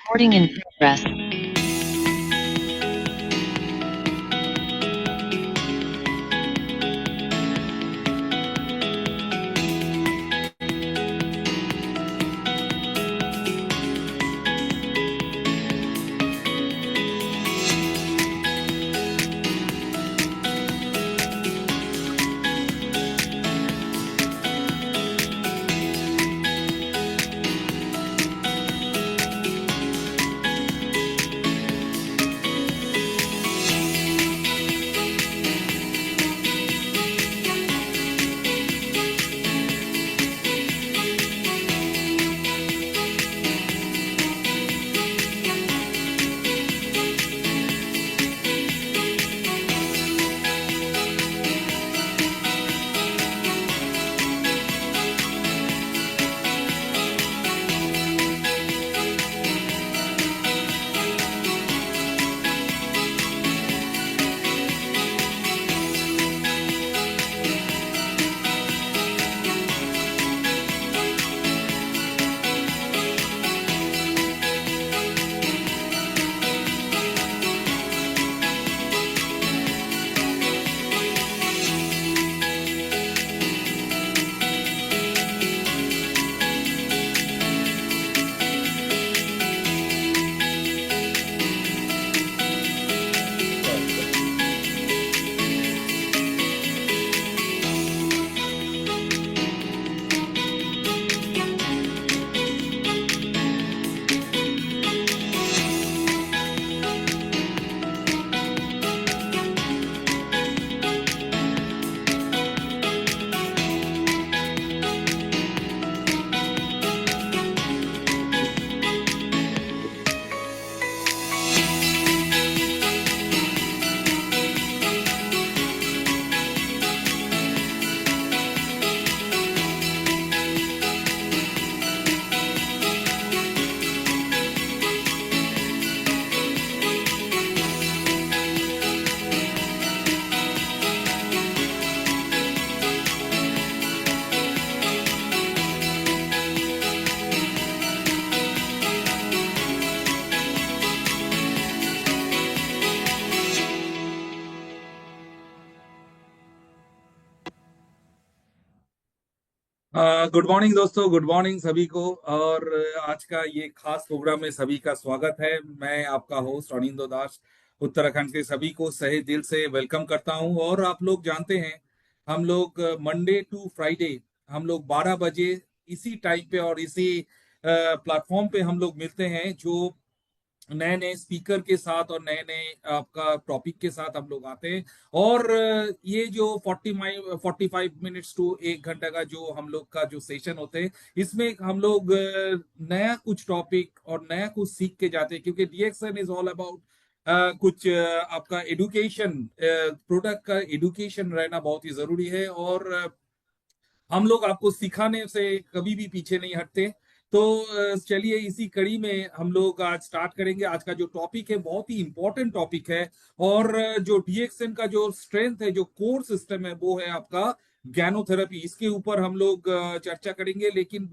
Recording in progress. Good morning दोस्तों, good morning सभी को। और आज का ये खास प्रोग्राम में सभी का स्वागत है। मैं आपका होस्ट अनिंदो दास उत्तराखंड के सभी को सहे दिल से वेलकम करता हूं। और आप लोग जानते हैं, हम लोग मंडे टू फ्राइडे हम लोग 12 बजे इसी टाइम पे और इसी प्लेटफॉर्म पे हम लोग मिलते हैं, जो नए नए स्पीकर के साथ और नए नए आपका टॉपिक के साथ हम लोग आते हैं। और ये जो 45 मिनट्स टू 1 घंटा का जो हम लोग का जो सेशन होते हैं, इसमें हम लोग नया कुछ टॉपिक और नया कुछ सीख के जाते हैं, क्योंकि डीएक्सएन इज ऑल अबाउट कुछ आपका एडुकेशन, प्रोडक्ट का एडुकेशन रहना बहुत ही जरूरी है। और हम लोग आपको सिखाने से कभी भी पीछे नहीं हटते। तो चलिए इसी कड़ी में हम लोग आज स्टार्ट करेंगे। आज का जो टॉपिक है बहुत ही इंपॉर्टेंट टॉपिक है। और जो डीएक्सएन का जो स्ट्रेंथ है, जो कोर सिस्टम है, वो है आपका ज्ञानोथेरेपी। इसके ऊपर हम लोग चर्चा करेंगे। लेकिन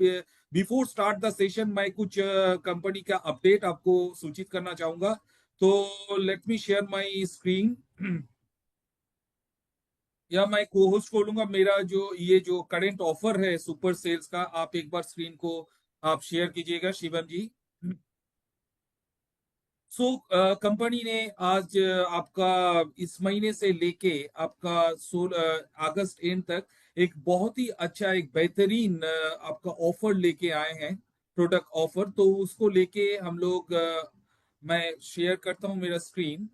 बिफोर स्टार्ट द सेशन, मैं कुछ कंपनी का अपडेट आपको सूचित करना चाहूंगा। तो let me share my screen या मैं को होस्ट खोलूंगा। मेरा जो ये जो करंट ऑफर है सुपर सेल्स का, आप एक बार स्क्रीन को आप शेयर कीजिएगा शिवम जी। सो कंपनी ने आज आपका इस महीने से लेके आपका 16 अगस्त एंड तक एक बहुत ही अच्छा, एक बेहतरीन आपका ऑफर लेके आए हैं, प्रोडक्ट ऑफर। तो उसको लेके हम लोग मैं शेयर करता हूं मेरा स्क्रीन।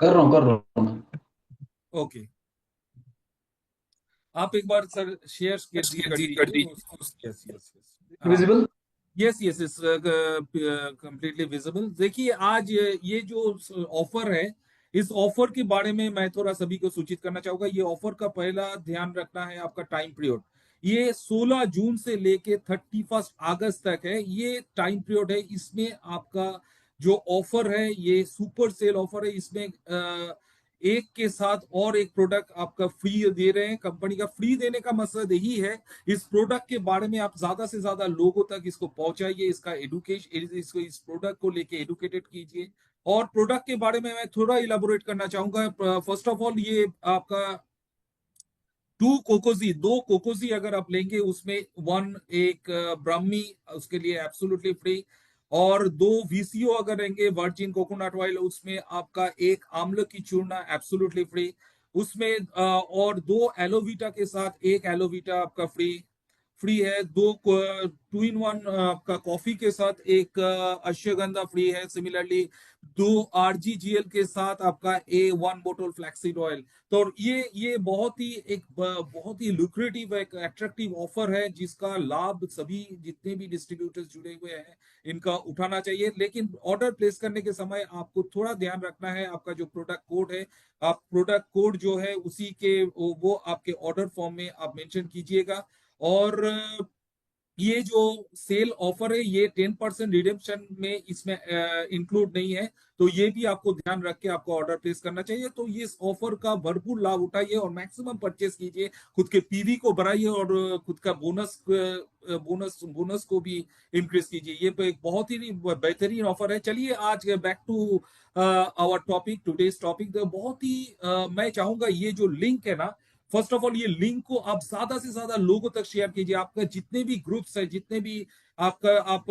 कर रहा हूँ मैं। ओके, आप एक बार सर शेयर कर दीजिए। यस यस यस, हाँ, visible. Yes yes yes, completely visible. देखिए आज ये जो ऑफर है, इस ऑफर के बारे में मैं थोड़ा सभी को सूचित करना चाहूंगा। ये ऑफर का पहला ध्यान रखना है आपका टाइम पीरियड। ये 16 जून से लेके 31 अगस्त तक है, ये टाइम पीरियड है। इसमें आपका जो ऑफर है ये सुपर सेल ऑफर है। इसमें एक के साथ और एक प्रोडक्ट आपका फ्री दे रहे हैं। कंपनी का फ्री देने का मकसद यही है, इस प्रोडक्ट के बारे में आप ज्यादा से ज्यादा लोगों तक इसको पहुंचाइए, इसका एडुकेशन, इसको इस प्रोडक्ट को लेके एडुकेटेड कीजिए। और प्रोडक्ट के बारे में मैं थोड़ा इलाबोरेट करना चाहूंगा। फर्स्ट ऑफ ऑल, ये आपका टू कोकोजी, दो कोकोजी अगर आप लेंगे उसमें वन एक ब्राह्मी, उसके लिए एब्सोल्युटली फ्री। और दो वीसीओ अगर लेंगे वर्जिन कोकोनट ऑयल, उसमें आपका एक आंवले की चूर्ण एब्सोल्युटली फ्री उसमें। और दो एलोवीटा के साथ एक एलोवीटा आपका फ्री फ्री है। दो टू इन वन आपका कॉफी के साथ एक अश्वगंधा फ्री है। सिमिलरली दो आरजीजीएल के साथ आपका ए वन बोतल फ्लैक्सीड ऑयल। तो ये बहुत ही एक बहुत ही लुक्रेटिव, एक अट्रैक्टिव ऑफर है, जिसका लाभ सभी जितने भी डिस्ट्रीब्यूटर्स जुड़े हुए हैं इनका उठाना चाहिए। लेकिन ऑर्डर प्लेस करने के समय आपको थोड़ा ध्यान रखना है, आपका जो प्रोडक्ट कोड है, आप प्रोडक्ट कोड जो है उसी के वो आपके ऑर्डर फॉर्म में आप मेंशन कीजिएगा। और ये जो सेल ऑफर है ये 10% रिडेम्पशन में इसमें इंक्लूड नहीं है। तो ये भी आपको ध्यान रख के आपको ऑर्डर प्लेस करना चाहिए। तो ये इस ऑफर का भरपूर लाभ उठाइए और मैक्सिमम परचेस कीजिए, खुद के पीवी को बढ़ाइए और खुद का बोनस को भी इंक्रीज कीजिए। ये एक बहुत ही बेहतरीन ऑफर है। चलिए आज back to our topic, today's topic. तो बहुत ही मैं चाहूंगा ये जो लिंक है ना, फर्स्ट ऑफ ऑल ये लिंक को आप ज्यादा से ज्यादा लोगों तक शेयर कीजिए। आपका जितने भी ग्रुप्स है, जितने भी आपका आप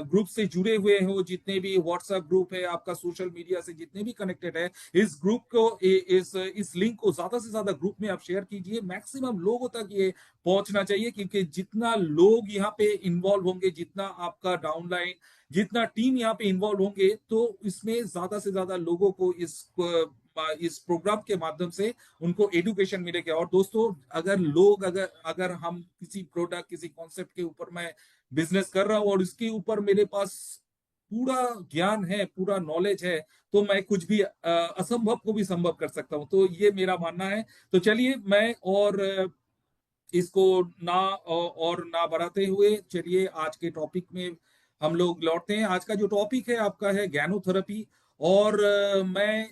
ग्रुप से जुड़े हुए हो, जितने भी व्हाट्सएप ग्रुप है, आपका सोशल मीडिया से जितने भी कनेक्टेड है, इस ग्रुप को इस लिंक को ज्यादा से ज्यादा ग्रुप में आप शेयर कीजिए। मैक्सिमम लोगों तक ये पहुंचना चाहिए, क्योंकि जितना लोग यहाँ पे इन्वॉल्व होंगे, जितना आपका डाउनलाइन, जितना टीम यहाँ पे इन्वॉल्व होंगे, तो इसमें ज्यादा से ज्यादा लोगों को इस प्रोग्राम के माध्यम से उनको एडुकेशन मिलेगा। और दोस्तों, अगर अगर हम किसी प्रोडक्ट, किसी कॉन्सेप्ट के ऊपर मैं बिजनेस कर रहा हूं और इसके ऊपर मेरे पास पूरा ज्ञान है, पूरा नॉलेज है, तो मैं कुछ भी असंभव को भी संभव कर सकता हूं। तो ये मेरा मानना है। तो चलिए मैं और इसको ना और ना बढ़ाते हुए चलिए आज के टॉपिक में हम लोग लौटते हैं। आज का जो टॉपिक है आपका है गैनोथेरेपी। और मैं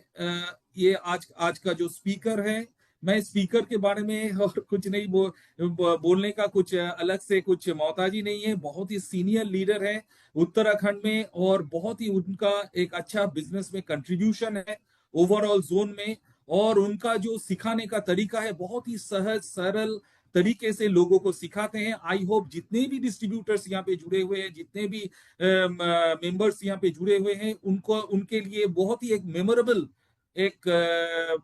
ये आज आज का जो स्पीकर है, मैं स्पीकर के बारे में और कुछ नहीं बोलने का कुछ अलग से कुछ मोहताजी नहीं है। बहुत ही सीनियर लीडर है उत्तराखंड में, और बहुत ही उनका एक अच्छा बिजनेस में कंट्रीब्यूशन है ओवरऑल जोन में। और उनका जो सिखाने का तरीका है बहुत ही सहज सरल तरीके से लोगों को सिखाते हैं। आई होप जितने भी डिस्ट्रीब्यूटर्स यहाँ पे जुड़े हुए हैं, जितने भी मेंबर्स यहाँ पे जुड़े हुए हैं, उनको उनके लिए बहुत ही एक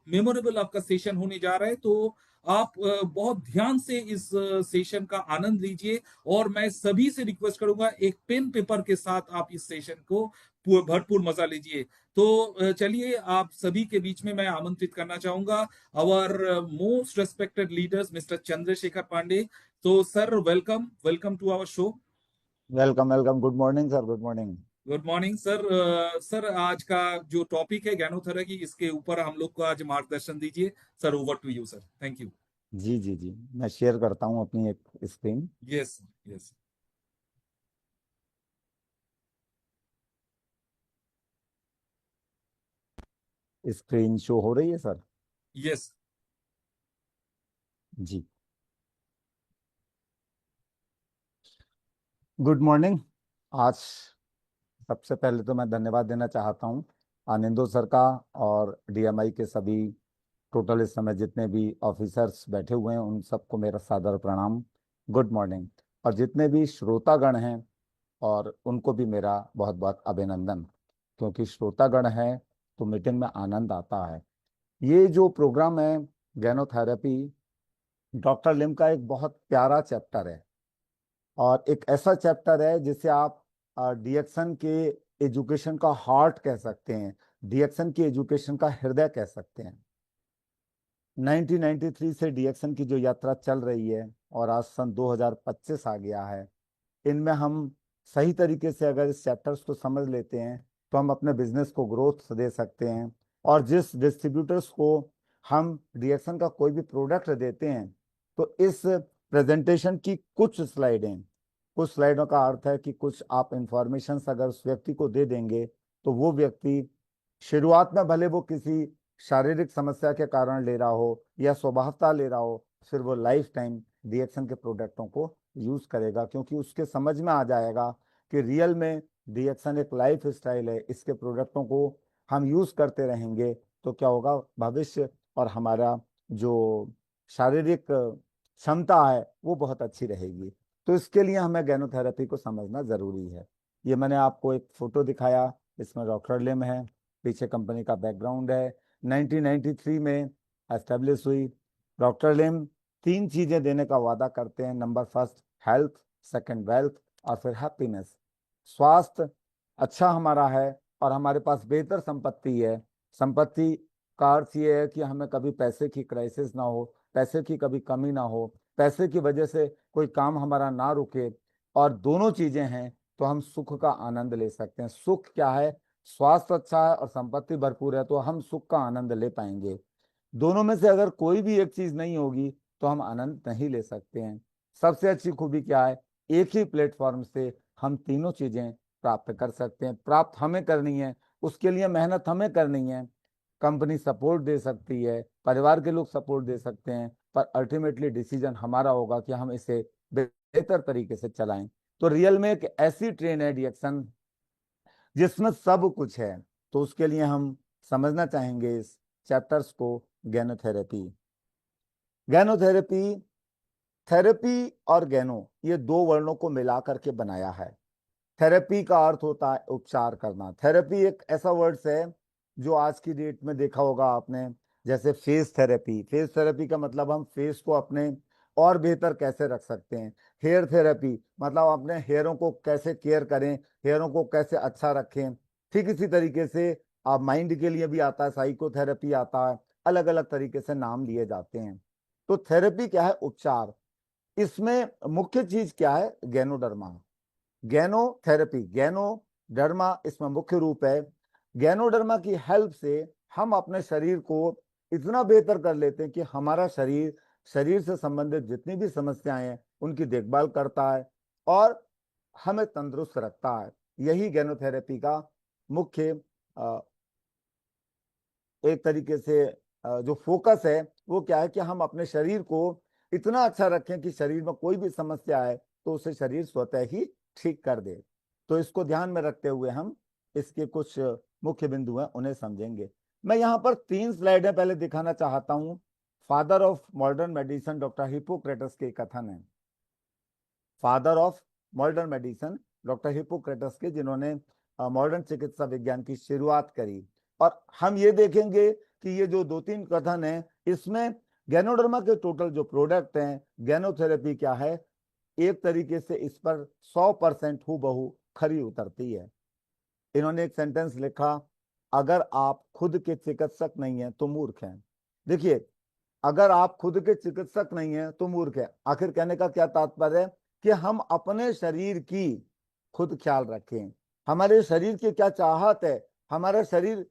मेमोरेबल आपका सेशन होने जा रहा है। तो आप बहुत ध्यान से इस सेशन का आनंद लीजिए। और मैं सभी से रिक्वेस्ट करूंगा, एक पेन पेपर के साथ आप इस सेशन को भरपूर मजा लीजिए। तो चलिए आप सभी के बीच में मैं आमंत्रित करना चाहूंगा our most respected leaders mister Chandrashekhar Pandey. तो sir, welcome welcome to our show. Welcome welcome. Good morning sir, good morning. Good morning sir. Sir, आज का जो टॉपिक है ज्ञानोथेरेपी, इसके ऊपर हम लोग को आज मार्गदर्शन दीजिए। Sir, over to you sir. Thank you. जी जी जी, मैं शेयर करता हूँ अपनी एक screen. Yes. Yes. Screen show हो रही है सर? यस। जी, गुड मॉर्निंग। आज सबसे पहले तो मैं धन्यवाद देना चाहता हूँ आनंदो सर का, और डीएमआई के सभी टोटल इस समय जितने भी ऑफिसर्स बैठे हुए हैं उन सबको मेरा सादर प्रणाम। Good morning. और जितने भी श्रोतागण हैं और उनको भी मेरा बहुत बहुत अभिनंदन, क्योंकि श्रोतागण है तो मीटिंग में आनंद आता है। ये जो प्रोग्राम है गैनोथेरेपी, डॉक्टर लिम का एक बहुत प्यारा चैप्टर है, और एक ऐसा चैप्टर है जिसे आप डीएक्शन के एजुकेशन का हार्ट कह सकते हैं, डीएक्शन की एजुकेशन का हृदय कह सकते हैं। 1993 से डीएक्शन की जो यात्रा चल रही है और आज सन 2025 आ गया है, इनमें हम सही तरीके से अगर इस चैप्टर्स को समझ लेते हैं तो हम अपने बिजनेस को ग्रोथ दे सकते हैं। और जिस डिस्ट्रीब्यूटर्स को हम रिएक्शन का कोई भी प्रोडक्ट देते हैं, तो इस प्रेजेंटेशन की कुछ स्लाइडों का अर्थ है कि कुछ आप इंफॉर्मेशन अगर उस व्यक्ति को दे देंगे, तो वो व्यक्ति शुरुआत में भले वो किसी शारीरिक समस्या के कारण ले रहा हो या स्वभावता ले रहा हो, फिर वो लाइफ टाइम डीएक्सन के प्रोडक्टों को यूज करेगा, क्योंकि उसके समझ में आ जाएगा कि रियल में डीएक्सन एक लाइफ स्टाइल है। इसके प्रोडक्टों को हम यूज करते रहेंगे तो क्या होगा, भविष्य और हमारा जो शारीरिक क्षमता है वो बहुत अच्छी रहेगी। तो इसके लिए हमें गैनोथेरेपी को समझना जरूरी है। ये मैंने आपको एक फोटो दिखाया, इसमें डॉक्टर लिम है, पीछे कंपनी का बैकग्राउंड है। 1993 में एस्टेब्लिश हुई। डॉक्टर लिम तीन चीजें देने का वादा करते हैं। Number first health, second wealth, और फिर हैप्पीनेस। स्वास्थ्य अच्छा हमारा है और हमारे पास बेहतर संपत्ति है। संपत्ति का अर्थ ये है कि हमें कभी पैसे की क्राइसिस ना हो, पैसे की कभी कमी ना हो, पैसे की वजह से कोई काम हमारा ना रुके, और दोनों चीजें हैं तो हम सुख का आनंद ले सकते हैं। सुख क्या है, स्वास्थ्य अच्छा है और संपत्ति भरपूर है तो हम सुख का आनंद ले पाएंगे। दोनों में से अगर कोई भी एक चीज नहीं होगी तो हम आनंद नहीं ले सकते हैं। सबसे अच्छी खूबी क्या है, एक ही प्लेटफॉर्म से हम तीनों चीजें प्राप्त कर सकते हैं। प्राप्त हमें करनी है, उसके लिए मेहनत हमें करनी है। कंपनी सपोर्ट दे सकती है, परिवार के लोग सपोर्ट दे सकते हैं, पर अल्टीमेटली डिसीजन हमारा होगा कि हम इसे बेहतर तरीके से चलाएं। तो रियल में एक ऐसी ट्रेन है डीएक्सन जिसमें सब कुछ है। तो उसके लिए हम समझना चाहेंगे इस चैप्टर्स को। गैनोथेरेपी, गैनोथेरेपी, थेरेपी और गैनो ये दो वर्णों को मिला करके बनाया है। थेरेपी का अर्थ होता है उपचार करना। थेरेपी एक ऐसा वर्ड्स है जो आज की डेट में देखा होगा आपने, जैसे फेस थेरेपी। फेस थेरेपी का मतलब हम फेस को अपने और बेहतर कैसे रख सकते हैं। हेयर थेरेपी मतलब अपने हेयरों को कैसे केयर करें, हेयरों को कैसे अच्छा रखें। ठीक इसी तरीके से आप माइंड के लिए भी आता है, साइकोथेरेपी आता है, अलग अलग तरीके से नाम लिए जाते हैं। तो थेरेपी क्या है, उपचार। इसमें मुख्य चीज क्या है, गैनोडर्मा। गैनोथेरेपी, गैनोडर्मा इसमें मुख्य रूप है। गैनोडर्मा की हेल्प से हम अपने शरीर को इतना बेहतर कर लेते हैं कि हमारा शरीर, शरीर से संबंधित जितनी भी समस्याएं हैं उनकी देखभाल करता है और हमें तंदुरुस्त रखता है। यही गैनोथेरेपी का मुख्य एक तरीके से जो फोकस है वो क्या है कि हम अपने शरीर को इतना अच्छा रखें कि शरीर में कोई भी समस्या है तो उसे शरीर स्वतः ही ठीक कर दे। तो इसको ध्यान में रखते हुए हम इसके कुछ मुख्य बिंदु हैं उन्हें समझेंगे। मैं यहाँ पर तीन स्लाइडें पहले दिखाना चाहता हूँ। Father of modern medicine doctor Hippocrates के कथन है। Father of modern medicine doctor Hippocrates के, जिन्होंने मॉडर्न चिकित्सा विज्ञान की शुरुआत करी। और हम ये देखेंगे कि ये जो दो तीन कथन हैं इसमें गैनोडर्मा के टोटल जो प्रोडक्ट हैं, गैनोथेरेपी क्या है, एक तरीके से इस पर 100% हूबहू खरी उतरती है। इन्होंने एक सेंटेंस लिखा, अगर आप खुद के चिकित्सक नहीं हैं तो मूर्ख हैं। देखिए, अगर आप खुद के चिकित्सक नहीं हैं तो मूर्ख है। आखिर कहने का क्या तात्पर्य है कि हम अपने शरीर की खुद ख्याल रखें। हमारे शरीर की क्या चाहत है, हमारा शरीर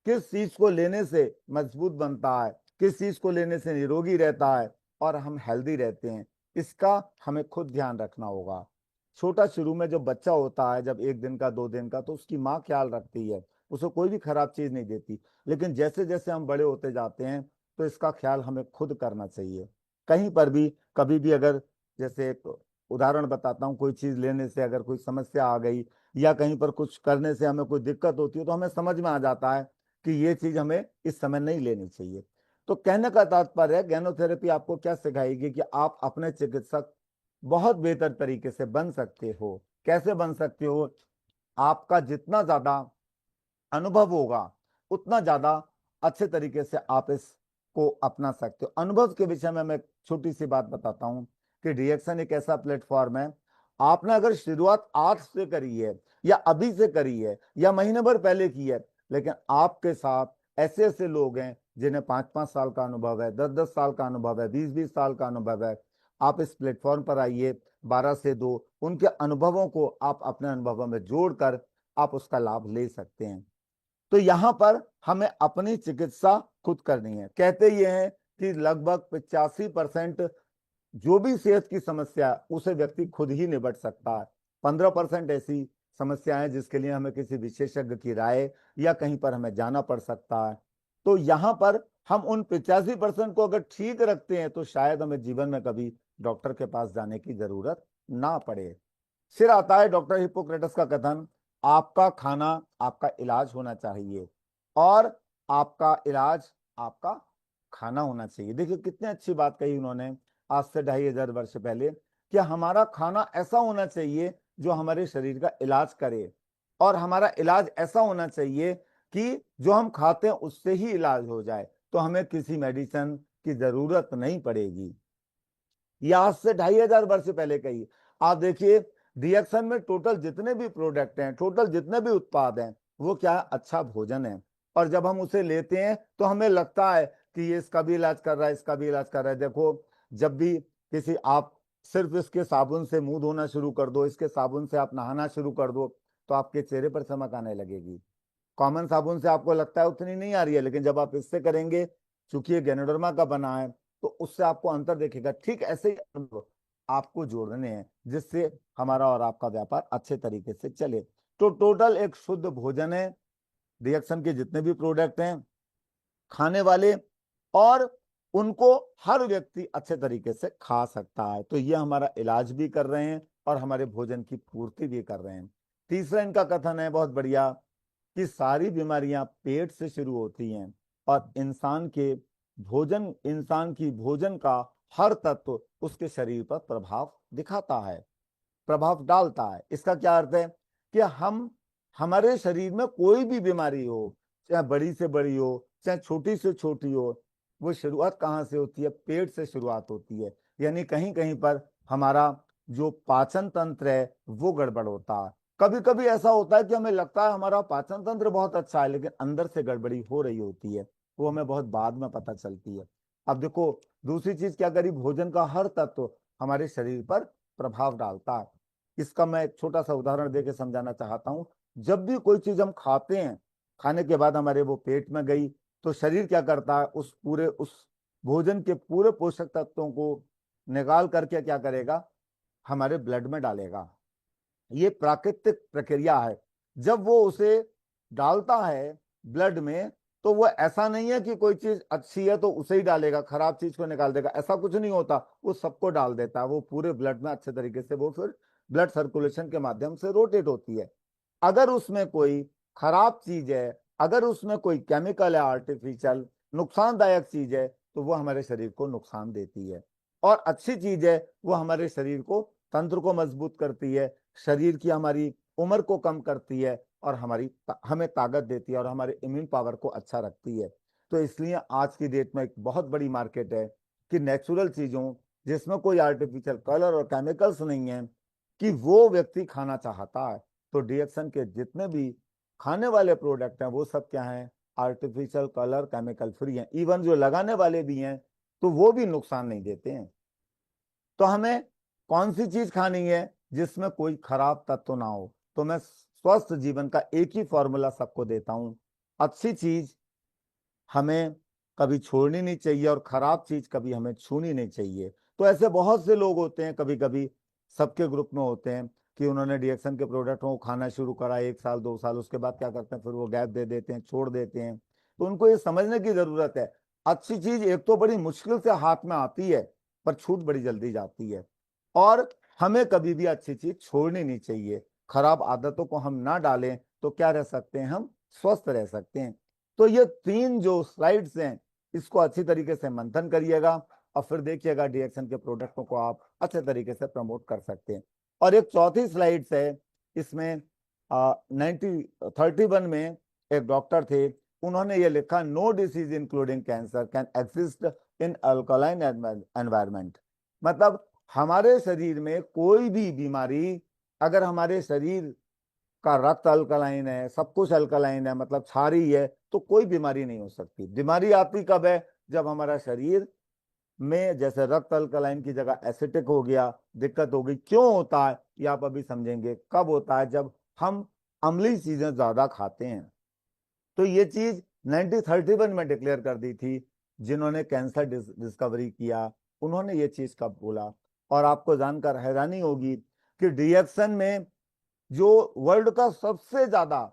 किस चीज को लेने से मजबूत बनता है, किस चीज को लेने से निरोगी रहता है और हम हेल्दी रहते हैं, इसका हमें खुद ध्यान रखना होगा। छोटा शुरू में जब बच्चा होता है, जब 1 दिन का 2 दिन का, तो उसकी माँ ख्याल रखती है, उसे कोई भी खराब चीज नहीं देती। लेकिन जैसे जैसे हम बड़े होते जाते हैं तो इसका ख्याल हमें खुद करना चाहिए। कहीं पर भी कभी भी अगर, जैसे एक उदाहरण बताता हूँ, कोई चीज लेने से अगर कोई समस्या आ गई या कहीं पर कुछ करने से हमें कोई दिक्कत होती है तो हमें समझ में आ जाता है कि ये चीज हमें इस समय नहीं लेनी चाहिए। तो कहने का तात्पर्य है, गैनोथेरेपी आपको क्या सिखाएगी कि आप अपने चिकित्सक बहुत बेहतर तरीके से बन सकते हो। कैसे बन सकते हो, आपका जितना ज्यादा अनुभव होगा उतना ज्यादा अच्छे तरीके से आप इसको अपना सकते हो। अनुभव के विषय में मैं एक छोटी सी बात बताता हूँ कि रिएक्शन एक ऐसा प्लेटफॉर्म है, आपने अगर शुरुआत आज से करी है या अभी से करी है या महीने भर पहले की है, लेकिन आपके साथ ऐसे ऐसे लोग हैं जिन्हें 5-5 साल का अनुभव है, 10-10 साल का अनुभव है, 20-20 साल का अनुभव है। आप इस प्लेटफॉर्म पर आइए, 12 से 2 उनके अनुभवों को आप अपने अनुभवों में जोड़कर आप उसका लाभ ले सकते हैं। तो यहां पर हमें अपनी चिकित्सा खुद करनी है। कहते ये हैं कि लगभग 85% जो भी सेहत की समस्या है उसे व्यक्ति खुद ही निपट सकता है। 15% ऐसी समस्याएं जिसके लिए हमें किसी विशेषज्ञ की राय या कहीं पर हमें जाना पड़ सकता है। तो यहाँ पर हम उन 85% को अगर ठीक रखते हैं तो शायद हमें जीवन में कभी डॉक्टर के पास जाने की जरूरत ना पड़े। फिर आता है डॉक्टर हिप्पोक्रेटस का कथन, आपका खाना आपका इलाज होना चाहिए और आपका इलाज आपका खाना होना चाहिए। देखिए कितनी अच्छी बात कही उन्होंने आज से 2500 वर्ष पहले, कि हमारा खाना ऐसा होना चाहिए जो हमारे शरीर का इलाज करे, और हमारा इलाज ऐसा होना चाहिए कि जो हम खाते हैं उससे ही इलाज हो जाए, तो हमें किसी मेडिसिन की जरूरत नहीं पड़ेगी। ये आज से 2500 वर्ष पहले कही। आप देखिए रिएक्शन में टोटल जितने भी प्रोडक्ट हैं, टोटल जितने भी उत्पाद हैं, वो क्या है, अच्छा भोजन है। और जब हम उसे लेते हैं तो हमें लगता है कि ये इसका भी इलाज कर रहा है, इसका भी इलाज कर रहा है। देखो जब भी किसी आप सिर्फ इसके साबुन से मुंह धोना शुरू कर दो, इसके साबुन से आप नहाना शुरू कर दो, तो आपके चेहरे पर चमक आने लगेगी। कॉमन साबुन से आपको लगता है उतनी नहीं आ रही है, लेकिन जब आप इससे करेंगे, चूंकि ये गैनोडर्मा का बना है, तो उससे आपको अंतर देखेगा। ठीक ऐसे ही अनुभव आपको जोड़ने हैं जिससे हमारा और आपका व्यापार अच्छे तरीके से चले। तो टोटल एक शुद्ध भोजन है, रिएक्शन के जितने भी प्रोडक्ट हैं खाने वाले, और उनको हर व्यक्ति अच्छे तरीके से खा सकता है। तो ये हमारा इलाज भी कर रहे हैं और हमारे भोजन की पूर्ति भी कर रहे हैं। तीसरा इनका कथन है बहुत बढ़िया, कि सारी बीमारियां पेट से शुरू होती हैं और इंसान की भोजन का हर तत्व उसके शरीर पर प्रभाव दिखाता है, प्रभाव डालता है। इसका क्या अर्थ है कि हमारे शरीर में कोई भी बीमारी हो, चाहे बड़ी से बड़ी हो चाहे छोटी से छोटी हो, वो शुरुआत कहाँ से होती है, पेट से शुरुआत होती है। यानी कहीं कहीं पर हमारा जो पाचन तंत्र है वो गड़बड़ होता है। कभी कभी ऐसा होता है कि हमें लगता है हमारा पाचन तंत्र बहुत अच्छा है, लेकिन अंदर से गड़बड़ी हो रही होती है, वो हमें बहुत बाद में पता चलती है। अब देखो दूसरी चीज क्या करी, भोजन का हर तत्व हमारे शरीर पर प्रभाव डालता है। इसका मैं एक छोटा सा उदाहरण देके समझाना चाहता हूँ। जब भी कोई चीज हम खाते हैं, खाने के बाद हमारे वो पेट में गई, तो शरीर क्या करता है, उस भोजन के पूरे पोषक तत्वों को निकाल करके क्या करेगा, हमारे ब्लड में डालेगा। ये प्राकृतिक प्रक्रिया है। जब वो उसे डालता है ब्लड में, तो वो ऐसा नहीं है कि कोई चीज अच्छी है तो उसे ही डालेगा, खराब चीज को निकाल देगा, ऐसा कुछ नहीं होता। वो सबको डाल देता है, वो पूरे ब्लड में अच्छे तरीके से वो फिर ब्लड सर्कुलेशन के माध्यम से रोटेट होती है। अगर उसमें कोई खराब चीज है, अगर उसमें कोई केमिकल है आर्टिफिशियल नुकसानदायक चीज है, तो वो हमारे शरीर को नुकसान देती है। और अच्छी चीज है वो हमारे शरीर को, तंत्र को मजबूत करती है, शरीर की हमारी उम्र को कम करती है, और हमें ताकत देती है, और हमारे इम्यून पावर को अच्छा रखती है। तो इसलिए आज की डेट में एक बहुत बड़ी मार्केट है कि नेचुरल चीजों, जिसमें कोई आर्टिफिशियल कलर और केमिकल्स नहीं है, कि वो व्यक्ति खाना चाहता है। तो डीएक्शन के जितने भी खाने वाले प्रोडक्ट हैं वो सब क्या हैं, आर्टिफिशियल कलर केमिकल फ्री हैं। इवन जो लगाने वाले भी हैं तो वो भी नुकसान नहीं देते हैं। तो हमें कौन सी चीज खानी है जिसमें कोई खराब तत्व ना हो। तो मैं स्वस्थ जीवन का एक ही फॉर्मूला सबको देता हूं, अच्छी चीज हमें कभी छोड़नी नहीं चाहिए और खराब चीज कभी हमें छूनी नहीं चाहिए। तो ऐसे बहुत से लोग होते हैं, कभी कभी सबके ग्रुप में होते हैं, कि उन्होंने डीएक्शन के प्रोडक्ट को खाना शुरू करा 1 साल 2 साल, उसके बाद क्या करते हैं, फिर वो गैप दे देते हैं, छोड़ देते हैं। तो उनको ये समझने की जरूरत है, अच्छी चीज एक तो बड़ी मुश्किल से हाथ में आती है, पर छूट बड़ी जल्दी जाती है। और हमें कभी भी अच्छी चीज छोड़नी नहीं चाहिए। खराब आदतों को हम ना डालें तो क्या रह सकते हैं, हम स्वस्थ रह सकते हैं। तो ये 3 जो स्लाइड्स हैं, इसको अच्छी तरीके से मंथन करिएगा, और फिर देखिएगा डीएक्शन के प्रोडक्टों को आप अच्छे तरीके से प्रमोट कर सकते हैं। और एक चौथी स्लाइड्स है, इसमें 1931 में एक डॉक्टर थे, उन्होंने ये लिखा, no disease including cancer can exist in alkaline environment. मतलब हमारे शरीर में कोई भी बीमारी, अगर हमारे शरीर का रक्त अल्कलाइन है, सब कुछ अल्कलाइन है, मतलब क्षारीय है, तो कोई बीमारी नहीं हो सकती। बीमारी आती कब है, जब हमारा शरीर में जैसे रक्त अल्कलाइन की जगह एसिटिक हो गया, दिक्कत हो गई। क्यों होता है ये आप अभी समझेंगे। कब होता है, जब हम अम्लीय चीजें ज्यादा खाते हैं। तो ये चीज 1931 में डिक्लेयर कर दी थी, जिन्होंने कैंसर डिस्कवरी किया, उन्होंने ये चीज कब बोला। और आपको जानकर हैरानी होगी कि डीएक्शन में जो वर्ल्ड का सबसे ज्यादा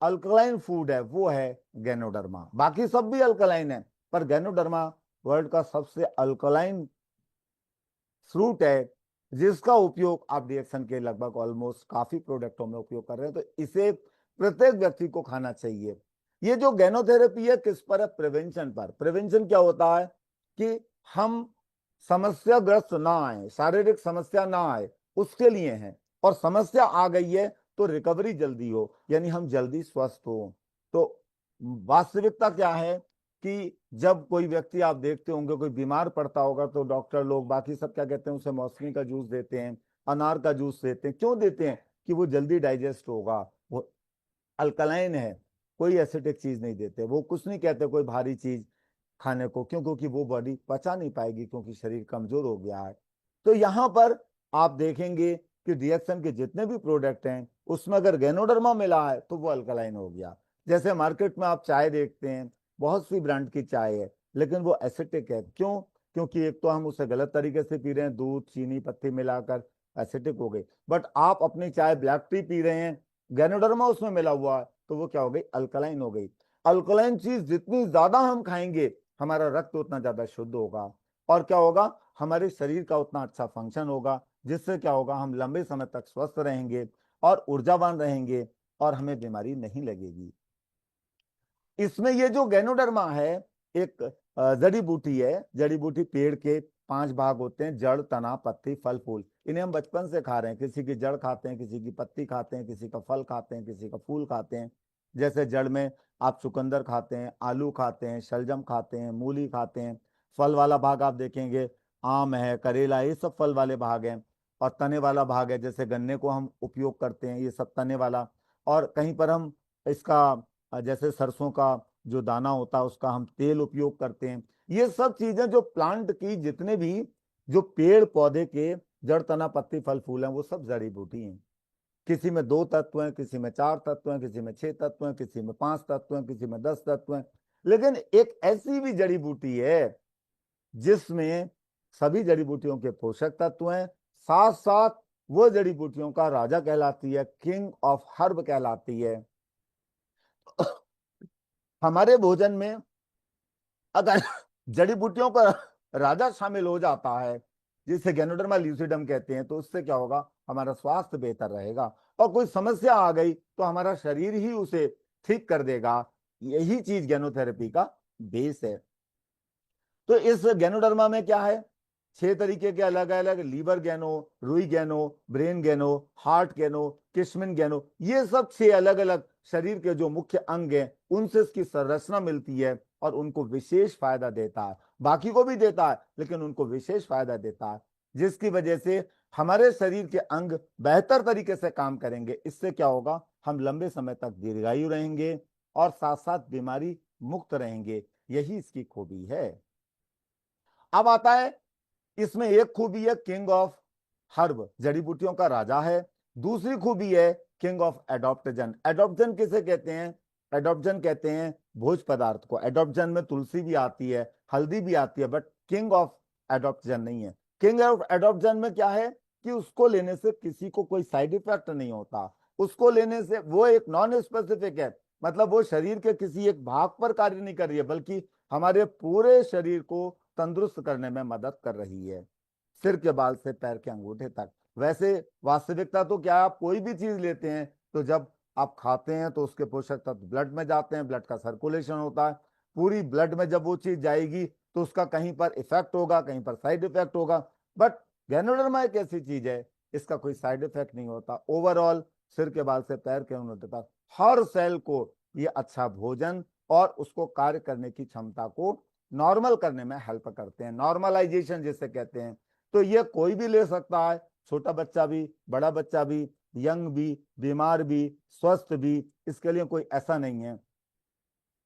अल्कलाइन फूड है वो है गैनोडर्मा। बाकी सब भी अल्कलाइन है, पर गैनोडर्मा वर्ल्ड का सबसे अल्कलाइन फ्रूट है, जिसका उपयोग आप रिएक्शन के लगभग ऑलमोस्ट काफी प्रोडक्टों में उपयोग कर रहे हैं। तो इसे प्रत्येक व्यक्ति को खाना चाहिए। ये जो गैनोथेरेपी है किस पर है? प्रिवेंशन पर। प्रिवेंशन क्या होता है कि हम समस्याग्रस्त ना आए, शारीरिक समस्या ना आए, उसके लिए है। और समस्या आ गई है तो रिकवरी जल्दी हो, यानी हम जल्दी स्वस्थ हो। तो वास्तविकता क्या है कि जब कोई व्यक्ति आप देखते होंगे कोई बीमार पड़ता होगा तो डॉक्टर लोग बाकी सब क्या कहते हैं, उसे मौसमी का जूस देते हैं, अनार का जूस देते हैं। क्यों देते हैं? कि वो जल्दी डाइजेस्ट होगा, वो अल्कलाइन है, कोई एसिडिक चीज नहीं देते। वो कुछ नहीं कहते कोई भारी चीज खाने को, क्यों? क्योंकि वो बॉडी पचा नहीं पाएगी, क्योंकि शरीर कमजोर हो गया है। तो यहाँ पर आप देखेंगे कि रिएक्शन के जितने भी प्रोडक्ट हैं उसमें अगर गैनोडर्मा मिला है तो वो अल्कलाइन हो गया। जैसे मार्केट में आप चाय देखते हैं, बहुत सी ब्रांड की चाय है, लेकिन वो एसिटिक है। क्यों? क्योंकि एक तो हम उसे गलत तरीके से पी रहे हैं, दूध चीनी पत्ती मिलाकर, एसिटिक हो गई। बट आप अपनी चाय ब्लैक टी पी रहे हैं, गैनोडर्मा उसमें मिला हुआ है, तो वो क्या हो गई? अल्कलाइन हो गई। अल्कलाइन चीज जितनी ज्यादा हम खाएंगे हमारा रक्त उतना ज्यादा शुद्ध होगा, और क्या होगा? हमारे शरीर का उतना अच्छा फंक्शन होगा, जिससे क्या होगा? हम लंबे समय तक स्वस्थ रहेंगे और ऊर्जावान रहेंगे, और हमें बीमारी नहीं लगेगी। इसमें ये जो गैनोडर्मा है एक जड़ी बूटी है। जड़ी बूटी पेड़ के 5 भाग होते हैं, जड़, तना, पत्ती, फल, फूल। इन्हें हम बचपन से खा रहे हैं। किसी की जड़ खाते हैं, किसी की पत्ती खाते हैं, किसी का फल खाते हैं, किसी का फूल खाते हैं। जैसे जड़ में आप चुकंदर खाते हैं, आलू खाते हैं, शलजम खाते हैं, मूली खाते हैं। फल वाला भाग आप देखेंगे आम है, करेला, ये सब फल वाले भाग हैं। और तने वाला भाग है, जैसे गन्ने को हम उपयोग करते हैं, ये सब तने वाला। और कहीं पर हम इसका जैसे सरसों का जो दाना होता है उसका हम तेल उपयोग करते हैं। ये सब चीजें जो प्लांट की जितने भी जो पेड़ पौधे के जड़, तना, पत्ती, फल, फूल हैं, वो सब जड़ी बूटी हैं। किसी में 2 तत्व हैं, किसी में 4 तत्व हैं, किसी में 6 तत्व हैं, किसी में 5 तत्व हैं, किसी में 10 तत्व हैं। लेकिन एक ऐसी भी जड़ी बूटी है जिसमें सभी जड़ी बूटियों के पोषक तत्व हैं, साथ साथ वो जड़ी बूटियों का राजा कहलाती है, किंग ऑफ हर्ब कहलाती है। हमारे भोजन में अगर जड़ी बूटियों का राजा शामिल हो जाता है, जिसे गैनोडर्मा ल्यूसिडम कहते हैं, तो उससे क्या होगा? हमारा स्वास्थ्य बेहतर रहेगा। और कोई समस्या आ गई तो हमारा शरीर ही उसे ठीक कर देगा। यही चीज गैनोथेरेपी का बेस है। तो इस गैनोडर्मा में क्या है? 6 तरीके के अलग अलग, लीवर गैनो, रुई गैनो, ब्रेन गैनो, हार्ट गैनो, किशमिन गैनो, ये सब 6 अलग अलग शरीर के जो मुख्य अंग हैं उनसे इसकी संरचना मिलती है, और उनको विशेष फायदा देता है। बाकी को भी देता है, लेकिन उनको विशेष फायदा देता है, जिसकी वजह से हमारे शरीर के अंग बेहतर तरीके से काम करेंगे। इससे क्या होगा? हम लंबे समय तक दीर्घायु रहेंगे और साथ साथ बीमारी मुक्त रहेंगे। यही इसकी खूबी है। अब आता है, इसमें एक खूबी है किंग ऑफ हर्ब, जड़ी बूटियों का राजा है। दूसरी खूबी है किंग ऑफ एडॉप्टजन। एडॉप्टजन किसे कहते हैं? एडॉप्टजन कहते हैं भोज पदार्थ को। एडॉप्टजन में तुलसी भी आती है, हल्दी भी आती है, बट किंग ऑफ एडॉप्टजन नहीं है। किंग ऑफ एडॉप्टजन में क्या है कि उसको लेने से किसी को कोई साइड इफेक्ट नहीं होता। उसको लेने से वो एक नॉन स्पेसिफिक है, मतलब वो शरीर के किसी एक भाग पर कार्य नहीं कर रही है, बल्कि हमारे पूरे शरीर को तंदुरुस्त करने में मदद कर रही है, सिर के बाल से पैर के अंगूठे तक। वैसे वास्तविकता तो क्या है, आप कोई भी चीज लेते हैं तो जब आप खाते हैं तो उसके पोषक तत्व ब्लड में जाते हैं, ब्लड का सर्कुलेशन होता है। पूरी ब्लड में जब वो चीज जाएगी तो उसका कहीं पर इफेक्ट होगा, कहीं पर साइड इफेक्ट होगा। बट गैनोडर्मा एक ऐसी चीज है, इसका कोई साइड इफेक्ट नहीं होता। ओवरऑल सिर के बाल से पैर के अंगूठे तक हर सेल को ये अच्छा भोजन और उसको कार्य करने की क्षमता को नॉर्मल करने में हेल्प करते हैं, नॉर्मलाइजेशन जिसे कहते हैं। तो ये कोई भी ले सकता है, छोटा बच्चा भी, बड़ा बच्चा भी, यंग भी, बीमार भी, स्वस्थ भी, इसके लिए कोई ऐसा नहीं है।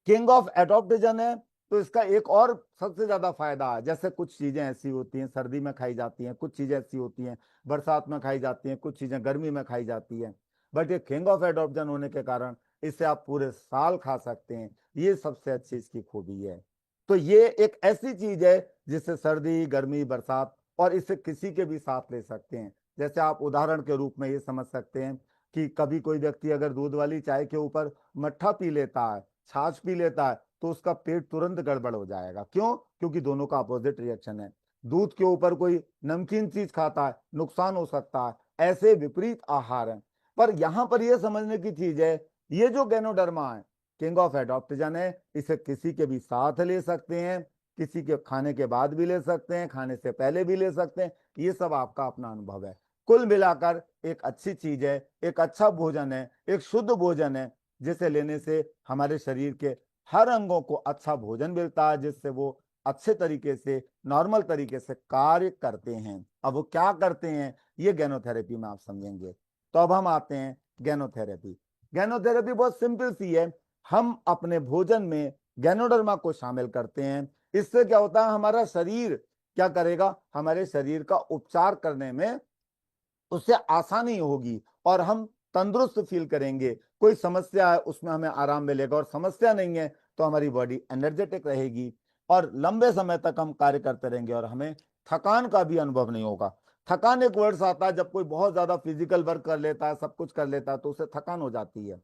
किंग ऑफ एडॉप्टजन है तो इसका एक और सबसे ज्यादा फायदा है, जैसे कुछ चीजें ऐसी होती हैं सर्दी में खाई जाती हैं, कुछ चीजें ऐसी होती हैं बरसात में खाई जाती हैं, कुछ चीजें गर्मी में खाई जाती हैं। बट ये किंग ऑफ एडॉप्टजन होने के कारण इसे आप पूरे साल खा सकते हैं। ये सबसे अच्छी इसकी खूबी है। तो ये एक ऐसी चीज है जिससे सर्दी, गर्मी, बरसात, और इसे किसी के भी साथ ले सकते हैं। जैसे आप उदाहरण के रूप में ये समझ सकते हैं, कि कभी कोई व्यक्ति अगर दूध वाली चाय के ऊपर मट्ठा पी लेता है, छाछ पी लेता है, तो उसका पेट तुरंत गड़बड़ हो जाएगा। क्यों? क्योंकि दोनों का अपोजिट रिएक्शन है। दूध के ऊपर कोई नमकीन चीज खाता है, नुकसान हो सकता है। ऐसे विपरीत आहार हैं। पर यहां पर यह समझने की चीज है, ये जो गैनोडर्मा है, किंग ऑफ एडॉप्टोजन है, इसे किसी के भी साथ ले सकते हैं, किसी के खाने के बाद भी ले सकते हैं, खाने से पहले भी ले सकते हैं। ये सब आपका अपना अनुभव है। कुल मिलाकर एक अच्छी चीज है, एक अच्छा भोजन है, एक शुद्ध भोजन है, जिसे लेने से हमारे शरीर के हर अंगों को अच्छा भोजन मिलता है, जिससे वो अच्छे तरीके से, नॉर्मल तरीके से कार्य करते हैं। अब वो क्या करते हैं, ये गैनोथेरेपी में आप समझेंगे। तो अब हम आते हैं गैनोथेरेपी। गैनोथेरेपी बहुत सिंपल सी है। हम अपने भोजन में गैनोडर्मा को शामिल करते हैं। इससे क्या होता है, हमारा शरीर क्या करेगा, हमारे शरीर का उपचार करने में उससे आसानी होगी और हम तंदुरुस्त फील करेंगे। कोई समस्या है उसमें हमें आराम मिलेगा, और समस्या नहीं है तो हमारी बॉडी एनर्जेटिक रहेगी और लंबे समय तक हम कार्य करते रहेंगे और हमें थकान का भी अनुभव नहीं होगा। थकान एक वर्ड्स आता है, जब कोई बहुत ज्यादा फिजिकल वर्क कर लेता है, सब कुछ कर लेता है, तो उसे थकान हो जाती है।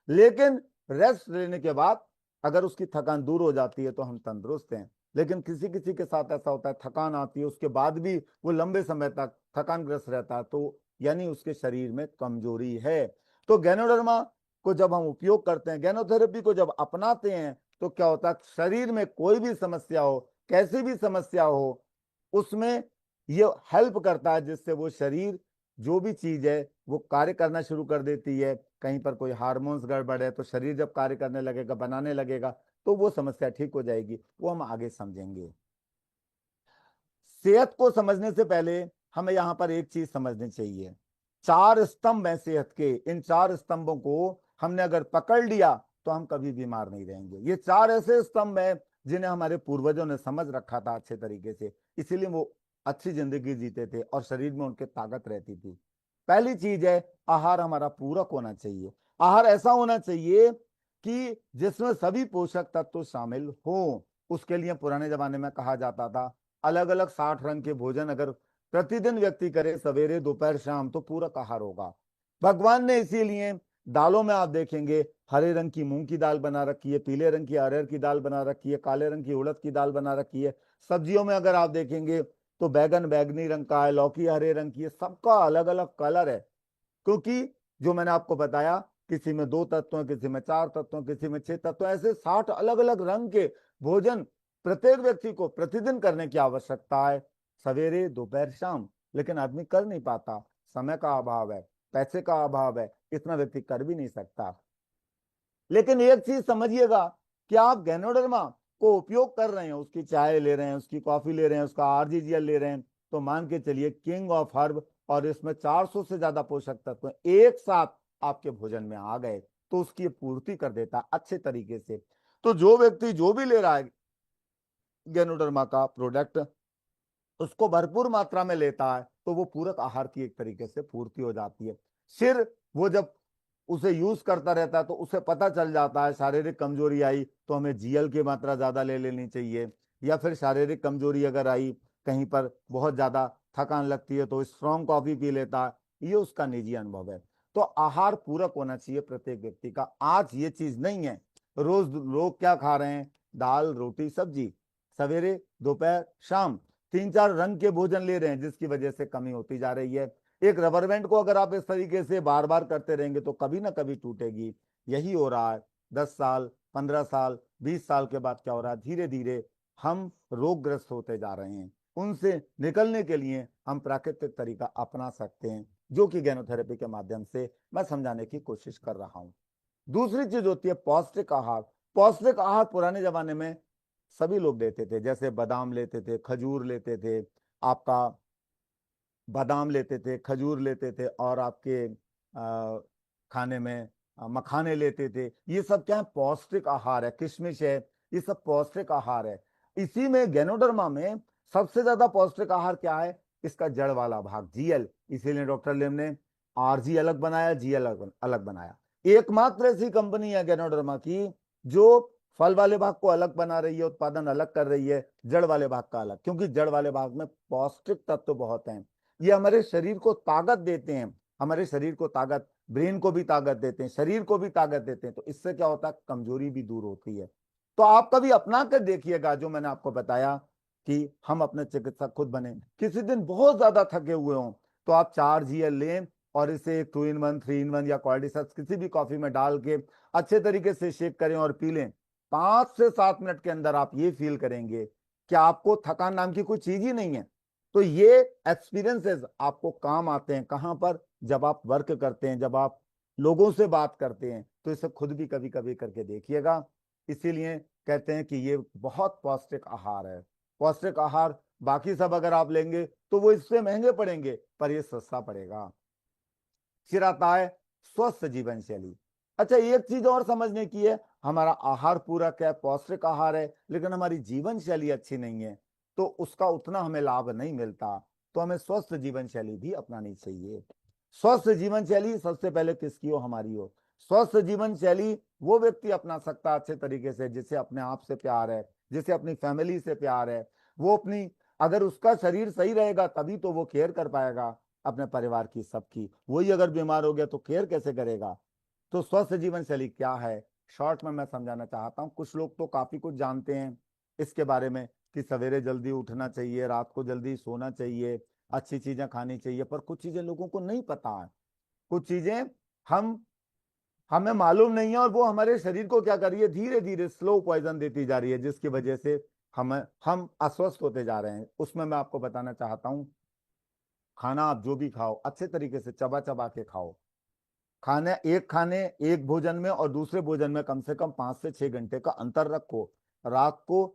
लेकिन रेस्ट लेने के बाद अगर उसकी थकान दूर हो जाती है तो हम तंदुरुस्त हैं। लेकिन किसी किसी के साथ ऐसा होता है, थकान आती है, उसके बाद भी वो लंबे समय तक थकानग्रस्त रहता है, तो यानी उसके शरीर में कमजोरी है। तो गैनोडर्मा को जब हम उपयोग करते हैं, गैनोथेरेपी को जब अपनाते हैं, तो क्या होता है, शरीर में कोई भी समस्या हो, कैसी भी समस्या हो, उसमें ये हेल्प करता है, जिससे वो शरीर जो भी चीज है वो कार्य करना शुरू कर देती है। कहीं पर कोई हार्मोन्स गड़बड़ है तो शरीर जब कार्य करने लगेगा, बनाने लगेगा, तो वो समस्या ठीक हो जाएगी। वो हम आगे समझेंगे। सेहत को समझने से पहले हमें यहाँ पर एक चीज समझनी चाहिए। चार स्तंभ हैं सेहत के। इन चार स्तंभों को हमने अगर पकड़ लिया तो हम कभी बीमार नहीं रहेंगे। ये चार ऐसे स्तंभ हैं जिन्हें हमारे पूर्वजों ने समझ रखा था अच्छे तरीके से, इसीलिए वो अच्छी जिंदगी जीते थे और शरीर में उनके ताकत रहती थी। पहली चीज है, आहार हमारा पूरक होना चाहिए। आहार ऐसा होना चाहिए कि जिसमें सभी पोषक तत्व शामिल हो। उसके लिए पुराने जमाने में कहा जाता था, अलग अलग 60 रंग के भोजन अगर प्रतिदिन व्यक्ति करे, सवेरे दोपहर शाम, तो पूरक आहार होगा। भगवान ने इसीलिए दालों में आप देखेंगे, हरे रंग की मूंग की दाल बना रखी है, पीले रंग की अरहर की दाल बना रखी है, काले रंग की उड़द की दाल बना रखी है। सब्जियों में अगर आप देखेंगे तो बैगन बैगनी रंग का है, लौकी हरे रंग की है, सबका अलग अलग कलर है। क्योंकि जो मैंने आपको बताया, किसी में 2 तत्व, किसी में 4 तत्व, किसी में 6 तत्व, ऐसे 60 अलग अलग रंग के भोजन प्रत्येक व्यक्ति को प्रतिदिन करने की आवश्यकता है, सवेरे दोपहर शाम। लेकिन आदमी कर नहीं पाता, समय का अभाव है, पैसे का अभाव है, इतना व्यक्ति कर भी नहीं सकता। लेकिन एक चीज समझिएगा कि आप गैनोडर्मा को उपयोग कर रहे हैं, उसकी चाय ले रहे हैं, उसकी कॉफी ले रहे हैं, उसका आरजीजीएल ले रहे हैं, तो मान के चलिए किंग ऑफ हर्ब, और इसमें 400 से ज्यादा पोषक तत्व एक साथ आपके भोजन में आ गए, तो उसकी पूर्ति कर देता अच्छे तरीके से। तो जो व्यक्ति जो भी ले रहा है गैनोडर्मा का प्रोडक्ट, उसको भरपूर मात्रा में लेता है, तो वो पूरक आहार की एक तरीके से पूर्ति हो जाती है। फिर वो जब उसे यूज करता रहता है तो उसे पता चल जाता है, शारीरिक कमजोरी आई तो हमें जीएल की मात्रा ज्यादा ले लेनी चाहिए, या फिर शारीरिक कमजोरी अगर आई, कहीं पर बहुत ज्यादा थकान लगती है, तो स्ट्रॉन्ग कॉफी पी लेता है। ये उसका निजी अनुभव है। तो आहार पूरक होना चाहिए प्रत्येक व्यक्ति का। आज ये चीज नहीं है। रोज लोग क्या खा रहे हैं, दाल रोटी सब्जी, सवेरे दोपहर शाम 3-4 रंग के भोजन ले रहे हैं, जिसकी वजह से कमी होती जा रही है। एक रबर बैंड को अगर आप इस तरीके से बार बार करते रहेंगे तो कभी ना कभी टूटेगी। यही हो रहा है। 10 साल, 15 साल, 20 साल के बाद क्या हो रहा है, धीरे धीरे हम रोगग्रस्त होते जा रहे हैं। उनसे निकलने के लिए हम प्राकृतिक तरीका अपना सकते हैं, जो कि गैनोथेरेपी के माध्यम से मैं समझाने की कोशिश कर रहा हूं। दूसरी चीज होती है पौष्टिक आहार। पौष्टिक आहार पुराने जमाने में सभी लोग लेते थे, जैसे बादाम लेते थे, खजूर लेते थे, आपका बादाम लेते थे, खजूर लेते थे, और आपके खाने में मखाने लेते थे। ये सब क्या है, पौष्टिक आहार है। किशमिश है, ये सब पौष्टिक आहार है। इसी में गैनोडर्मा में सबसे ज्यादा पौष्टिक आहार क्या है, इसका जड़ वाला भाग, जीएल। इसीलिए डॉक्टर लिम ने आरजी अलग बनाया, जीएल अलग बनाया। एकमात्र ऐसी कंपनी है गैनोडर्मा की जो फल वाले भाग को अलग बना रही है, उत्पादन अलग कर रही है, जड़ वाले भाग का अलग, क्योंकि जड़ वाले भाग में पौष्टिक तत्व बहुत हैं। ये हमारे शरीर को ताकत देते हैं। हमारे शरीर को ताकत ब्रेन को भी ताकत देते हैं, शरीर को भी ताकत देते हैं। तो इससे क्या होता है, कमजोरी भी दूर होती है। तो आप कभी अपना कर देखिएगा जो मैंने आपको बताया कि हम अपने चिकित्सक खुद बने। किसी दिन बहुत ज्यादा थके हुए हों तो आप 4 GL लें और इसे 2 in 1, 3 in 1 या कॉर्डिसेप्स किसी भी कॉफी में डाल के अच्छे तरीके से शेक करें और पी लें। 5 से 7 मिनट के अंदर आप ये फील करेंगे कि आपको थकान नाम की कोई चीज ही नहीं है। तो ये एक्सपीरियंसेस आपको काम आते हैं कहां पर, जब आप वर्क करते हैं, जब आप लोगों से बात करते हैं। तो इसे खुद भी कभी कभी करके देखिएगा। इसीलिए कहते हैं कि ये बहुत पौष्टिक आहार है। पौष्टिक आहार बाकी सब अगर आप लेंगे तो वो इससे महंगे पड़ेंगे, पर ये सस्ता पड़ेगा। फिर आता है स्वस्थ जीवन शैली। अच्छा, एक चीज और समझने की है, हमारा आहार पूरक है, पौष्टिक आहार है, लेकिन हमारी जीवन शैली अच्छी नहीं है तो उसका उतना हमें लाभ नहीं मिलता। तो हमें स्वस्थ जीवन शैली भी अपनानी चाहिए। स्वस्थ जीवन शैली सबसे पहले किसकी हो, हमारी हो। स्वस्थ जीवन शैली वो व्यक्ति अपना सकता है अच्छे तरीके से जिसे अपने आप से प्यार है, जिसे अपनी फैमिली से प्यार है। वो अपनी, अगर उसका शरीर सही रहेगा तभी तो वो केयर कर पाएगा अपने परिवार की, सबकी। वही अगर बीमार हो गया तो केयर कैसे करेगा। तो स्वस्थ जीवन शैली क्या है, शॉर्ट में मैं समझाना चाहता हूँ। कुछ लोग तो काफी कुछ जानते हैं इसके बारे में कि सवेरे जल्दी उठना चाहिए, रात को जल्दी सोना चाहिए, अच्छी चीजें खानी चाहिए, पर कुछ चीजें लोगों को नहीं पता है। कुछ चीजें हम हमें मालूम नहीं है और वो हमारे शरीर को क्या कर रही है, धीरे धीरे स्लो पॉइजन देती जा रही है, जिसकी वजह से हम अस्वस्थ होते जा रहे हैं। उसमें मैं आपको बताना चाहता हूँ, खाना आप जो भी खाओ अच्छे तरीके से चबा चबा के खाओ। खाने एक भोजन में और दूसरे भोजन में कम से कम 5 से 6 घंटे का अंतर रखो। रात को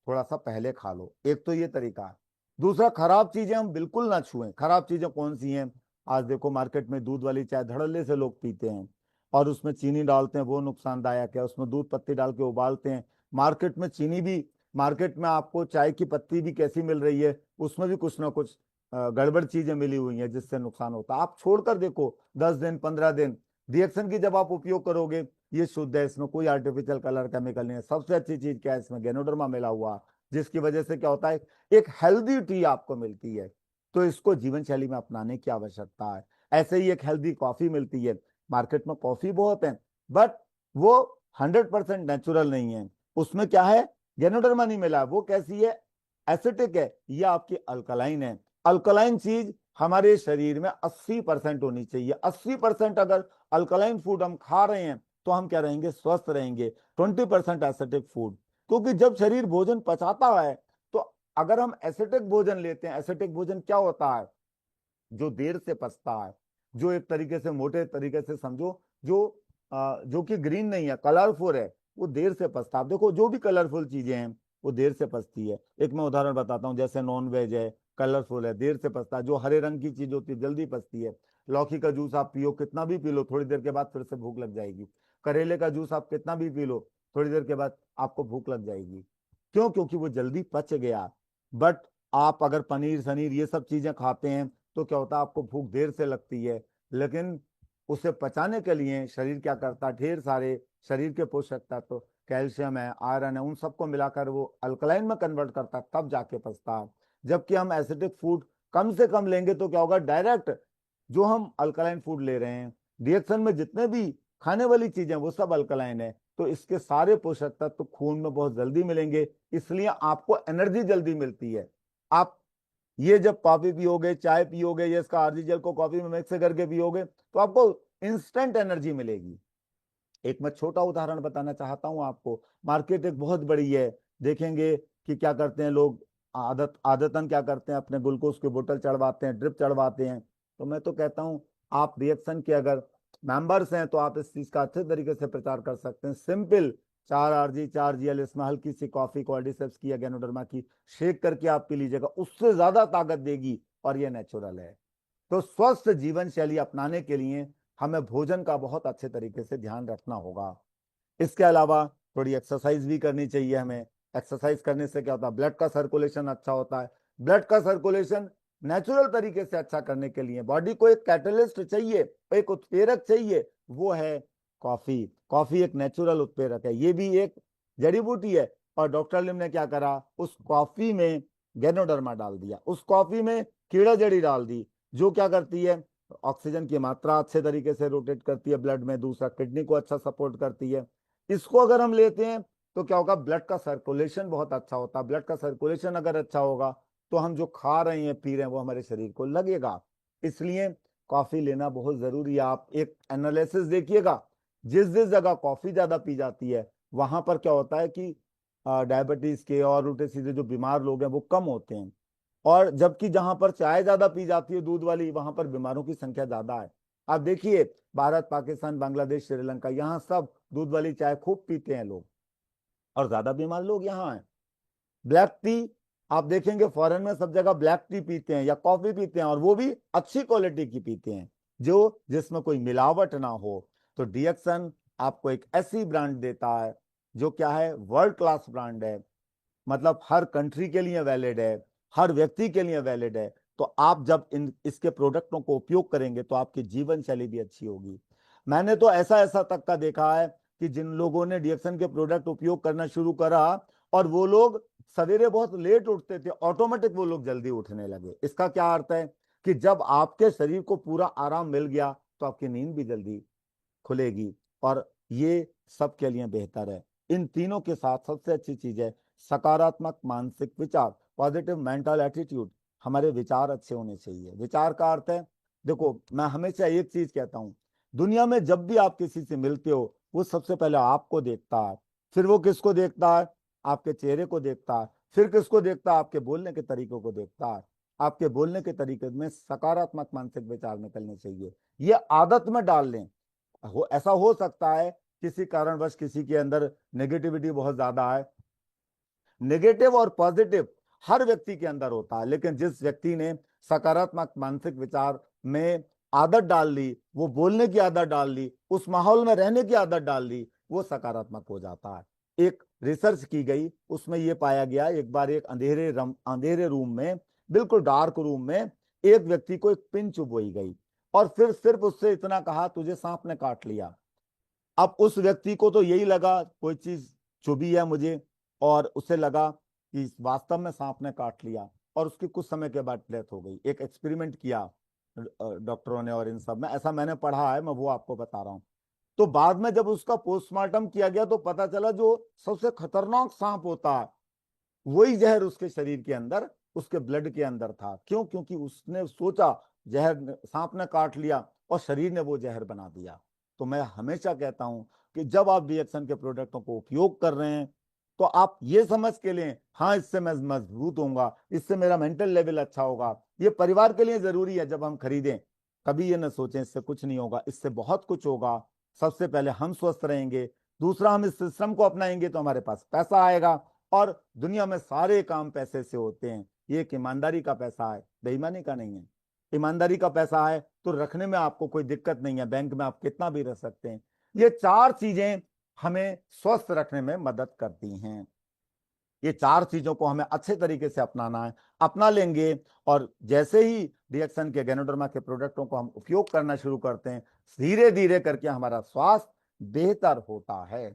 थोड़ा सा पहले खा लो, एक तो ये तरीका है। दूसरा, खराब चीजें हम बिल्कुल ना छुएं। खराब चीजें कौन सी हैं, आज देखो मार्केट में दूध वाली चाय धड़ल्ले से लोग पीते हैं और उसमें चीनी डालते हैं, वो नुकसानदायक है। उसमें दूध पत्ती डाल के उबालते हैं। मार्केट में चीनी भी, मार्केट में आपको चाय की पत्ती भी कैसी मिल रही है, उसमें भी कुछ ना कुछ गड़बड़ चीजें मिली हुई हैं जिससे नुकसान होता है। आप छोड़कर देखो 10 दिन 15 दिन, रिएक्शन की जब आप उपयोग करोगे ये शुद्ध है, इसमें कोई आर्टिफिशियल कलर केमिकल नहीं है। सबसे अच्छी चीज क्या है, इसमें गैनोडर्मा मिला हुआ, जिसकी वजह से क्या होता है, एक हेल्दी टी आपको मिलती है। तो इसको जीवन शैली में अपनाने की आवश्यकता है। ऐसे ही एक हेल्दी कॉफी मिलती है। मार्केट में कॉफी बहुत है, बट वो 100% नेचुरल नहीं है। उसमें क्या है, गैनोडर्मा नहीं मिला। वो कैसी है, एसिटिक है या आपकी अल्कलाइन है। अल्कलाइन चीज हमारे शरीर में 80% होनी चाहिए। 80% अगर अल्कलाइन फूड हम खा रहे हैं तो हम क्या रहेंगे, स्वस्थ रहेंगे। 20% एसिटिक फूड, क्योंकि जब शरीर भोजन पचाता है तो अगर हम एसिटिक भोजन लेते हैं, एसिटिक भोजन क्या होता है, जो देर से पचता है, जो एक तरीके से मोटे तरीके से समझो, जो कि ग्रीन नहीं है, कलरफुल है, वो देर से पचता है। आप देखो जो भी कलरफुल चीजें हैं वो देर से पचती है। एक मैं उदाहरण बताता हूँ, जैसे नॉन वेज है, कलरफुल है, देर से पचता है। जो हरे रंग की चीज होती है जल्दी पचती है। लौकी का जूस आप पियो, कितना भी पी लो, थोड़ी देर के बाद फिर से भूख लग जाएगी। करेले का जूस आप कितना भी पी लो, थोड़ी देर के बाद आपको भूख लग जाएगी। क्यों, क्योंकि वो जल्दी पच गया। बट आप अगर पनीर सनीर ये सब चीजें खाते हैं तो क्या होता है, आपको भूख देर से लगती है। लेकिन उसे पचाने के लिए शरीर क्या करता है, ढेर सारे शरीर के पोषक तत्व तो कैल्शियम है, आयरन है, उन सबको मिलाकर वो अल्कलाइन में कन्वर्ट करता है, तब जाके पचता है। जबकि हम एसिडिक फूड कम से कम लेंगे तो क्या होगा, डायरेक्ट जो हम अल्कलाइन फूड ले रहे हैं, रिएक्शन में जितने भी खाने वाली चीजें वो सब अल्कलाइन है, तो इसके सारे पोषक तत्व तो खून में बहुत जल्दी मिलेंगे। इसलिए आपको एनर्जी जल्दी मिलती है। आप ये जब कॉफी पियोगे, चाय पियोगे, ये इसका आरजी जेल को कॉफी में मिक्स करके पियोगे तो आपको इंस्टेंट एनर्जी मिलेगी। एक मैं छोटा उदाहरण बताना चाहता हूं आपको। मार्केट एक बहुत बड़ी है, देखेंगे कि क्या करते हैं लोग, आदतन क्या करते हैं, अपने ग्लूकोज की बोतल चढ़वाते हैं, ड्रिप चढ़वाते हैं। तो मैं तो कहता हूं, आप रिएक्शन के अगर मेंबर्स हैं तो आप इस चीज का अच्छे तरीके से प्रचार कर सकते हैं। सिंपल 4 RG 4 GL, इसमें हल्की सी कॉफी कॉर्डिसेप्स की या गैनोडर्मा की शेक करके आप पी लीजिएगा, उससे ज्यादा ताकत देगी और ये नेचुरल है। तो स्वस्थ जीवन शैली अपनाने के लिए हमें भोजन का बहुत अच्छे तरीके से ध्यान रखना होगा। इसके अलावा थोड़ी एक्सरसाइज भी करनी चाहिए हमें। एक्सरसाइज करने से क्या होता है, ब्लड का सर्कुलेशन अच्छा होता है। ब्लड का सर्कुलेशन नेचुरल तरीके से अच्छा करने के लिए बॉडी को एक कैटलिस्ट चाहिए, एक उत्प्रेरक चाहिए, वो है कॉफी। कॉफी एक नेचुरल उत्प्रेरक है, ये भी एक जड़ी बूटी है। और डॉक्टर लिम ने क्या करा, उस कॉफी में गैनोडर्मा डाल दिया, उस कॉफी में कीड़ा जड़ी डाल दी, जो क्या करती है, ऑक्सीजन की मात्रा अच्छे तरीके से रोटेट करती है ब्लड में, दूसरा किडनी को अच्छा सपोर्ट करती है। इसको अगर हम लेते हैं तो क्या होगा, ब्लड का सर्कुलेशन बहुत अच्छा होता है। ब्लड का सर्कुलेशन अगर अच्छा होगा तो हम जो खा रहे हैं पी रहे हैं वो हमारे शरीर को लगेगा। इसलिए कॉफी लेना बहुत जरूरी है। आप एक एनालिसिस देखिएगा, जिस जिस जगह कॉफी ज्यादा पी जाती है वहां पर क्या होता है कि डायबिटीज के और उल्टे सीधे जो बीमार लोग हैं वो कम होते हैं। और जबकि जहां पर चाय ज्यादा पी जाती है दूध वाली, वहां पर बीमारों की संख्या ज्यादा है। आप देखिए भारत, पाकिस्तान, बांग्लादेश, श्रीलंका, यहाँ सब दूध वाली चाय खूब पीते हैं लोग, और ज्यादा बीमार लोग यहाँ हैं। ब्लैक टी आप देखेंगे फॉरेन में सब जगह ब्लैक टी पीते हैं या कॉफी पीते हैं, और वो भी अच्छी क्वालिटी की पीते हैं जो जिसमें कोई मिलावट ना हो। तो डीएक्सन आपको एक ऐसी ब्रांड देता है जो क्या है, वर्ल्ड क्लास ब्रांड है, मतलब हर कंट्री के लिए वैलिड है, हर व्यक्ति के लिए वैलिड है। तो आप जब इसके प्रोडक्टों को उपयोग करेंगे तो आपकी जीवन शैली भी अच्छी होगी। मैंने तो ऐसा ऐसा तक का देखा है कि जिन लोगों ने डीएक्सन के प्रोडक्ट उपयोग करना शुरू करा और वो लोग सवेरे बहुत लेट उठते थे, ऑटोमेटिक वो लोग जल्दी उठने लगे। इसका क्या अर्थ है कि जब आपके शरीर को पूरा आराम मिल गया तो आपकी नींद भी जल्दी खुलेगी, और ये सबके लिए बेहतर है। इन तीनों के साथ सबसे अच्छी चीज है सकारात्मक मानसिक विचार, पॉजिटिव मेंटल एटीट्यूड। हमारे विचार अच्छे होने चाहिए। विचार का अर्थ है, देखो मैं हमेशा एक चीज कहता हूं, दुनिया में जब भी आप किसी से मिलते हो वो सबसे पहले आपको देखता है, फिर वो किसको देखता है, आपके चेहरे को देखता है, फिर किसको देखता है, आपके बोलने के तरीकों को देखता है। आपके बोलने के तरीके में सकारात्मक मानसिक विचार निकलने चाहिए, ये आदत में डाल लें। ऐसा हो सकता है किसी कारणवश किसी के अंदर नेगेटिविटी बहुत ज्यादा है, नेगेटिव और पॉजिटिव हर व्यक्ति के अंदर होता है, लेकिन जिस व्यक्ति ने सकारात्मक मानसिक विचार में आदत डाल ली, वो बोलने की आदत डाल ली, उस माहौल में रहने की आदत डाल ली, वो सकारात्मक हो जाता है। एक रिसर्च की गई, उसमें यह पाया गया, एक बार एक अंधेरे रूम में, बिल्कुल डार्क रूम में एक व्यक्ति को एक पिन चुभोई गई, और फिर सिर्फ उससे इतना कहा तुझे सांप ने काट लिया। अब उस व्यक्ति को तो यही लगा कोई चीज चुभी है मुझे, और उसे लगा कि वास्तव में सांप ने काट लिया, और उसकी कुछ समय के बाद डेथ हो गई। एक एक्सपेरिमेंट किया डॉक्टरों ने, और इन सब में ऐसा मैंने पढ़ा है, मैं वो आपको बता रहा हूँ। तो बाद में जब उसका पोस्टमार्टम किया गया तो पता चला जो सबसे खतरनाक सांप होता है वही जहर उसके शरीर के अंदर, उसके ब्लड के अंदर था। क्यों? क्योंकि उसने सोचा जहर सांप ने काट लिया और शरीर ने वो जहर बना दिया। तो मैं हमेशा कहता हूं कि जब आप डीएक्सन के प्रोडक्टों को उपयोग कर रहे हैं तो आप ये समझ के लें, हाँ इससे मैं मजबूत होऊंगा, इससे मेरा मेंटल लेवल अच्छा होगा। ये परिवार के लिए जरूरी है। जब हम खरीदें कभी ये ना सोचें इससे कुछ नहीं होगा, इससे बहुत कुछ होगा। सबसे पहले हम स्वस्थ रहेंगे, दूसरा हम इस सिस्टम को अपनाएंगे तो हमारे पास पैसा आएगा। और दुनिया में सारे काम पैसे से होते हैं, ये एक ईमानदारी का पैसा है, बेईमानी का नहीं है। ईमानदारी का पैसा है तो रखने में आपको कोई दिक्कत नहीं है, बैंक में आप कितना भी रख सकते हैं। ये चार चीजें हमें स्वस्थ रखने में मदद करती हैं। ये चार चीजों को हमें अच्छे तरीके से अपनाना है, अपना लेंगे, और जैसे ही डीएक्सन के गैनोडर्मा के प्रोडक्टों को हम उपयोग करना शुरू करते हैं, धीरे धीरे करके हमारा स्वास्थ्य बेहतर होता है।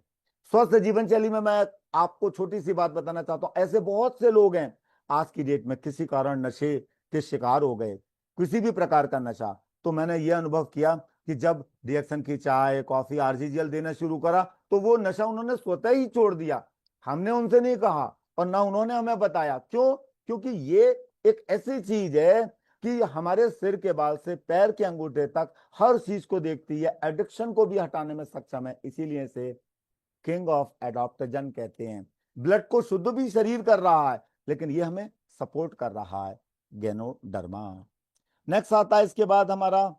स्वस्थ जीवन शैली में मैं आपको छोटी सी बात बताना चाहता हूं, ऐसे बहुत से लोग हैं आज की डेट में किसी कारण नशे के शिकार हो गए, किसी भी प्रकार का नशा। तो मैंने ये अनुभव किया कि जब डीएक्सन की चाय, कॉफी, आरजीजीएल देना शुरू करा तो वो नशा उन्होंने स्वतः ही छोड़ दिया। हमने उनसे नहीं कहा और ना उन्होंने हमें बताया। क्यों? क्योंकि ये एक ऐसी चीज है कि हमारे सिर के बाल से पैर के अंगूठे तक हर चीज को देखती है, एडिक्शन को भी हटाने में सक्षम है। इसीलिए से किंग ऑफ एडॉप्टोजन कहते हैं। ब्लड को शुद्ध भी शरीर कर रहा है, लेकिन ये हमें सपोर्ट कर रहा है, गैनोडर्मा। नेक्स्ट आता है इसके बाद हमारा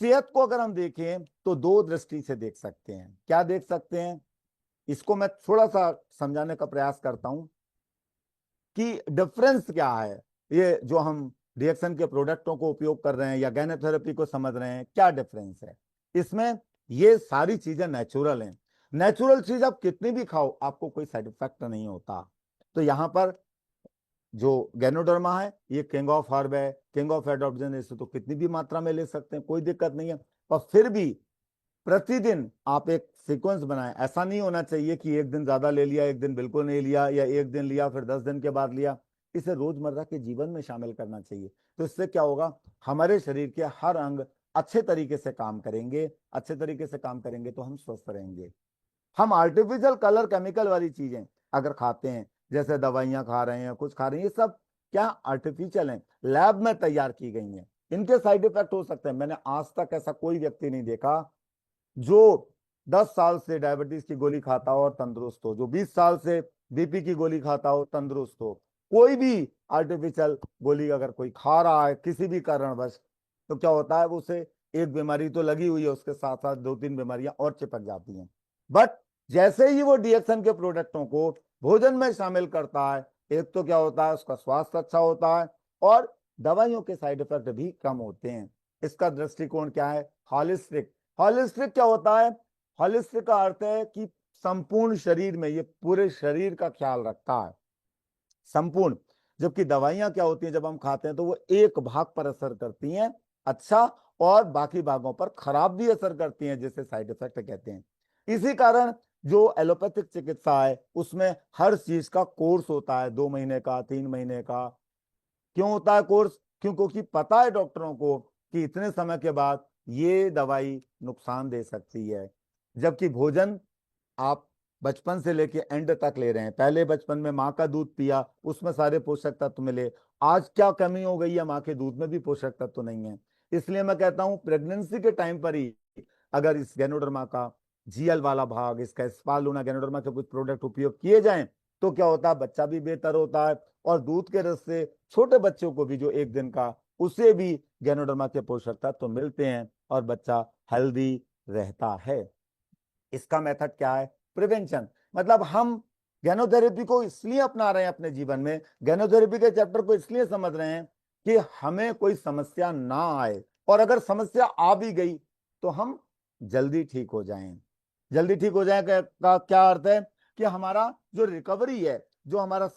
सेहत को अगर हम देखें तो दो दृष्टि से देख सकते हैं। क्या देख सकते हैं, इसको मैं थोड़ा सा समझाने का प्रयास करता हूं कि डिफरेंस क्या है। ये जो हम रिएक्शन के प्रोडक्टों को उपयोग कर रहे हैं या गैनोथेरेपी को समझ रहे हैं, क्या डिफरेंस है इसमें। ये सारी चीजें नेचुरल हैं। नेचुरल चीज आप कितनी भी खाओ आपको कोई साइड इफेक्ट नहीं होता। तो यहां पर जो गैनोडर्मा है ये किंग ऑफ हर्ब है, किंग ऑफ एडॉप्टोजन, इसे तो कितनी भी मात्रा में ले सकते हैं, कोई दिक्कत नहीं है। पर फिर भी प्रतिदिन आप एक सीक्वेंस बनाएं। ऐसा नहीं होना चाहिए कि एक दिन ज्यादा ले लिया, एक दिन बिल्कुल नहीं लिया, या एक दिन लिया फिर 10 दिन के बाद लिया। इसे रोजमर्रा के जीवन में शामिल करना चाहिए। तो इससे क्या होगा, हमारे शरीर के हर अंग अच्छे तरीके से काम करेंगे। अच्छे तरीके से काम करेंगे तो हम स्वस्थ रहेंगे। हम आर्टिफिशियल कलर केमिकल वाली चीजें अगर खाते हैं, जैसे दवाइयां खा रहे हैं, कुछ खा रहे हैं, ये सब क्या आर्टिफिशियल हैं, लैब में तैयार की गई हैं। इनके साइड इफेक्ट हो सकते हैं। मैंने आज तक ऐसा कोई व्यक्ति नहीं देखा जो 10 साल से डायबिटीज की गोली खाता हो और तंदुरुस्त हो, जो 20 साल से बीपी की गोली खाता हो तंदुरुस्त हो। कोई भी आर्टिफिशियल गोली अगर कोई खा रहा है किसी भी कारणवश, तो क्या होता है, वो उसे एक बीमारी तो लगी हुई है, उसके साथ साथ 2-3 बीमारियां और चिपक जाती हैं। बट जैसे ही वो डीएक्सन के प्रोडक्टों को भोजन में शामिल करता है, एक तो क्या होता है, उसका स्वास्थ्य अच्छा होता है और दवाइयों के साइड इफेक्ट भी कम होते हैं। इसका दृष्टिकोण क्या है, हॉलिस्टिक। हॉलिस्टिक क्या होता है, हॉलिस्टिक का अर्थ है कि संपूर्ण शरीर में, ये पूरे शरीर का ख्याल रखता है, संपूर्ण। जबकि दवाइयां क्या होती हैं, जब हम खाते हैं तो वो एक भाग पर असर करती हैं अच्छा, और बाकी भागों पर खराब भी असर करती हैं, जिसे साइड इफेक्ट कहते हैं। इसी कारण जो एलोपैथिक चिकित्सा है उसमें हर चीज का कोर्स होता है, 2 महीने का, 3 महीने का। क्यों होता है कोर्स, क्योंकि पता है डॉक्टरों को कि इतने समय के बाद ये दवाई नुकसान दे सकती है। जबकि भोजन आप बचपन से लेके एंड तक ले रहे हैं, पहले बचपन में माँ का दूध पिया, उसमें सारे पोषक तत्व मिले। आज क्या कमी हो गई है, माँ के दूध में भी पोषक तत्व नहीं है। इसलिए मैं कहता हूं प्रेगनेंसी के टाइम पर ही अगर इस गैनोडर्मा का जीएल वाला भाग, इसका स्पालूना गैनोडर्मा के कुछ प्रोडक्ट उपयोग किए जाएं, तो क्या होता है, बच्चा भी बेहतर होता है और दूध के रस से छोटे बच्चों को भी, जो 1 दिन का, उसे भी गैनोडर्मा के पोषक तत्व तो मिलते हैं और बच्चा हेल्दी रहता है। इसका मेथड क्या है, प्रिवेंशन। मतलब हम गैनोथेरेपी को इसलिए अपना रहे हैं अपने जीवन में, गैनोथेरेपी के चैप्टर को इसलिए समझ रहे हैं कि हमें कोई समस्या ना आए, और अगर समस्या आ भी गई तो हम जल्दी ठीक हो जाएं। जल्दी ठीक हो जाए का क्या अर्थ है, कि हमारा जो रिकवरी है, जो हमारा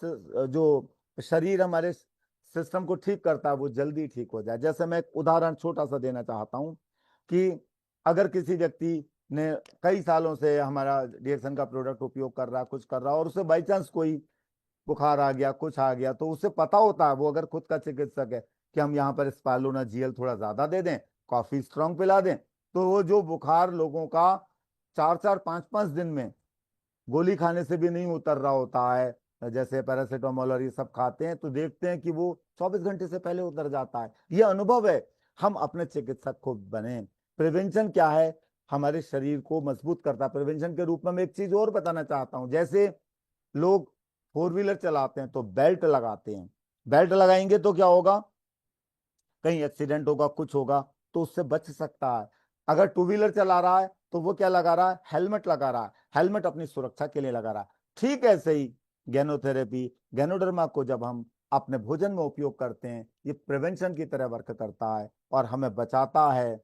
जो शरीर हमारे सिस्टम को ठीक करता है, वो जल्दी ठीक हो जाए। जैसे मैं एक उदाहरण छोटा सा देना चाहता हूं कि अगर किसी व्यक्ति ने कई सालों से हमारा डीएक्सन का प्रोडक्ट उपयोग कर रहा, कुछ कर रहा, और उसे बाई चांस कोई बुखार आ गया, कुछ आ गया, तो उसे पता होता है, वो अगर खुद का चिकित्सक है, कि हम यहाँ पर स्पालूना जीएल थोड़ा ज्यादा दे दें, कॉफी स्ट्रांग पिला दें, तो वो जो बुखार लोगों का 4-4, 5-5 दिन में गोली खाने से भी नहीं उतर रहा होता है, जैसे पैरासीटामोल और ये सब खाते हैं, तो देखते हैं कि वो 24 घंटे से पहले उतर जाता है। ये अनुभव है। हम अपने चिकित्सक को बने। प्रिवेंशन क्या है, हमारे शरीर को मजबूत करता है। प्रिवेंशन के रूप में मैं एक चीज और बताना चाहता हूं, जैसे लोग 4 व्हीलर चलाते हैं तो बेल्ट लगाते हैं। बेल्ट लगाएंगे तो क्या होगा, कहीं एक्सीडेंट होगा, कुछ होगा, तो उससे बच सकता है। अगर 2 व्हीलर चला रहा है तो वो क्या लगा रहा है, हेलमेट लगा रहा है, हेलमेट अपनी सुरक्षा के लिए लगा रहा है। ठीक ऐसे ही गैनोथेरेपी, गैनोडर्मा को जब हम अपने भोजन में उपयोग करते हैं, ये प्रिवेंशन की तरह वर्क करता है और हमें बचाता है,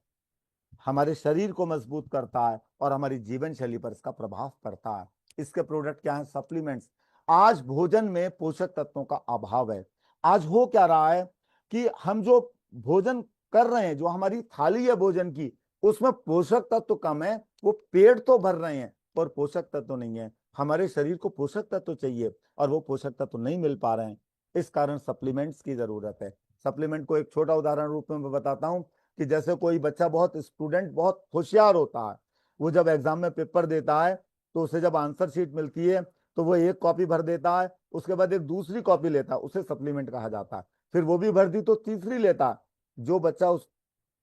हमारे शरीर को मजबूत करता है और हमारी जीवन शैली पर इसका प्रभाव पड़ता है। इसके प्रोडक्ट क्या है, सप्लीमेंट्स। आज भोजन में पोषक तत्वों का अभाव है। आज हो क्या रहा है कि हम जो भोजन कर रहे हैं, जो हमारी थाली है भोजन की, उसमें पोषक तत्व कम है। वो पेट तो भर रहे हैं पर पोषक तत्व नहीं है। हमारे शरीर को पोषक तत्व चाहिए और वो पोषक तत्व नहीं मिल पा रहे हैं। इस कारण सप्लीमेंट्स की जरूरत है। सप्लीमेंट को एक छोटा उदाहरण रूप में मैं बताता हूं कि जैसे कोई बच्चा, बहुत स्टूडेंट बहुत होशियार होता है, वो जब एग्जाम में पेपर देता है तो उसे जब आंसर शीट मिलती है तो वो एक कॉपी भर देता है, उसके बाद एक दूसरी कॉपी लेता है, उसे सप्लीमेंट कहा जाता है। फिर वो भी भर दी तो तीसरी लेता है। जो बच्चा, उस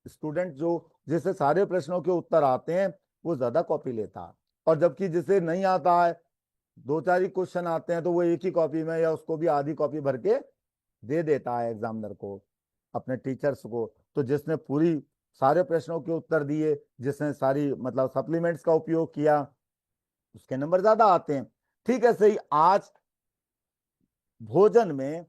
स्टूडेंट जो जिसे सारे प्रश्नों के उत्तर आते हैं, वो ज्यादा कॉपी लेता है। और जबकि जिसे नहीं आता है, 2-4 ही क्वेश्चन आते हैं, तो वो एक ही कॉपी में या उसको भी आधी कॉपी भर के दे देता है एग्जामिनर को, अपने टीचर्स को। तो जिसने पूरी सारे प्रश्नों के उत्तर दिए, जिसने सारी मतलब सप्लीमेंट्स का उपयोग किया, उसके नंबर ज्यादा आते हैं। ठीक है, सही। आज भोजन में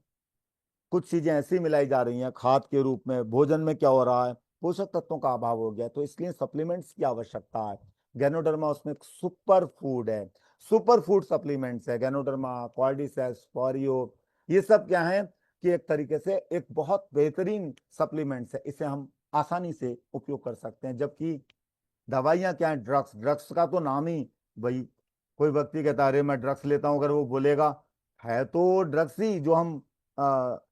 कुछ चीजें ऐसी मिलाई जा रही हैं खाद के रूप में, भोजन में क्या हो रहा है, पोषक तत्वों का अभाव हो गया, तो इसलिए सप्लीमेंट्स की आवश्यकता है। गैनोडर्मा उसमें एक सुपर फूड है। सुपर फूड सप्लीमेंट्स है गैनोडर्मा, कॉर्डिसेप्स, फॉरियो। ये सब क्या है कि एक तरीके से एक बहुत बेहतरीन सप्लीमेंट्स है। इसे हम आसानी से उपयोग कर सकते हैं। जबकि दवाइयां क्या है, ड्रग्स। ड्रग्स का तो नाम ही, भाई कोई व्यक्ति कहता है अरे मैं ड्रग्स लेता हूं, अगर वो बोलेगा, है तो ड्रग्स ही जो हम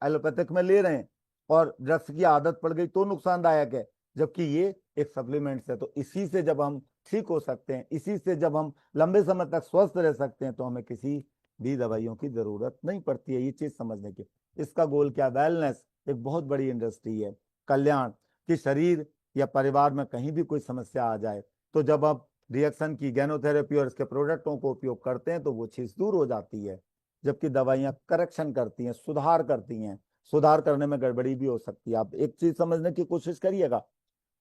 एलोपैथिक में ले रहे हैं। और ड्रग्स की आदत पड़ गई तो नुकसानदायक है, जबकि ये एक सप्लीमेंट्स है। तो इसी से जब हम ठीक हो सकते हैं, इसी से जब हम लंबे समय तक स्वस्थ रह सकते हैं, तो हमें किसी भी दवाइयों की जरूरत नहीं पड़ती है। ये चीज समझने की, इसका गोल क्या, वेलनेस एक बहुत बड़ी इंडस्ट्री है, कल्याण, कि शरीर या परिवार में कहीं भी कोई समस्या आ जाए तो जब आप रिएक्शन की गैनोथेरेपी और इसके प्रोडक्टों को उपयोग करते हैं तो वो चीज दूर हो जाती है। जबकि दवाइयां करेक्शन करती हैं, सुधार करती हैं, सुधार करने में गड़बड़ी भी हो सकती है। आप एक चीज समझने की कोशिश करिएगा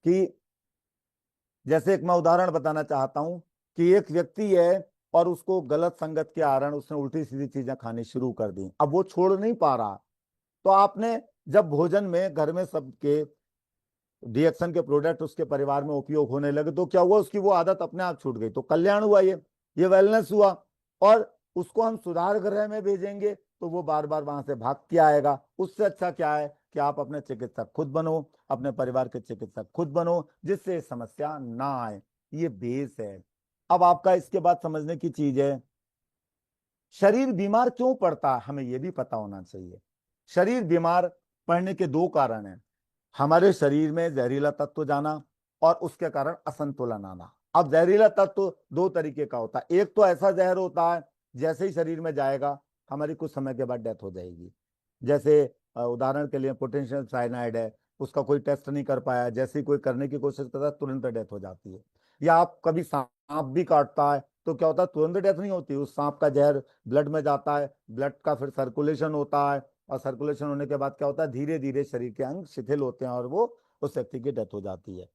कि जैसे एक मैं उदाहरण बताना चाहता हूं कि एक व्यक्ति है और उसको गलत संगत के कारण उसने उल्टी सीधी चीजें खानी शुरू कर दी, अब वो छोड़ नहीं पा रहा। तो आपने जब भोजन में घर में सबके रिएक्शन के प्रोडक्ट उसके परिवार में उपयोग होने लगे तो क्या हुआ, उसकी वो आदत अपने आप छूट गई। तो कल्याण हुआ, ये वेलनेस हुआ। और उसको हम सुधार गृह में भेजेंगे तो वो बार बार वहां से भाग के आएगा। उससे अच्छा क्या है कि आप अपने चिकित्सक खुद बनो, अपने परिवार के चिकित्सक खुद बनो, जिससे समस्या ना आए। ये बेस है। अब आपका इसके बाद समझने की चीज है, शरीर बीमार क्यों पड़ता है, हमें यह भी पता होना चाहिए। शरीर बीमार पड़ने के दो कारण हैं, हमारे शरीर में जहरीला तत्व जाना और उसके कारण असंतुलन आना। अब जहरीला तत्व दो तरीके का होता है, एक तो ऐसा जहर होता है जैसे ही शरीर में जाएगा हमारी कुछ समय के बाद डेथ हो जाएगी। जैसे उदाहरण के लिए पोटेंशियल साइनाइड है, उसका कोई टेस्ट नहीं कर पाया, जैसे ही कोई करने की कोशिश करता है तुरंत डेथ हो जाती है। या आप कभी सांप भी काटता है तो क्या होता है, तुरंत डेथ नहीं होती, उस सांप का जहर ब्लड में जाता है, ब्लड का फिर सर्कुलेशन होता है, और सर्कुलेशन होने के बाद क्या होता है, धीरे धीरे शरीर के अंग शिथिल होते हैं और वो उस व्यक्ति की डेथ हो जाती है।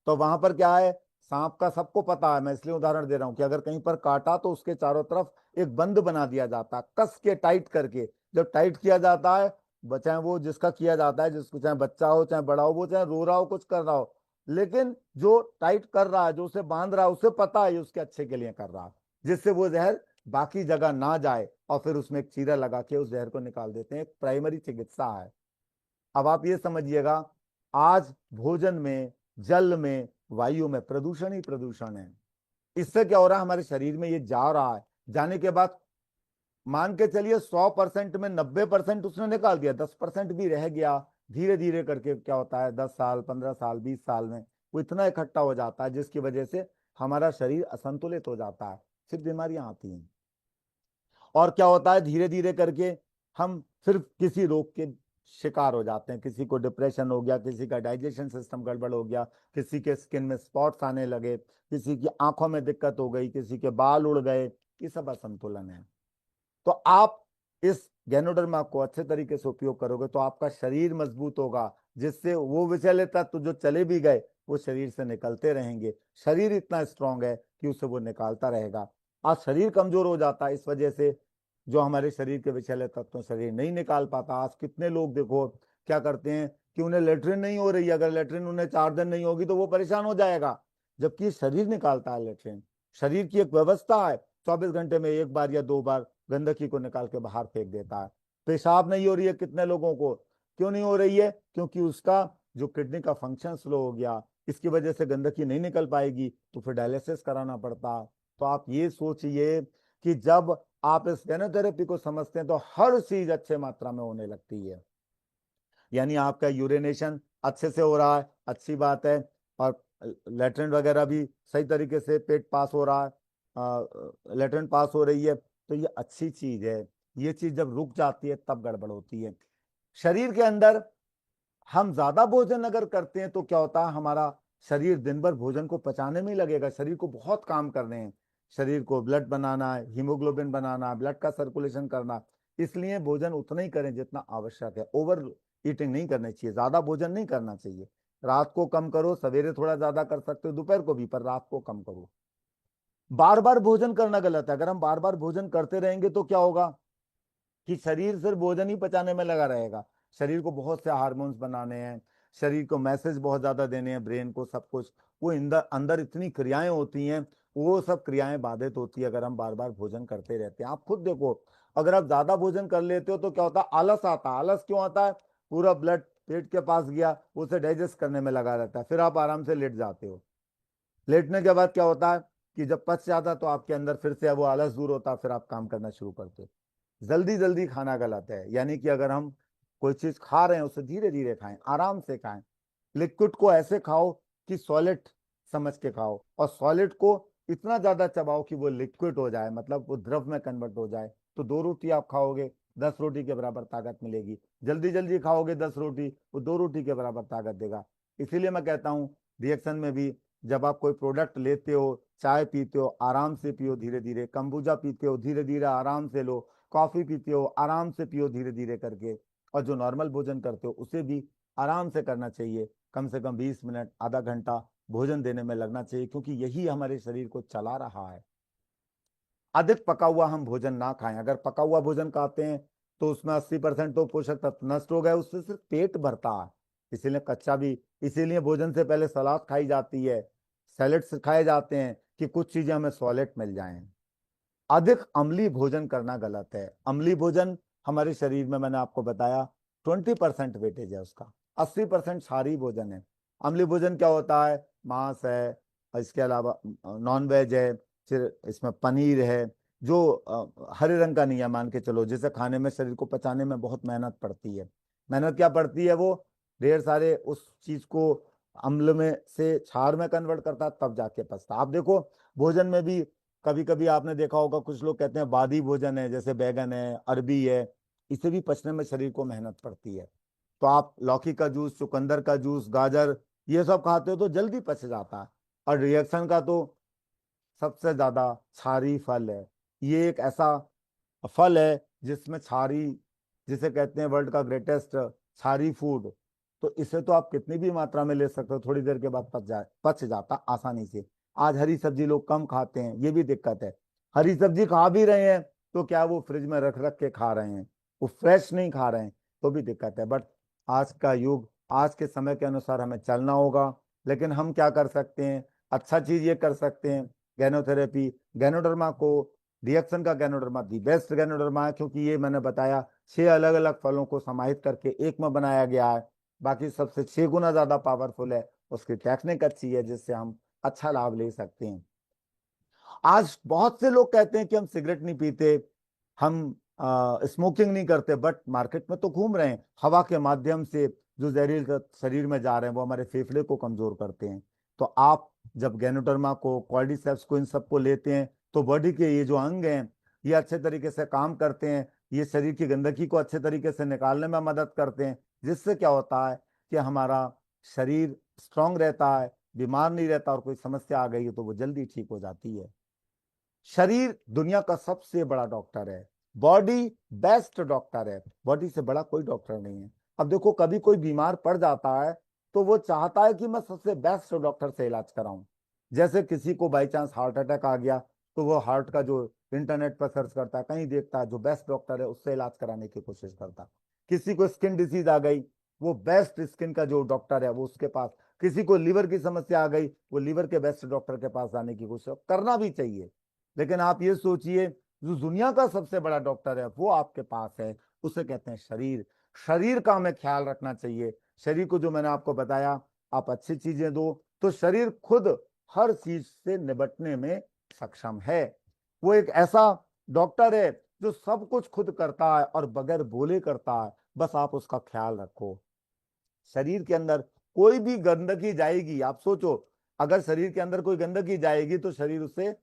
तो वहां पर क्या है, सांप का सबको पता है, मैं इसलिए उदाहरण दे रहा हूं कि अगर कहीं पर काटा तो उसके चारों तरफ एक बंद बना दिया जाता है, कस के टाइट करके। जब टाइट किया जाता है, चाहे वो जिसका किया जाता है, जिसको चाहे बच्चा हो चाहे बड़ा हो, वो चाहे रो रहा हो कुछ कर रहा हो, लेकिन जो टाइट कर रहा है, जो उसे बांध रहा है, उसे पता है ये उसके अच्छे के लिए कर रहा है, जिससे वो जहर बाकी जगह ना जाए, और फिर उसमें एक चीरा लगा के उस जहर को निकाल देते हैं। एक प्राइमरी चिकित्सा है। अब आप ये समझिएगा, आज भोजन में, जल में, वायु में प्रदूषण ही प्रदूषण है। इससे क्या हो रहा है, हमारे शरीर में ये जा रहा है, जाने के बाद मान के चलिए 100% में 90% उसने निकाल दिया, 10% भी रह गया। धीरे धीरे करके क्या होता है, 10 साल, 15 साल, 20 साल में वो इतना इकट्ठा हो जाता है जिसकी वजह से हमारा शरीर असंतुलित हो जाता है, फिर बीमारियां आती हैं। और क्या होता है, धीरे धीरे करके हम फिर किसी रोग के शिकार हो जाते हैं। किसी को डिप्रेशन हो गया, किसी का डाइजेशन सिस्टम गड़बड़ हो गया, किसी के स्किन में स्पॉट्स आने लगे, किसी की आंखों में दिक्कत हो गई, किसी के बाल उड़ गए। ये सब असंतुलन है। तो आप इस गैनोडर्मा को अच्छे तरीके से उपयोग करोगे तो आपका शरीर मजबूत होगा, जिससे वो विषैले तत्व जो चले भी गए वो शरीर से निकलते रहेंगे। शरीर इतना स्ट्रांग है कि उसे वो निकालता रहेगा। आज शरीर कमजोर हो जाता है इस वजह से, जो हमारे शरीर के विषैले तत्व शरीर नहीं निकाल पाता। आज कितने लोग देखो क्या करते हैं कि उन्हें लेटरिन नहीं हो रही, अगर लेटरिन उन्हें 4 दिन नहीं होगी तो वो परेशान हो जाएगा, जबकि शरीर निकालता है लेटरिन। शरीर की एक व्यवस्था है, 24 घंटे में एक बार या 2 बार गंदगी को निकाल के बाहर फेंक देता है। पेशाब नहीं हो रही है कितने लोगों को, क्यों नहीं हो रही है, क्योंकि उसका जो किडनी का फंक्शन स्लो हो गया, इसकी वजह से गंदगी नहीं निकल पाएगी तो फिर डायलिसिस कराना पड़ता है। तो आप ये सोचिए कि जब आप इस गैनोथेरेपी को समझते हैं तो हर चीज अच्छे मात्रा में होने लगती है। यानी आपका यूरिनेशन अच्छे से हो रहा है, अच्छी बात है, और लेटरिन वगैरह भी सही तरीके से पेट पास हो रहा है, लेटरिन पास हो रही है, तो ये अच्छी चीज है। ये चीज जब रुक जाती है तब गड़बड़ होती है। शरीर के अंदर हम ज्यादा भोजन अगर करते हैं तो क्या होता है, हमारा शरीर दिन भर भोजन को पचाने में ही लगेगा। शरीर को बहुत काम करने हैं, शरीर को ब्लड बनाना है, हीमोग्लोबिन बनाना है, ब्लड का सर्कुलेशन करना। इसलिए भोजन उतना ही करें जितना आवश्यक है। ओवर ईटिंग नहीं करनी चाहिए, ज्यादा भोजन नहीं करना चाहिए। रात को कम करो, सवेरे थोड़ा ज्यादा कर सकते हो, दोपहर को भी, पर रात को कम करो। बार बार भोजन करना गलत है। अगर हम बार बार भोजन करते रहेंगे तो क्या होगा कि शरीर सिर्फ भोजन ही पचाने में लगा रहेगा। शरीर को बहुत से हार्मोन्स बनाने हैं, शरीर को मैसेज बहुत ज्यादा देने हैं, ब्रेन को, सब कुछ। वो अंदर अंदर इतनी क्रियाएं होती हैं, वो सब क्रियाएं बाधित होती है अगर हम बार बार भोजन करते रहते हैं। आप खुद देखो, अगर आप ज्यादा भोजन कर लेते हो तो क्या होता है, आलस आता है। आलस क्यों आता है, पूरा ब्लड पेट के पास गया, उसे डाइजेस्ट करने में लगा रहता है, फिर आप आराम से लेट जाते हो। लेटने के बाद क्या होता है कि जब पच जाता तो आपके अंदर फिर से वो आलस दूर होता, फिर आप काम करना शुरू करते हो। जल्दी जल्दी खाना गलत है। यानी कि अगर हम कोई चीज खा रहे हैं उसे धीरे धीरे खाएं, आराम से खाएं। लिक्विड को ऐसे खाओ कि सॉलिड समझ के खाओ, और सॉलिड को इतना ज्यादा चबाओ कि वो लिक्विड हो जाए, मतलब वो द्रव में कन्वर्ट हो जाए। तो 2 रोटी आप खाओगे, 10 रोटी के बराबर ताकत मिलेगी। जल्दी जल्दी खाओगे 10 रोटी, वो 2 रोटी के बराबर ताकत देगा। इसीलिए मैं कहता हूँ रिएक्शन में भी, जब आप कोई प्रोडक्ट लेते हो, चाय पीते हो आराम से पियो धीरे धीरे, कंबूजा पीते हो धीरे धीरे आराम से लो, कॉफी पीते हो आराम से पियो धीरे धीरे करके, और जो नॉर्मल भोजन करते हो उसे भी आराम से करना चाहिए। कम से कम 20 मिनट, आधा घंटा भोजन देने में लगना चाहिए, क्योंकि यही हमारे शरीर को चला रहा है। अधिक पका हुआ हम भोजन ना खाएं। अगर पका हुआ भोजन खाते हैं तो उसमें 80% तो पोषक तत्व नष्ट हो गए, उससे सिर्फ पेट भरता है। इसीलिए कच्चा भी, इसीलिए भोजन से पहले सलाद खाई जाती है, सैलेड्स खाए जाते हैं, कि कुछ चीजें हमें सॉलिड मिल जाएं। अधिक अम्लीय भोजन करना गलत है। अम्लीय भोजन हमारे शरीर में, मैंने आपको बताया, 20% वेटेज है उसका, 80% क्षारीय भोजन है। अम्लीय भोजन क्या होता है? मांस है, और इसके अलावा नॉन वेज है, फिर इसमें पनीर है, जो हरे रंग का नहीं है, मान के चलो, जिसे खाने में शरीर को पचाने में बहुत मेहनत पड़ती है। मेहनत क्या पड़ती है? वो ढेर सारे उस चीज को अम्ल में से क्षार में कन्वर्ट करता है, तब जाके पचता। आप देखो भोजन में भी कभी कभी आपने देखा होगा, कुछ लोग कहते हैं बादी भोजन है, जैसे बैगन है, अरबी है, इसे भी पचने में शरीर को मेहनत पड़ती है। तो आप लौकी का जूस, चुकंदर का जूस, गाजर, ये सब खाते हो तो जल्दी पच जाता है। और रिएक्शन का तो सबसे ज्यादा क्षारी फल है। ये एक ऐसा फल है जिसमें क्षारी, जिसे कहते हैं वर्ल्ड का ग्रेटेस्ट क्षारी फूड, तो इसे तो आप कितनी भी मात्रा में ले सकते हो, थोड़ी देर के बाद पच जाता आसानी से। आज हरी सब्जी लोग कम खाते हैं, ये भी दिक्कत है। हरी सब्जी खा भी रहे हैं तो क्या वो फ्रिज में रख रख के खा रहे हैं, वो फ्रेश नहीं खा रहे हैं, तो भी दिक्कत है। बट आज का युग, आज के समय के अनुसार हमें चलना होगा। लेकिन हम क्या कर सकते हैं? अच्छा चीज ये कर सकते हैं, गैनोथेरेपी, गैनोडर्मा को, रिएक्शन का गैनोडर्मा दी बेस्ट गैनोडर्मा है, क्योंकि ये मैंने बताया 6 अलग अलग फलों को समाहित करके एक में बनाया गया है। बाकी सबसे 6 गुना ज्यादा पावरफुल है, उसकी टेक्निक अच्छी है, जिससे हम अच्छा लाभ ले सकते हैं। आज बहुत से लोग कहते हैं कि हम सिगरेट नहीं पीते, हम स्मोकिंग नहीं करते, बट मार्केट में तो घूम रहे हैं, हवा के माध्यम से जो जहरील शरीर में जा रहे हैं वो हमारे फेफड़े को कमजोर करते हैं। तो आप जब गैनोडर्मा को, कॉर्डिसेप्स को, इन सबको लेते हैं तो बॉडी के ये जो अंग हैं ये अच्छे तरीके से काम करते हैं, ये शरीर की गंदगी को अच्छे तरीके से निकालने में मदद करते हैं, जिससे क्या होता है कि हमारा शरीर स्ट्रांग रहता है, बीमार नहीं रहता, और कोई समस्या आ गई है तो वो जल्दी ठीक हो जाती है। शरीर दुनिया का सबसे बड़ा डॉक्टर है, बॉडी बेस्ट डॉक्टर है, बॉडी से बड़ा कोई डॉक्टर नहीं है। अब देखो कभी कोई बीमार पड़ जाता है तो वो चाहता है कि मैं सबसे बेस्ट डॉक्टर से इलाज कराऊं। जैसे किसी को बाई चांस हार्ट अटैक आ गया तो वो हार्ट का जो इंटरनेट पर सर्च करता है, कहीं देखता है, जो बेस्ट डॉक्टर है उससे इलाज कराने की कोशिश करता है। किसी को स्किन डिसीज आ गई, वो बेस्ट स्किन का जो डॉक्टर है वो उसके पास। किसी को लीवर की समस्या आ गई, वो लीवर के बेस्ट डॉक्टर के पास जाने की कोशिश करना भी चाहिए। लेकिन आप ये सोचिए, जो दुनिया का सबसे बड़ा डॉक्टर है वो आपके पास है, उसे कहते हैं शरीर। शरीर का हमें ख्याल रखना चाहिए। शरीर को, जो मैंने आपको बताया, आप अच्छी चीजें दो तो शरीर खुद हर चीज से निपटने में सक्षम है। वो एक ऐसा डॉक्टर है जो सब कुछ खुद करता है और बगैर बोले करता है, बस आप उसका ख्याल रखो। शरीर के अंदर कोई भी गंदगी जाएगी, आप सोचो, अगर शरीर के अंदर कोई गंदगी जाएगी तो शरीर उससे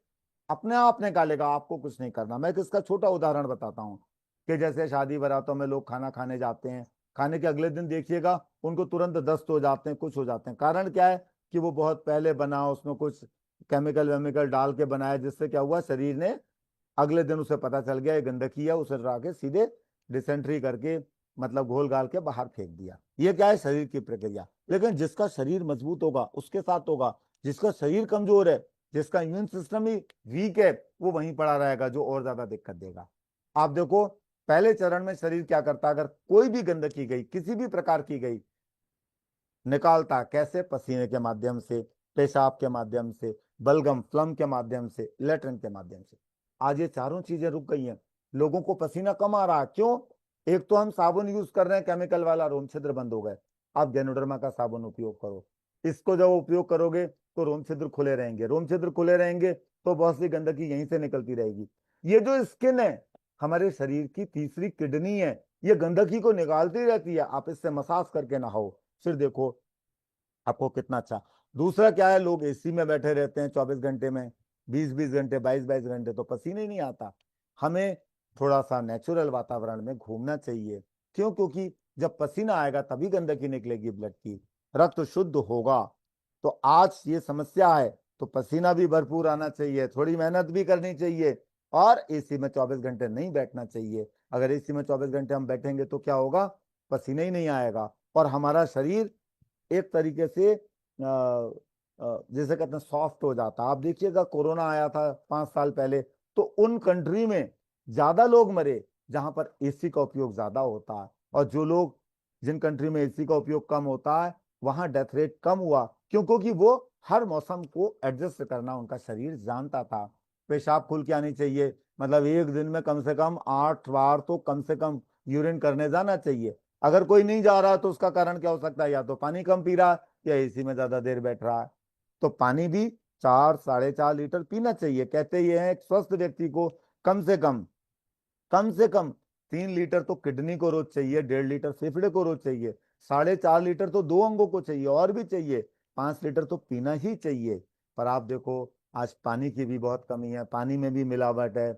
अपने आप निकालेगा, आपको कुछ नहीं करना। मैं इसका छोटा उदाहरण बताता हूँ, कि जैसे शादी बारातों में लोग खाना खाने जाते हैं, खाने के अगले दिन देखिएगा उनको तुरंत दस्त हो जाते हैं, कुछ हो जाते हैं। कारण क्या है? कि वो बहुत पहले बना, उसमें कुछ केमिकल वेमिकल डाल के बनाया, जिससे क्या हुआ, शरीर ने अगले दिन उसे पता चल गया ये गंदगी है, उसे डरा के सीधे डिसेंट्री करके, मतलब घोल घाल के बाहर फेंक दिया। ये क्या है? शरीर की प्रक्रिया। लेकिन जिसका शरीर मजबूत होगा उसके साथ होगा, जिसका शरीर कमजोर है, जिसका इम्यून सिस्टम ही वीक है, वो वहीं पड़ा रहेगा, जो और ज्यादा दिक्कत देगा। आप देखो पहले चरण में शरीर क्या करता, अगर कोई भी गंदगी गई, किसी भी प्रकार की गई, निकालता कैसे? पसीने के माध्यम से, पेशाब के माध्यम से, बलगम फ्लम के माध्यम से, लेटरिन के माध्यम से। आज ये चारों चीजें रुक गई हैं, लोगों को पसीना कम आ रहा है। क्यों? एक तो हम साबुन यूज कर रहे हैं केमिकल वाला, रोम छिद्र बंद हो गए। आप गैनोडर्मा का साबुन उपयोग करो, इसको जब उपयोग करोगे तो रोम छिद्र खुले रहेंगे, रोम छिद्र खुले रहेंगे तो बहुत सी गंदगी यहीं से निकलती रहेगी। ये जो स्किन है हमारे शरीर की तीसरी किडनी है, ये गंदगी को निकालती रहती है। आप इससे मसाज करके नहाओ, फिर देखो आपको कितना अच्छा। दूसरा क्या है, लोग एसी में बैठे रहते हैं 24 घंटे में, 20-20 घंटे, 22-22 घंटे, तो पसीने ही नहीं आता। हमें थोड़ा सा नेचुरल वातावरण में घूमना चाहिए। क्यों? क्योंकि जब पसीना आएगा तभी गंदगी निकलेगी ब्लड की, रक्त शुद्ध होगा। तो आज ये समस्या है, तो पसीना भी भरपूर आना चाहिए, थोड़ी मेहनत भी करनी चाहिए, और एसी में 24 घंटे नहीं बैठना चाहिए। अगर एसी में 24 घंटे हम बैठेंगे तो क्या होगा? पसीना ही नहीं आएगा, और हमारा शरीर एक तरीके से जैसे कहते हैं सॉफ्ट हो जाता। आप देखिएगा, कोरोना आया था 5 साल पहले, तो उन कंट्री में ज्यादा लोग मरे जहां पर एसी का उपयोग ज्यादा होता है, और जो लोग, जिन कंट्री में एसी का उपयोग कम होता है, वहां डेथ रेट कम हुआ। क्यों? क्योंकि वो हर मौसम को एडजस्ट करना उनका शरीर जानता था। पेशाब खुल के आनी चाहिए, मतलब एक दिन में कम से कम 8 बार तो कम से कम यूरिन करने जाना चाहिए। अगर कोई नहीं जा रहा तो उसका कारण क्या हो सकता है? या तो पानी कम पी रहा है, या एसी में ज्यादा देर बैठ रहा है। तो पानी भी 4-4.5 लीटर पीना चाहिए। कहते ये हैं एक स्वस्थ व्यक्ति को कम से कम 3 लीटर तो किडनी को रोज चाहिए, 1.5 लीटर फेफड़े को रोज चाहिए, 4.5 लीटर तो दो अंगों को चाहिए, और भी चाहिए, 5 लीटर तो पीना ही चाहिए। पर आप देखो, आज पानी की भी बहुत कमी है, पानी में भी मिलावट है।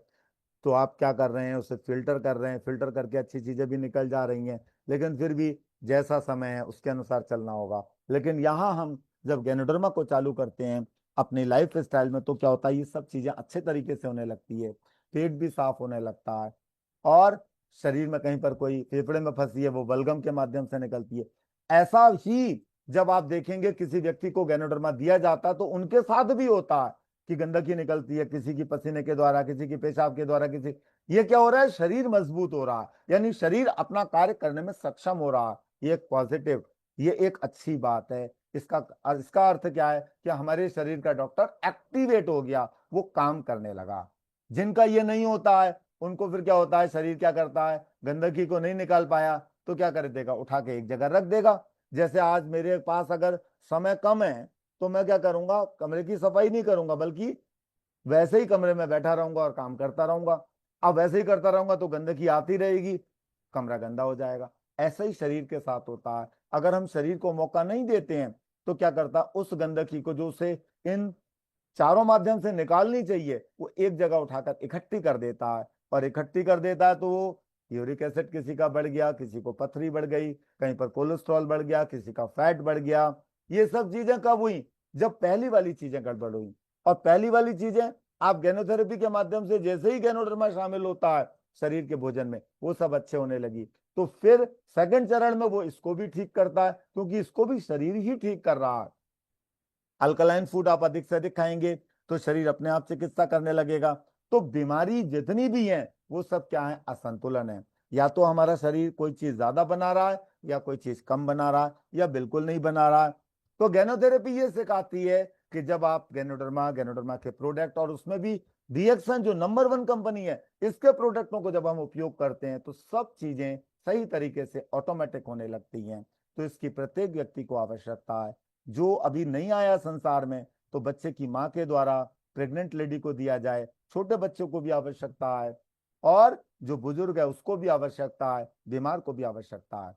तो आप क्या कर रहे हैं? उसे फिल्टर कर रहे हैं, फिल्टर करके अच्छी चीजें भी निकल जा रही हैं, लेकिन फिर भी जैसा समय है उसके अनुसार चलना होगा। लेकिन यहाँ हम जब गैनोडर्मा को चालू करते हैं अपनी लाइफ स्टाइल में, तो क्या होता है? ये सब चीजें अच्छे तरीके से होने लगती है, पेट भी साफ होने लगता है, और शरीर में कहीं पर कोई फेफड़े में फंसी है वो बलगम के माध्यम से निकलती है। ऐसा ही जब आप देखेंगे किसी व्यक्ति को गैनोडर्मा दिया जाता है तो उनके साथ भी होता है कि गंदगी निकलती है, किसी की पसीने के द्वारा, किसी की पेशाब के द्वारा, किसी, ये क्या हो रहा है? शरीर मजबूत हो रहा है, यानी शरीर अपना कार्य करने में सक्षम हो रहा है। ये एक पॉजिटिव, ये एक अच्छी बात है। इसका इसका अर्थ क्या है? कि हमारे शरीर का डॉक्टर एक्टिवेट हो गया, वो काम करने लगा। जिनका ये नहीं होता है उनको फिर क्या होता है? शरीर क्या करता है? गंदगी को नहीं निकाल पाया तो क्या कर देगा? उठा के एक जगह रख देगा। जैसे आज मेरे पास अगर समय कम है तो मैं क्या करूंगा? कमरे की सफाई नहीं करूंगा, बल्कि वैसे ही कमरे में बैठा रहूंगा और काम करता रहूंगा। अब वैसे ही करता रहूंगा तो गंदगी आती रहेगी, कमरा गंदा हो जाएगा। ऐसा ही शरीर के साथ होता है। अगर हम शरीर को मौका नहीं देते हैं तो क्या करता? उस गंदगी को जो उसे इन चारों माध्यम से निकालनी चाहिए, वो एक जगह उठाकर इकट्ठी कर देता है, और इकट्ठी कर देता है तो वो यूरिक एसिड किसी का बढ़ गया, किसी को पथरी बढ़ गई, कहीं पर कोलेस्ट्रॉल बढ़ गया, किसी का फैट बढ़ गया। ये सब चीजें कब हुई? जब पहली वाली चीजें गड़बड़ हुई। और पहली वाली चीजें आप गैनोथेरेपी के माध्यम से, जैसे ही गैनोडर्मा शामिल होता है शरीर के भोजन में, वो सब अच्छे होने लगी। तो फिर सेकंड चरण में वो इसको भी ठीक करता है, क्योंकि इसको भी शरीर ही ठीक कर रहा है। अल्कलाइन फूड आप अधिक से अधिक खाएंगे तो शरीर अपने आप चिकित्सा करने लगेगा। तो बीमारी जितनी भी है वो सब क्या है? असंतुलन है। या तो हमारा शरीर कोई चीज ज्यादा बना रहा है, या कोई चीज कम बना रहा है, या बिल्कुल नहीं बना रहा है। तो गैनोथेरेपी ये सिखाती है कि जब आप गैनोडर्मा के प्रोडक्ट, और उसमें भी रिएक्शन जो नंबर 1 कंपनी है, इसके प्रोडक्टों को जब हम उपयोग करते हैं तो सब चीजें सही तरीके से ऑटोमेटिक होने लगती हैं। तो इसकी प्रत्येक व्यक्ति को आवश्यकता है। जो अभी नहीं आया संसार में, तो बच्चे की माँ के द्वारा प्रेग्नेंट लेडी को दिया जाए, छोटे बच्चों को भी आवश्यकता है, और जो बुजुर्ग है उसको भी आवश्यकता है, बीमार को भी आवश्यकता है।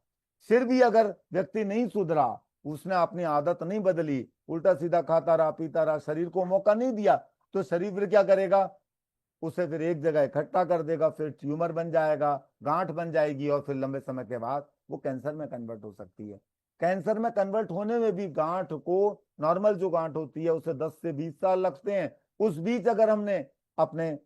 फिर भी अगर व्यक्ति नहीं सुधरा, उसने अपनी आदत नहीं बदली, उल्टा सीधा खाता रहा, पीता रहा, शरीर को मौका नहीं दिया, तो शरीर फिर क्या करेगा? उसे फिर एक जगह इकट्ठा कर देगा, फिर ट्यूमर बन जाएगा, गांठ बन जाएगी, और फिर लंबे समय के बाद वो कैंसर में कन्वर्ट हो सकती है। कैंसर में कन्वर्ट होने में भी गांठ को, नॉर्मल जो गांठ होती है उसे 10 से 20 साल लगते हैं। उस बीच अगर हमने अपने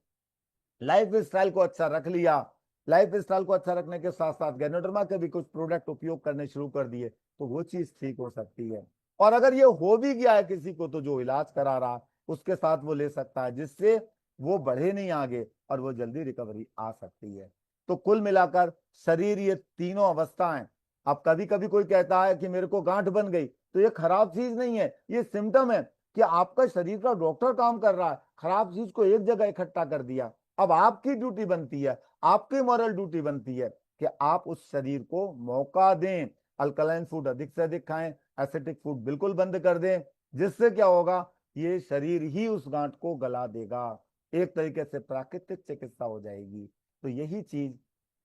लाइफ स्टाइल को अच्छा रख लिया, लाइफ स्टाइल को अच्छा रखने के साथ साथ गैनोडर्मा के भी कुछ प्रोडक्ट उपयोग करने शुरू कर दिए, तो वो चीज ठीक हो सकती है। और अगर ये हो भी गया है किसी को, तो जो इलाज करा रहा है उसके साथ वो ले सकता है, जिससे वो बढ़े नहीं आगे, और वो जल्दी रिकवरी आ सकती है। तो कुल मिलाकर शरीर ये तीनों अवस्थाएं। अब कभी कभी कोई कहता है कि मेरे को गांठ बन गई, तो ये खराब चीज नहीं है, ये सिम्टम है कि आपका शरीर का डॉक्टर काम कर रहा है, खराब चीज को एक जगह इकट्ठा कर दिया। अब आपकी ड्यूटी बनती है, आपकी मॉरल ड्यूटी बनती है कि आप उस शरीर को मौका दें। अल्कलाइन फूड अधिक से अधिक खाएं, एसिडिक फूड बिल्कुल बंद कर दें, जिससे क्या होगा? ये शरीर ही उस गांठ को गला देगा, एक तरीके से प्राकृतिक चिकित्सा हो जाएगी। तो यही चीज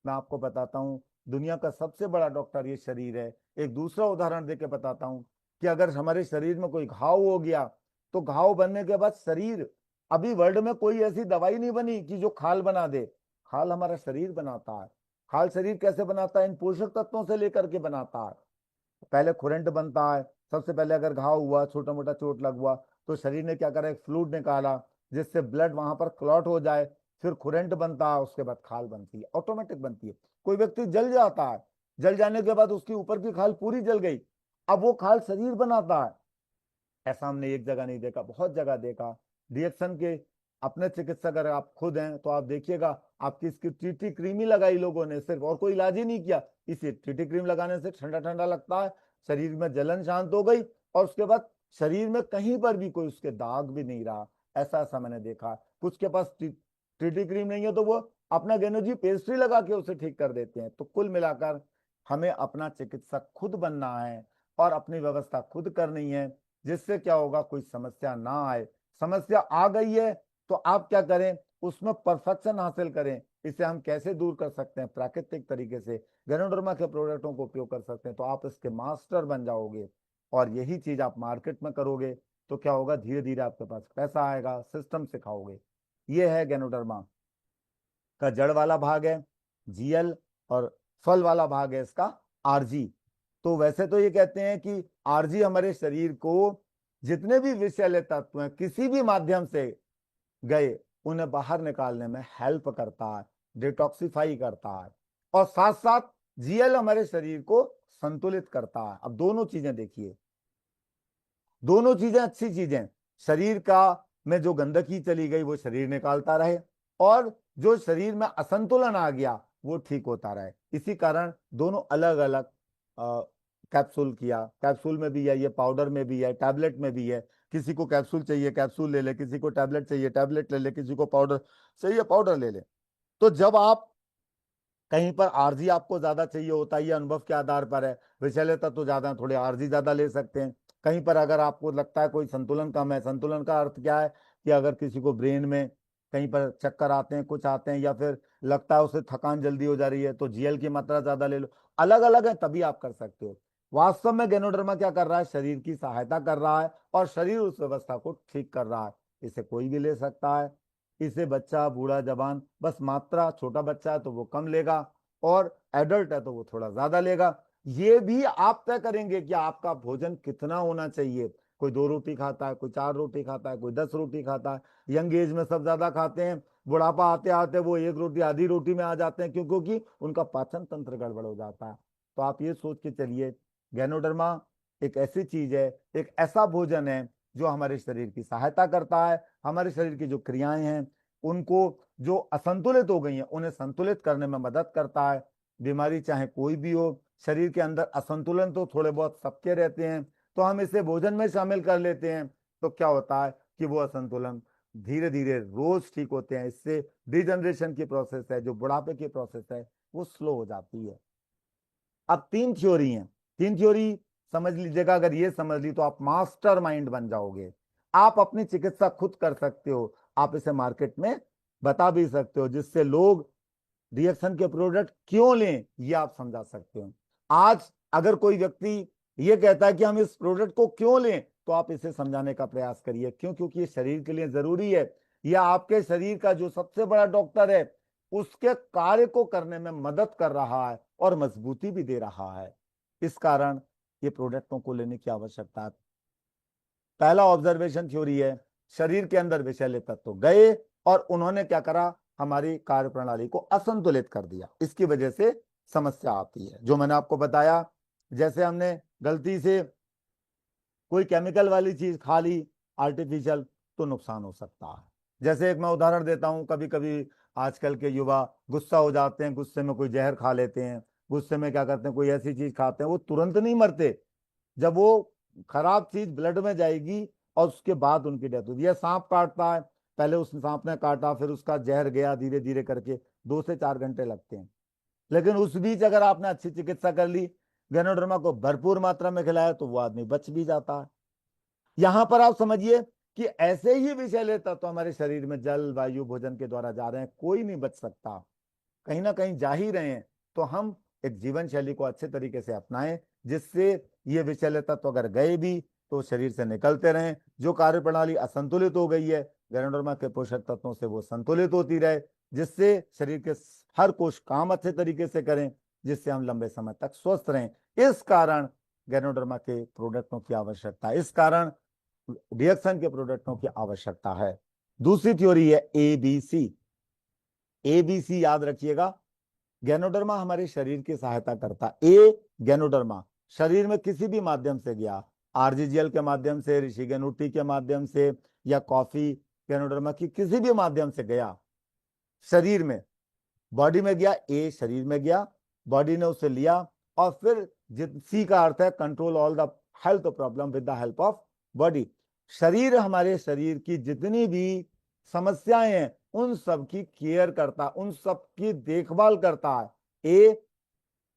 मैं आपको बताता हूँ दुनिया का सबसे बड़ा डॉक्टर ये शरीर है। एक दूसरा उदाहरण देके बताता हूँ कि अगर हमारे शरीर में कोई घाव हो गया तो घाव बनने के बाद शरीर, अभी वर्ल्ड में कोई ऐसी दवाई नहीं बनी कि जो खाल बना दे। खाल हमारा शरीर बनाता है। खाल शरीर कैसे बनाता है? इन पोषक तत्वों से लेकर के बनाता है। पहले खुरंट बनता है। सबसे पहले अगर घाव हुआ, छोटा मोटा चोट लग हुआ, तो शरीर ने क्या करा, एक फ्लूइड निकाला जिससे ब्लड वहां पर क्लॉट हो जाए। फिर खुरंट बनता है, उसके बाद खाल बनती है, ऑटोमेटिक बनती है। कोई व्यक्ति जल जाता है, जल जाने के बाद उसकी ऊपर की खाल पूरी जल गई, अब वो खाल शरीर बनाता है। ऐसा हमने एक जगह नहीं देखा, बहुत जगह देखा। रिएक्शन के अपने चिकित्सक अगर आप खुद हैं तो आप देखिएगा, आपकी इसकी टीटी क्रीम ही लगाई लोगों ने सिर्फ, और कोई इलाज ही नहीं किया। इसी टीटी क्रीम लगाने से ठंडा ठंडा लगता है, शरीर में जलन शांत हो गई, और उसके बाद शरीर में कहीं पर भी कोई उसके दाग भी नहीं रहा। ऐसा ऐसा मैंने देखा। कुछ के पास टीटी क्रीम नहीं है तो वो अपना गेनोजी पेस्ट्री लगा के उसे ठीक कर देते हैं। तो कुल मिलाकर हमें अपना चिकित्सक खुद बनना है और अपनी व्यवस्था खुद करनी है, जिससे क्या होगा, कोई समस्या ना आए। समस्या आ गई है तो आप क्या करें, उसमें परफेक्शन हासिल करें। इसे हम कैसे दूर कर सकते हैं? प्राकृतिक तरीके से गैनोडर्मा के प्रोडक्टों को उपयोग कर सकते हैं, तो आप इसके मास्टर बन जाओगे। और यही चीज आप मार्केट में करोगे तो क्या होगा, धीरे धीरे आपके पास पैसा आएगा, सिस्टम सिखाओगे। ये है गैनोडर्मा का जड़ वाला भाग है जीएल, और फल वाला भाग है इसका आरजी। तो वैसे तो ये कहते हैं कि आरजी हमारे शरीर को जितने भी विषैले तत्व हैं किसी भी माध्यम से गए उन्हें बाहर निकालने में हेल्प करता है, डिटॉक्सिफाई करता है। और साथ साथ जीएल हमारे शरीर को संतुलित करता है। अब दोनों चीजें देखिए, दोनों चीजें अच्छी चीजें। शरीर का में जो गंदगी चली गई वो शरीर निकालता रहे, और जो शरीर में असंतुलन आ गया वो ठीक होता रहे। इसी कारण दोनों अलग अलग कैप्सूल किया। कैप्सूल में भी है, ये पाउडर में भी है, टैबलेट में भी है। किसी को कैप्सूल चाहिए कैप्सूल ले ले, किसी को टैबलेट चाहिए टैबलेट ले ले, किसी को पाउडर चाहिए पाउडर ले ले। तो जब आप कहीं पर आरजी आपको ज्यादा चाहिए होता है, ये अनुभव के आधार पर है। विषैले तत्व तो ज्यादा, थोड़े आरजी ज्यादा ले सकते हैं। कहीं पर अगर आपको लगता है कोई संतुलन कम है, संतुलन का अर्थ क्या है कि अगर किसी को ब्रेन में कहीं पर चक्कर आते हैं, कुछ आते हैं, या फिर लगता है उसे थकान जल्दी हो जा रही है, तो जीएल की मात्रा ज्यादा ले लो। अलग अलग है, तभी आप कर सकते हो। वास्तव में गैनोडर्मा क्या कर रहा है, शरीर की सहायता कर रहा है, और शरीर उस व्यवस्था को ठीक कर रहा है। इसे कोई भी ले सकता है। इसे बच्चा, बूढ़ा, जवान, बस मात्रा, छोटा बच्चा है तो वो कम लेगा, और एडल्ट है तो वो थोड़ा ज्यादा लेगा। ये भी आप तय करेंगे कि आपका भोजन कितना होना चाहिए। कोई 2 रोटी खाता है, कोई 4 रोटी खाता है, कोई 10 रोटी खाता है। यंग एज में सब ज्यादा खाते हैं, बुढ़ापा आते आते वो 1 रोटी आधी रोटी में आ जाते हैं, क्यों? क्योंकि उनका पाचन तंत्र गड़बड़ हो जाता है। तो आप ये सोच के चलिए, गैनोडर्मा एक ऐसी चीज है, एक ऐसा भोजन है जो हमारे शरीर की सहायता करता है। हमारे शरीर की जो क्रियाएं हैं उनको, जो असंतुलित हो गई हैं उन्हें संतुलित करने में मदद करता है। बीमारी चाहे कोई भी हो, शरीर के अंदर असंतुलन तो थोड़े बहुत सबके रहते हैं, तो हम इसे भोजन में शामिल कर लेते हैं। तो क्या होता है कि वो असंतुलन धीरे धीरे रोज ठीक होते हैं। इससे डिजनरेशन की प्रोसेस है, जो बुढ़ापे की प्रोसेस है, वो स्लो हो जाती है। अब 3 थ्योरी हैं। 3 थ्योरी समझ लीजिएगा, अगर ये समझ ली तो आप मास्टर माइंड बन जाओगे। आप अपनी चिकित्सा खुद कर सकते हो। आप इसे मार्केट में बता भी सकते हो, जिससे लोग रिएक्शन के प्रोडक्ट क्यों लें ये आप समझा सकते हो। आज अगर कोई व्यक्ति ये कहता है कि हम इस प्रोडक्ट को क्यों लें, तो आप इसे समझाने का प्रयास करिए, क्यों? क्योंकि ये शरीर के लिए जरूरी है। या आपके शरीर का जो सबसे बड़ा डॉक्टर है उसके कार्य को करने में मदद कर रहा है और मजबूती भी दे रहा है। इस कारण ये प्रोडक्टों को लेने की आवश्यकता है। पहला ऑब्जर्वेशन थ्योरी है, शरीर के अंदर विषैले तत्व गए और उन्होंने क्या करा, हमारी कार्य प्रणाली को असंतुलित कर दिया। इसकी वजह से समस्या आती है, जो मैंने आपको बताया। जैसे हमने गलती से कोई केमिकल वाली चीज खा ली, आर्टिफिशियल, तो नुकसान हो सकता है। जैसे एक मैं उदाहरण देता हूँ, कभी कभी आजकल के युवा गुस्सा हो जाते हैं, गुस्से में कोई जहर खा लेते हैं, गुस्से में क्या करते हैं, कोई ऐसी चीज खाते हैं, वो तुरंत नहीं मरते। जब वो खराब चीज ब्लड में जाएगी और उसके बाद उनकी डेथ होती है। सांप काटता है, पहले उस सांप ने काटा, फिर उसका जहर गया, धीरे धीरे करके 2 से 4 घंटे लगते हैं। लेकिन उस बीच अगर आपने अच्छी चिकित्सा कर ली, गैनोडर्मा को भरपूर मात्रा में खिलाया, तो वो आदमी बच भी जाता है। यहां पर आप समझिए कि ऐसे ही विषैले तत्व हमारे शरीर में जल, वायु, भोजन के द्वारा जा रहे हैं, कोई नहीं बच सकता, कहीं ना कहीं जा ही रहे हैं। तो हम एक जीवन शैली को अच्छे तरीके से अपनाएं, जिससे ये विषैले तत्व अगर गए भी तो शरीर से निकलते रहें। जो कार्य प्रणाली असंतुलित हो गई है, गैनोडर्मा के पोषक तत्वों से वो संतुलित होती रहे, जिससे शरीर के हर कोश काम अच्छे तरीके से करें, जिससे हम लंबे समय तक स्वस्थ रहें। इस कारण गैनोडर्मा के प्रोडक्टों की आवश्यकता है, इस कारण रिएक्शन के प्रोडक्टों की आवश्यकता है। दूसरी थ्योरी है एबीसी। एबीसी याद रखिएगा। गैनोडर्मा हमारे शरीर की सहायता करता है। गैनोडर्मा शरीर में किसी भी माध्यम से गया, आरजीजीएल के माध्यम से, ऋषिगेनुटी के माध्यम से, या कॉफी गैनोडर्मा की किसी भी माध्यम से गया शरीर में, बॉडी में गया, शरीर में गया, बॉडी ने उसे लिया, और फिर सी का अर्थ है control all the health problem with the help of body. शरीर हमारे शरीर की जितनी भी समस्याएं हैं उन सब की केयर करता, उन सब की देखभाल करता है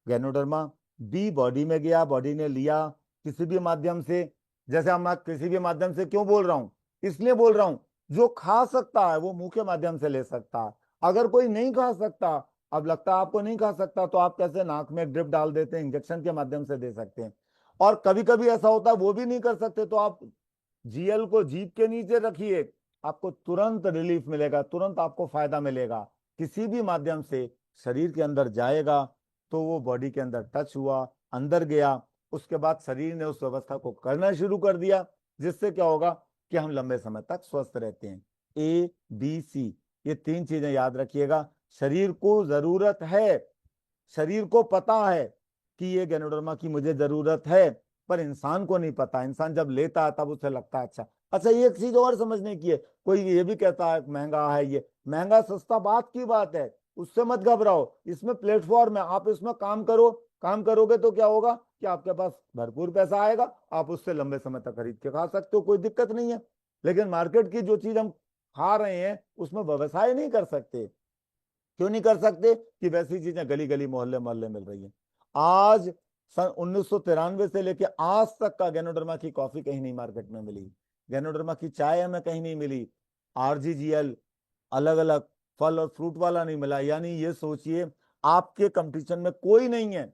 गैनोडर्मा। बी बॉडी में गया, बॉडी ने लिया किसी भी माध्यम से। जैसे हम किसी भी माध्यम से क्यों बोल रहा हूं, इसलिए बोल रहा हूं, जो खा सकता है वो मुंह के माध्यम से ले सकता है। अगर कोई नहीं खा सकता, अब लगता है आपको नहीं खा सकता, तो आप कैसे नाक में ड्रिप डाल देते हैं, इंजेक्शन के माध्यम से दे सकते हैं। और कभी कभी ऐसा होता है वो भी नहीं कर सकते, तो आप जीएल को जीभ के नीचे रखिए, आपको तुरंत रिलीफ मिलेगा, तुरंत आपको फायदा मिलेगा। किसी भी माध्यम से शरीर के अंदर जाएगा तो वो बॉडी के अंदर टच हुआ, अंदर गया, उसके बाद शरीर ने उस व्यवस्था को करना शुरू कर दिया, जिससे क्या होगा कि हम लंबे समय तक स्वस्थ रहते हैं। ABC, ये 3 चीजें याद रखिएगा। शरीर को जरूरत है, शरीर को पता है कि ये गैनोडर्मा की मुझे जरूरत है, पर इंसान को नहीं पता। इंसान जब लेता है तब उसे लगता है अच्छा। अच्छा, ये एक चीज और समझने की है, कोई ये भी कहता है महंगा है, ये महंगा सस्ता बात की बात है, उससे मत घबराओ। इसमें प्लेटफॉर्म है, आप इसमें काम करो, काम करोगे तो क्या होगा कि आपके पास भरपूर पैसा आएगा, आप उससे लंबे समय तक खरीद के खा सकते हो, कोई दिक्कत नहीं है। लेकिन मार्केट की जो चीज हम खा रहे हैं उसमें व्यवसाय नहीं कर सकते। क्यों नहीं कर सकते कि वैसी चीजें गली गली मोहल्ले मोहल्ले मिल रही हैं। आज सन 1993 से लेके आज तक का गैनोडर्मा की कॉफी कहीं नहीं मार्केट में मिली, गैनोडर्मा की चाय हमें कहीं नहीं मिली, आरजीजीएल अलग अलग फल और फ्रूट वाला नहीं मिला। यानी ये सोचिए आपके कंपटीशन में कोई नहीं है,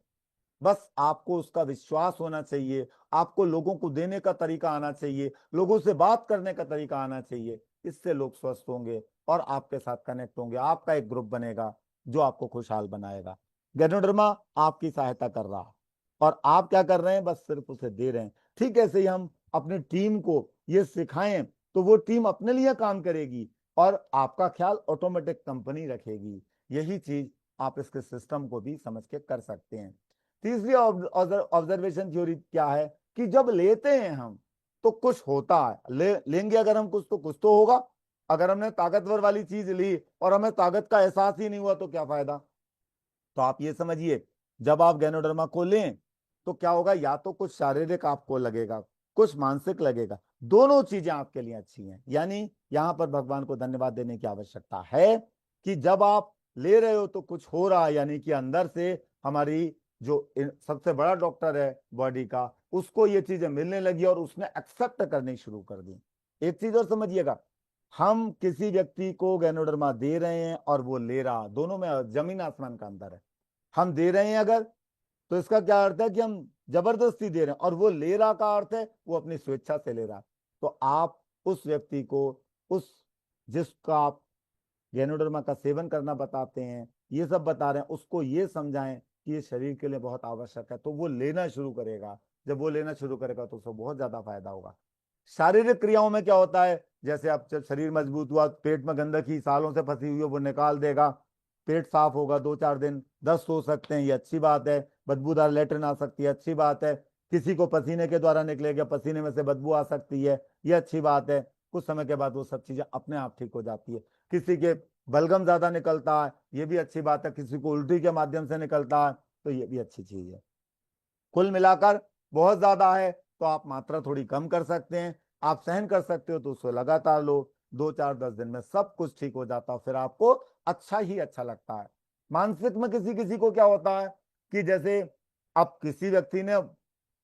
बस आपको उसका विश्वास होना चाहिए, आपको लोगों को देने का तरीका आना चाहिए, लोगों से बात करने का तरीका आना चाहिए। इससे लोग स्वस्थ होंगे और आपके साथ कनेक्ट होंगे, आपका एक ग्रुप बनेगा जो आपको खुशहाल बनाएगा। गैनोडर्मा आपकी सहायता कर रहा और आप क्या कर रहे हैं, बस सिर्फ उसे दे रहे हैं। ठीक ऐसे ही हम अपनी टीम को ये सिखाएं तो वो टीम अपने लिए काम करेगी और आपका ख्याल ऑटोमेटिक कंपनी रखेगी। यही चीज आप इसके सिस्टम को भी समझ के कर सकते हैं। तीसरी ऑब्जर्वेशन थ्योरी क्या है कि जब लेते हैं हम तो कुछ होता है। लेंगे अगर हम कुछ तो होगा। अगर हमने ताकतवर वाली चीज ली और हमें ताकत का एहसास ही नहीं हुआ तो क्या फायदा। तो आप ये समझिए, जब आप गैनोडर्मा को लें तो क्या होगा, या तो कुछ शारीरिक आपको लगेगा, कुछ मानसिक लगेगा, दोनों चीजें आपके लिए अच्छी हैं। यानी यहां पर भगवान को धन्यवाद देने की आवश्यकता है कि जब आप ले रहे हो तो कुछ हो रहा है, यानी कि अंदर से हमारी जो सबसे बड़ा डॉक्टर है बॉडी का, उसको ये चीजें मिलने लगी और उसने एक्सेप्ट करनी शुरू कर दी। एक चीज और समझिएगा, हम किसी व्यक्ति को गैनोडर्मा दे रहे हैं और वो ले रहा, दोनों में जमीन आसमान का अंतर है। हम दे रहे हैं अगर, तो इसका क्या अर्थ है कि हम जबरदस्ती दे रहे हैं, और वो ले रहा का अर्थ है वो अपनी स्वेच्छा से ले रहा। तो आप उस व्यक्ति को, उस जिसका आप गैनोडर्मा का सेवन करना बताते हैं, ये सब बता रहे हैं, उसको ये समझाएं कि ये शरीर के लिए बहुत आवश्यक है, तो वो लेना शुरू करेगा। जब वो लेना शुरू करेगा तो उसको बहुत ज्यादा फायदा होगा। शारीरिक क्रियाओं में क्या होता है, जैसे आप जब शरीर मजबूत हुआ, पेट में गंदगी सालों से फंसी हुई है वो निकाल देगा, पेट साफ होगा, 2-4 दिन दस्त हो सकते हैं, ये अच्छी बात है। बदबूदार लेटरिन आ सकती है, अच्छी बात है। किसी को पसीने के द्वारा निकलेगा, पसीने में से बदबू आ सकती है, ये अच्छी बात है। कुछ समय के बाद वो सब चीजें अपने आप ठीक हो जाती है। किसी के बलगम ज्यादा निकलता है, ये भी अच्छी बात है। किसी को उल्टी के माध्यम से निकलता है, तो ये भी अच्छी चीज है। कुल मिलाकर बहुत ज्यादा है तो आप मात्रा थोड़ी कम कर सकते हैं, आप सहन कर सकते हो तो उसको लगातार लो, 2-4-10 दिन में सब कुछ ठीक हो जाता है, फिर आपको अच्छा ही अच्छा लगता है। मानसिक में किसी किसी को क्या होता है कि जैसे अब किसी व्यक्ति ने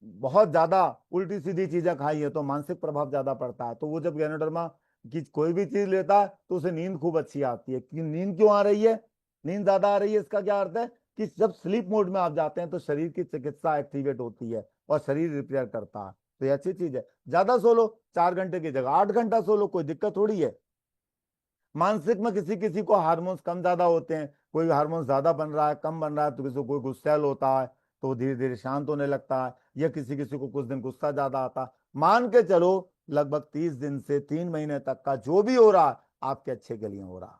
बहुत ज्यादा उल्टी सीधी चीजें खाई है तो मानसिक प्रभाव ज्यादा पड़ता है, तो वो जब गैनोडर्मा की कोई भी चीज लेता है तो उसे नींद खूब अच्छी आती है। कि नींद क्यों आ रही है, नींद ज्यादा आ रही है, इसका क्या अर्थ है कि जब स्लीप मोड में आप जाते हैं तो शरीर की चिकित्सा एक्टिवेट होती है और शरीर रिपेयर करता है। तो ये अच्छी चीज है। ज्यादा सो लो, 4 घंटे की जगह 8 घंटा सो लो, कोई दिक्कत थोड़ी है। मानसिक में किसी किसी को हार्मोन्स कम ज्यादा होते हैं, कोई हार्मोन ज्यादा बन रहा है, कम बन रहा है, तो किसी को कोई गुस्सैल होता है तो धीरे धीरे शांत होने लगता है, या किसी किसी को कुछ दिन गुस्सा ज्यादा आता है। मान के चलो लगभग 30 दिन से 3 महीने तक का जो भी हो रहा है आपके अच्छे के लिए हो रहा है,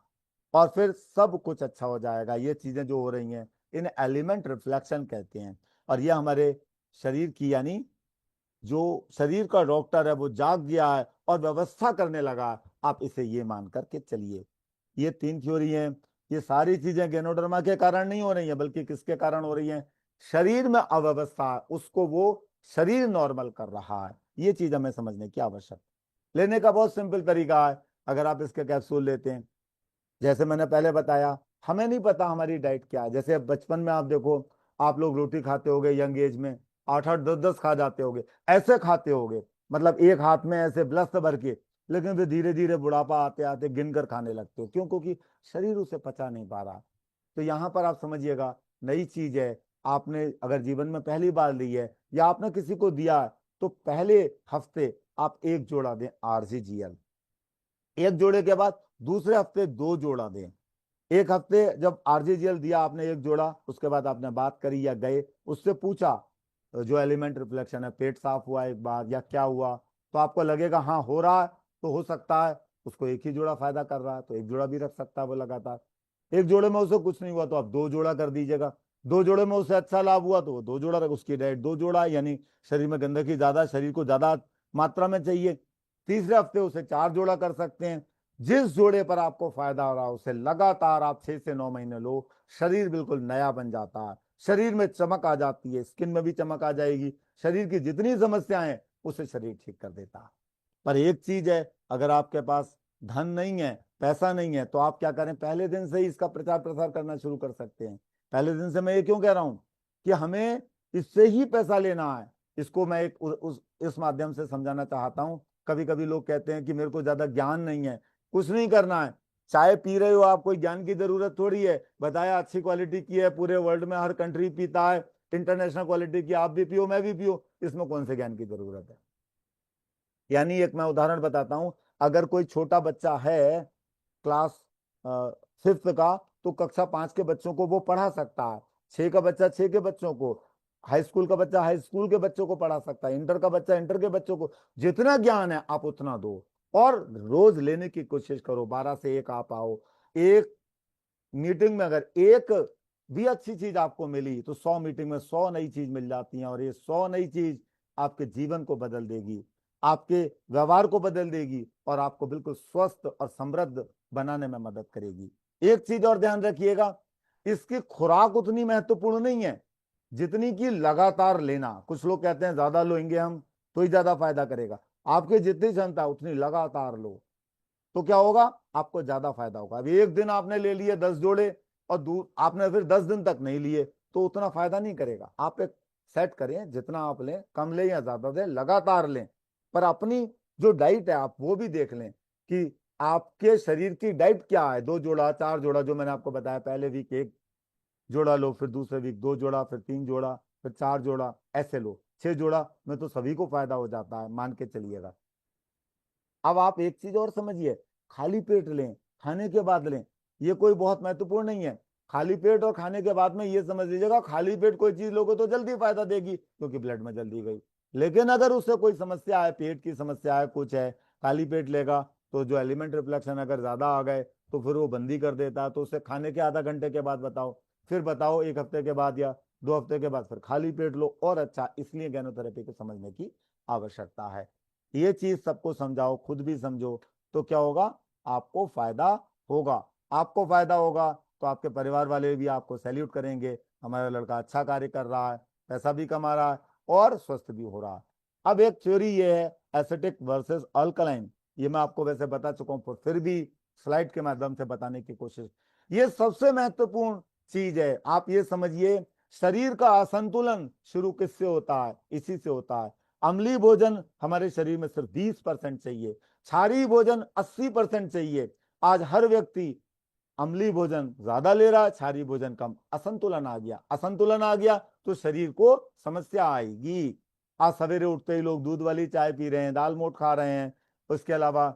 और फिर सब कुछ अच्छा हो जाएगा। ये चीजें जो हो रही हैं इन एलिमेंट रिफ्लेक्शन कहते हैं। और ये हमारे शरीर की, यानी जो शरीर का डॉक्टर है वो जाग गया है और व्यवस्था करने लगा है। आप इसे ये मान करके चलिए। ये 3 थ्योरी हैं। ये सारी चीजें गैनोडर्मा के कारण नहीं हो रही हैं, बल्कि किसके कारण हो रही हैं? शरीर में अव्यवस्था है, उसको वो शरीर नॉर्मल कर रहा है। ये चीज हमें समझने की आवश्यकता। लेने का बहुत सिंपल तरीका है। अगर आप इसके कैप्सूल लेते हैं, जैसे मैंने पहले बताया, हमें नहीं पता हमारी डाइट क्या है। जैसे बचपन में आप देखो, आप लोग रोटी खाते होगे यंग एज में, 8 8 10 10 खा जाते होगे, ऐसे खाते होगे, मतलब एक हाथ में ऐसे ब्लस्त भर के। लेकिन फिर धीरे धीरे बुढ़ापा आते आते गिन कर खाने लगते हो। क्यों? क्योंकि शरीर उसे पचा नहीं पा रहा। तो यहाँ पर आप समझिएगा, नई चीज है। आपने अगर जीवन में पहली बार ली है या आपने किसी को दिया है, तो पहले हफ्ते आप 1 जोड़ा दें RGGL, 1 जोड़े के बाद दूसरे हफ्ते 2 जोड़ा दें। एक हफ्ते जब RGGL दिया आपने 1 जोड़ा, उसके बाद आपने बात करी या गए उससे पूछा जो एलिमेंट रिफ्लेक्शन है, पेट साफ हुआ एक बार या क्या हुआ, तो आपको लगेगा हाँ हो रहा है, तो हो सकता है उसको 1 ही जोड़ा फायदा कर रहा है, तो 1 जोड़ा भी रख सकता है वो लगातार। 1 जोड़े में उसे कुछ नहीं हुआ तो आप 2 जोड़ा कर दीजिएगा। 2 जोड़े में उसे अच्छा लाभ हुआ तो वो 2 जोड़ा रख, उसकी डाइट 2 जोड़ा, यानी शरीर में गंदगी ज्यादा, शरीर को ज्यादा मात्रा में चाहिए। तीसरे हफ्ते उसे 4 जोड़ा कर सकते हैं। जिस जोड़े पर आपको फायदा हो रहा है उसे लगातार आप 6 से 9 महीने लो, शरीर बिल्कुल नया बन जाता है। शरीर में चमक आ जाती है, स्किन में भी चमक आ जाएगी। शरीर की जितनी समस्याएं हैं उसे शरीर ठीक कर देता है। पर एक चीज है, अगर आपके पास धन नहीं है, पैसा नहीं है, तो आप क्या करें? पहले दिन से ही इसका प्रचार प्रसार करना शुरू कर सकते हैं। पहले दिन से मैं ये क्यों कह रहा हूं कि हमें इससे ही पैसा लेना है। इसको मैं एक इस माध्यम से समझाना चाहता हूं। कभी कभी लोग कहते हैं कि मेरे को ज्यादा ज्ञान नहीं है। कुछ नहीं करना है, चाय पी रहे हो आप, कोई ज्ञान की जरूरत थोड़ी है। बताया अच्छी क्वालिटी की है, पूरे वर्ल्ड में हर कंट्री पीता है, इंटरनेशनल क्वालिटी की, आप भी पियो मैं भी पियो, इसमें कौन से ज्ञान की जरूरत है? यानी एक मैं उदाहरण बताता हूं। अगर कोई छोटा बच्चा है क्लास 5th का, तो कक्षा 5 के बच्चों को वो पढ़ा सकता है। 6 का बच्चा 6 के बच्चों को, हाई स्कूल का बच्चा हाई स्कूल के बच्चों को पढ़ा सकता है, इंटर का बच्चा इंटर के बच्चों को। जितना ज्ञान है आप उतना दो, और रोज लेने की कोशिश करो। 12 से 1 आप आओ। एक मीटिंग में अगर एक भी अच्छी चीज आपको मिली तो 100 मीटिंग में 100 नई चीज मिल जाती हैं, और ये 100 नई चीज आपके जीवन को बदल देगी, आपके व्यवहार को बदल देगी, और आपको बिल्कुल स्वस्थ और समृद्ध बनाने में मदद करेगी। एक चीज और ध्यान रखिएगा, इसकी खुराक उतनी महत्वपूर्ण नहीं है जितनी कि लगातार लेना। कुछ लोग कहते हैं ज्यादा लेंगे हम तो ही ज्यादा फायदा करेगा। आपकी जितनी क्षमता उतनी लगातार लो, तो क्या होगा? आपको ज्यादा फायदा होगा। अभी एक दिन आपने ले लिए 10 जोड़े, और आपने फिर 10 दिन तक नहीं लिए, तो उतना फायदा नहीं करेगा। आप एक सेट करें, जितना आप लें, कम लें या ज्यादा लें, लगातार लें। पर अपनी जो डाइट है आप वो भी देख लें कि आपके शरीर की डाइट क्या है। 2 जोड़ा 4 जोड़ा जो मैंने आपको बताया, पहले वीक 1 जोड़ा लो, फिर दूसरे वीक 2 जोड़ा, फिर 3 जोड़ा, फिर 4 जोड़ा, ऐसे लो। 6 जोड़ा में तो सभी को फायदा हो जाता है, मान के चलिएगा। अब आप एक चीज और समझिए, खाली पेट लें, खाने के बाद लें, ये कोई बहुत महत्वपूर्ण नहीं है। खाली पेट और खाने के बाद में ये समझ लीजिएगा, खाली पेट कोई चीज लोगे तो जल्दी फायदा देगी क्योंकि ब्लड में जल्दी गई। लेकिन अगर उससे कोई समस्या है, पेट की समस्या है, कुछ है, खाली पेट लेगा तो जो एलिमेंट रिफ्लेक्शन अगर ज्यादा आ गए तो फिर वो बंदी कर देता है। तो उसे खाने के आधा घंटे के बाद बताओ, फिर बताओ 1 हफ्ते के बाद या 2 हफ्ते के बाद, फिर खाली पेट लो और अच्छा। इसलिए गैनोथेरेपी को समझने की आवश्यकता है। ये चीज सबको समझाओ, खुद भी समझो, तो क्या होगा? आपको फायदा होगा। आपको फायदा होगा तो आपके परिवार वाले भी आपको सैल्यूट करेंगे, हमारा लड़का अच्छा कार्य कर रहा है, पैसा भी कमा रहा है और स्वस्थ भी हो रहा है। अब एक थ्योरी ये है, एसिटिक वर्सेस अल्कलाइन। ये मैं आपको वैसे बता चुका हूं, पर फिर भी स्लाइड के माध्यम से बताने की कोशिश। ये सबसे महत्वपूर्ण चीज है। आप ये समझिए, शरीर का असंतुलन शुरू किससे होता है? इसी से होता है। अम्लीय भोजन हमारे शरीर में सिर्फ 20% चाहिए, क्षारीय भोजन 80% चाहिए। आज हर व्यक्ति अम्लीय भोजन ज्यादा ले रहा है, क्षारीय भोजन कम, असंतुलन आ गया। असंतुलन आ गया तो शरीर को समस्या आएगी। आज सवेरे उठते ही लोग दूध वाली चाय पी रहे हैं, दाल मोठ खा रहे हैं, उसके अलावा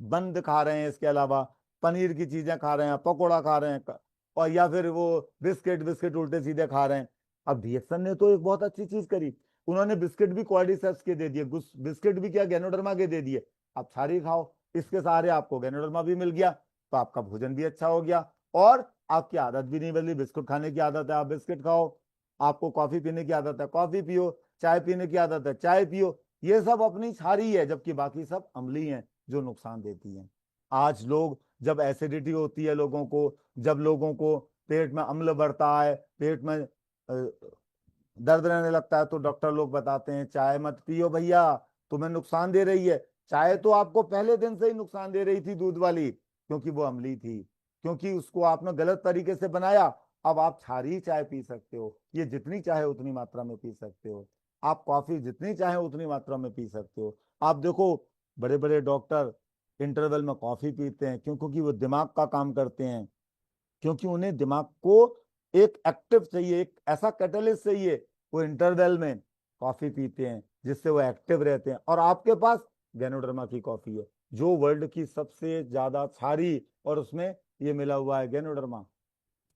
बंद खा रहे हैं, इसके अलावा पनीर की चीजें खा रहे हैं, पकोड़ा खा रहे हैं, और या फिर वो बिस्किट बिस्किट उल्टे सीधे खा रहे हैं। अब डीएक्सन ने तो एक बहुत अच्छी चीज करी, उन्होंने बिस्किट भी क्वाड्रिसेप्स के दे दिए, बिस्किट भी क्या गैनोडर्मा के दे दिए। आप छारी खाओ, इसके सहारे आपको गैनोडर्मा भी मिल गया, तो आपका भोजन भी अच्छा हो गया, और आपकी आदत भी नहीं बदली। बिस्कुट खाने की आदत है, आप बिस्किट खाओ। आपको कॉफी पीने की आदत है, कॉफी पियो। चाय पीने की आदत है, चाय पियो। ये सब अपनी छारी है, जबकि बाकी सब अम्ली हैं जो नुकसान देती हैं। आज लोग, जब एसिडिटी होती है लोगों को, जब लोगों को पेट में अम्ल बढ़ता है, पेट में दर्द रहने लगता है, तो डॉक्टर लोग बताते हैं चाय मत पियो भैया, तुम्हें नुकसान दे रही है। चाय तो आपको पहले दिन से ही नुकसान दे रही थी, दूध वाली, क्योंकि वो अम्ली थी, क्योंकि उसको आपने गलत तरीके से बनाया। अब आप क्षारीय चाय पी सकते हो, ये जितनी चाहे उतनी मात्रा में पी सकते हो। आप कॉफी जितनी चाहे उतनी मात्रा में पी सकते हो। आप देखो, बड़े बड़े डॉक्टर इंटरवल में कॉफी पीते हैं, क्यों? क्योंकि वो दिमाग का काम करते हैं, क्योंकि उन्हें दिमाग को एक एक्टिव चाहिए, एक ऐसा कैटलिस्ट चाहिए। वो इंटरवल में कॉफी पीते हैं, जिससे वो एक्टिव रहते हैं। और आपके पास गैनोडर्मा की कॉफी है, जो वर्ल्ड की सबसे ज्यादा क्षारी, और उसमें ये मिला हुआ है गैनोडर्मा,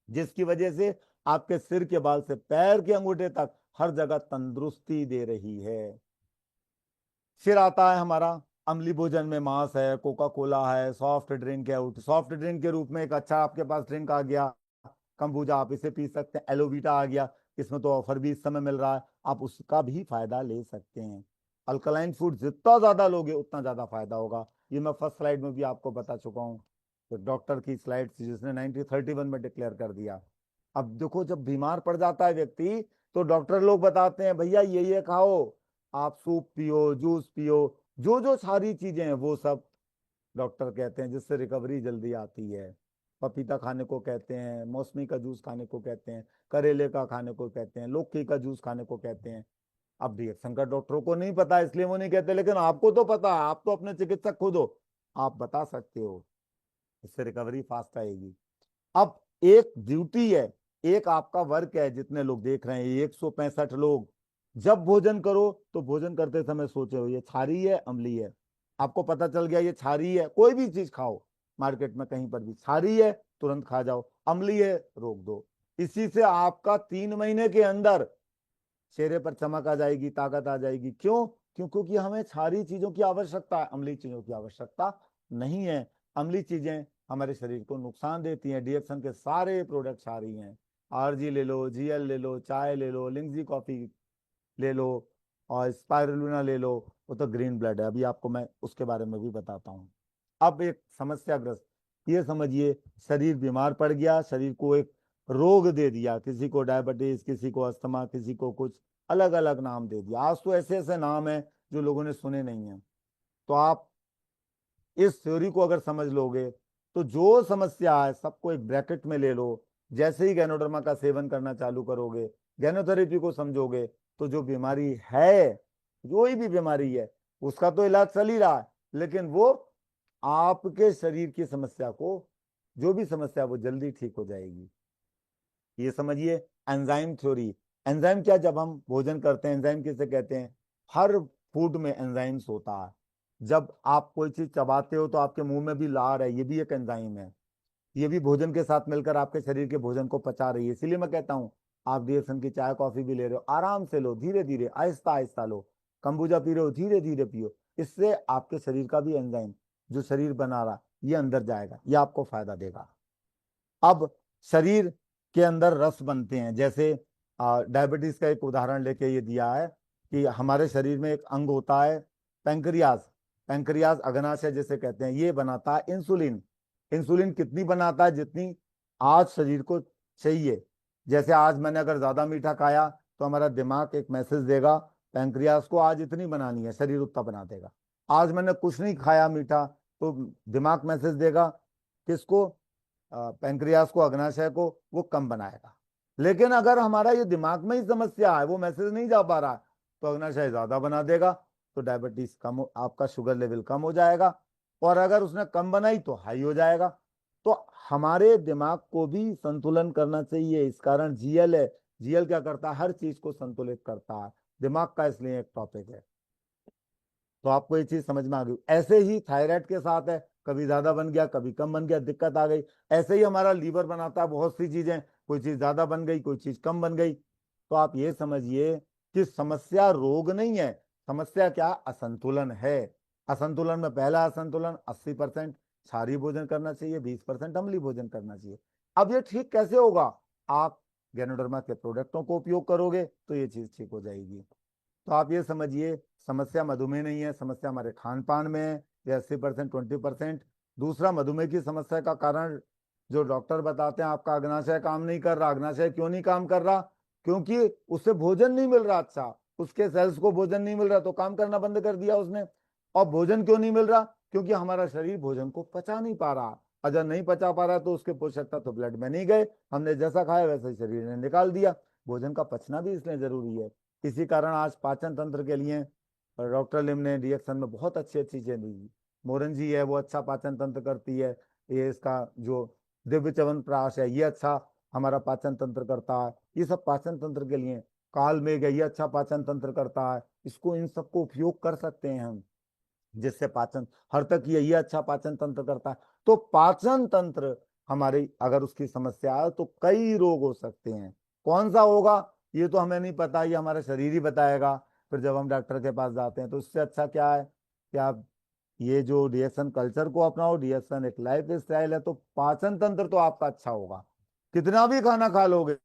जिसकी वजह से आपके सिर के बाल से पैर के अंगूठे तक हर जगह तंदुरुस्ती दे रही है। फिर आता है हमारा अम्ली भोजन में मांस है, कोका कोला है, सॉफ्ट ड्रिंक है। सॉफ्ट ड्रिंक के रूप में एक अच्छा आपके पास ड्रिंक आ गया, कंबूजा, आप इसे पी सकते हैं। एलोवीटा आ गया, इसमें तो ऑफर भी इस समय मिल रहा है, आप उसका भी फायदा ले सकते हैं। अल्कलाइन फूड जितना ज्यादा लोगे उतना ज्यादा फायदा होगा, ये मैं फर्स्ट स्लाइड में भी आपको बता चुका हूँ, तो डॉक्टर की स्लाइड जिसने 1931 में डिक्लेयर कर दिया। अब देखो, जब बीमार पड़ जाता है व्यक्ति, तो डॉक्टर लोग बताते हैं भैया ये खाओ, आप सूप पियो, जूस पियो, जो जो सारी चीजें हैं वो सब डॉक्टर कहते हैं, जिससे रिकवरी जल्दी आती है। पपीता खाने को कहते हैं, मौसमी का जूस खाने को कहते हैं, करेले का खाने को कहते हैं, लौकी का जूस खाने को कहते हैं। अब रिएक्शन का डॉक्टरों को नहीं पता, इसलिए वो नहीं कहते, लेकिन आपको तो पता है, आप तो अपने चिकित्सक खुद हो, आप बता सकते हो, इससे रिकवरी फास्ट आएगी। अब एक ड्यूटी है, एक आपका वर्क है, जितने लोग देख रहे हैं 165 लोग, जब भोजन करो तो भोजन करते समय सोचे हो ये क्षारीय है अम्लीय है। आपको पता चल गया ये क्षारीय है, कोई भी चीज खाओ मार्केट में कहीं पर भी, क्षारीय है तुरंत खा जाओ, अम्लीय है रोक दो। इसी से आपका 3 महीने के अंदर चेहरे पर चमक आ जाएगी, ताकत आ जाएगी। क्यों? क्योंकि हमें क्षारीय चीजों की आवश्यकता है, अम्लीय चीजों की आवश्यकता नहीं है। अम्लीय चीजें हमारे शरीर को नुकसान देती हैं। डीएक्सन के सारे प्रोडक्ट्स आ रही हैं, आरजी ले लो, जीएल ले लो, चाय ले लो, लिंगजी कॉफी ले लो, और स्पाइरुलिना ले लो, वो तो ग्रीन ब्लड है, अभी आपको मैं उसके बारे में भी बताता हूँ। अब एक समस्याग्रस्त, ये समझिए शरीर बीमार पड़ गया, शरीर को एक रोग दे दिया, किसी को डायबिटीज, किसी को अस्थमा, किसी को कुछ, अलग अलग नाम दे दिया। आज तो ऐसे ऐसे नाम है जो लोगों ने सुने नहीं है। तो आप इस थ्योरी को अगर समझ लोगे, तो जो समस्या है सबको एक ब्रैकेट में ले लो। जैसे ही गैनोडर्मा का सेवन करना चालू करोगे, गैनोथेरेपी को समझोगे, तो जो बीमारी है, कोई भी बीमारी है, उसका तो इलाज चल ही रहा है, लेकिन वो आपके शरीर की समस्या को, जो भी समस्या, वो जल्दी ठीक हो जाएगी। ये समझिए एंजाइम थ्योरी। एंजाइम क्या? जब हम भोजन करते हैं, एंजाइम किसे कहते हैं? हर फूड में एंजाइम्स होता है। जब आप कोई चीज चबाते हो तो आपके मुंह में भी लार है, ये भी एक एंजाइम है, ये भी भोजन के साथ मिलकर आपके शरीर के भोजन को पचा रही है। इसीलिए मैं कहता हूँ, आप डीएक्सन की चाय कॉफी भी ले रहे हो, आराम से लो, धीरे धीरे, आहिस्ता आहिस्ता लो। कंबूजा पी रहे हो, धीरे धीरे पियो। इससे आपके शरीर का भी एंजाइम, जो शरीर बना रहा, ये अंदर जाएगा, ये आपको फायदा देगा। अब शरीर के अंदर रस बनते हैं, जैसे डायबिटीज का एक उदाहरण लेके ये दिया है कि हमारे शरीर में एक अंग होता है पेंक्रियाज। पेंक्रियाज अग्नाशय जिसे कहते हैं, ये बनाता है इंसुलिन। इंसुलिन कितनी बनाता है? जितनी आज शरीर को चाहिए। जैसे आज मैंने अगर ज्यादा मीठा खाया, तो हमारा दिमाग एक मैसेज देगा पेंक्रियाज को, आज इतनी बनानी है, शरीर उतना बना देगा। आज मैंने कुछ नहीं खाया मीठा, तो दिमाग मैसेज देगा किसको? पेंक्रियास को, अग्नाशय को, वो कम बनाएगा। लेकिन अगर हमारा ये दिमाग में ही समस्या है, वो मैसेज नहीं जा पा रहा, तो अग्नाशय ज्यादा बना देगा, तो डायबिटीज कम आपका शुगर लेवल कम हो जाएगा। और अगर उसने कम बनाई तो हाई हो जाएगा। तो हमारे दिमाग को भी संतुलन करना चाहिए। इस कारण जीएल है, जीएल क्या करता है, हर चीज को संतुलित करता है, दिमाग का इसलिए एक टॉपिक है। तो आपको ये चीज समझ में आ गई। ऐसे ही थायराइड के साथ है, कभी ज्यादा बन गया कभी कम बन गया, दिक्कत आ गई। ऐसे ही हमारा लीवर बनाता है बहुत सी चीजें, कोई चीज ज्यादा बन गई कोई चीज कम बन गई। तो आप ये समझिए कि समस्या रोग नहीं है, समस्या क्या, असंतुलन है। असंतुलन में पहला असंतुलन 80% क्षारीय भोजन करना चाहिए, 20% अम्लीय भोजन करना चाहिए। अब ये ठीक कैसे होगा, आप गैनोडर्मा के प्रोडक्टों को उपयोग करोगे तो ये चीज ठीक हो जाएगी। तो आप ये समझिए समस्या मधुमेह नहीं है, समस्या हमारे खान पान में है, ये 80% 20%। दूसरा, मधुमेह की समस्या का कारण जो डॉक्टर बताते हैं, आपका अग्नाशय काम नहीं कर रहा। अग्नाशय क्यों नहीं काम कर रहा, क्योंकि उससे भोजन नहीं मिल रहा, अच्छा उसके सेल्स को भोजन नहीं मिल रहा तो काम करना बंद कर दिया उसने। और भोजन क्यों नहीं मिल रहा, क्योंकि हमारा शरीर भोजन को पचा नहीं पा रहा। अगर नहीं पचा पा रहा तो उसके पोषक तत्व तो ब्लड में नहीं गए, हमने जैसा खाया वैसा ही शरीर ने निकाल दिया। भोजन का पचना भी इसलिए जरूरी है। इसी कारण आज पाचन तंत्र के लिए डॉक्टर लिम ने रिएक्शन में बहुत अच्छी अच्छी चीजें दी। मोरंजी है वो अच्छा पाचन तंत्र करती है, ये इसका जो दिव्य च्यवनप्राश है ये अच्छा हमारा पाचन तंत्र करता है, ये सब पाचन तंत्र के लिए। काल मेघ है ये अच्छा पाचन तंत्र करता है, इसको इन सबको उपयोग कर सकते हैं हम, जिससे पाचन हर तक ये अच्छा पाचन तंत्र करता है। तो पाचन तंत्र हमारी अगर उसकी समस्या है तो कई रोग हो सकते हैं। कौन सा होगा ये तो हमें नहीं पता, ये हमारा शरीर ही बताएगा। फिर जब हम डॉक्टर के पास जाते हैं तो इससे अच्छा क्या है कि आप ये जो डीएसएन कल्चर को अपनाओ। डीएसएन एक लाइफ स्टाइल है, तो पाचन तंत्र तो आपका अच्छा होगा। कितना भी खाना खा लोगे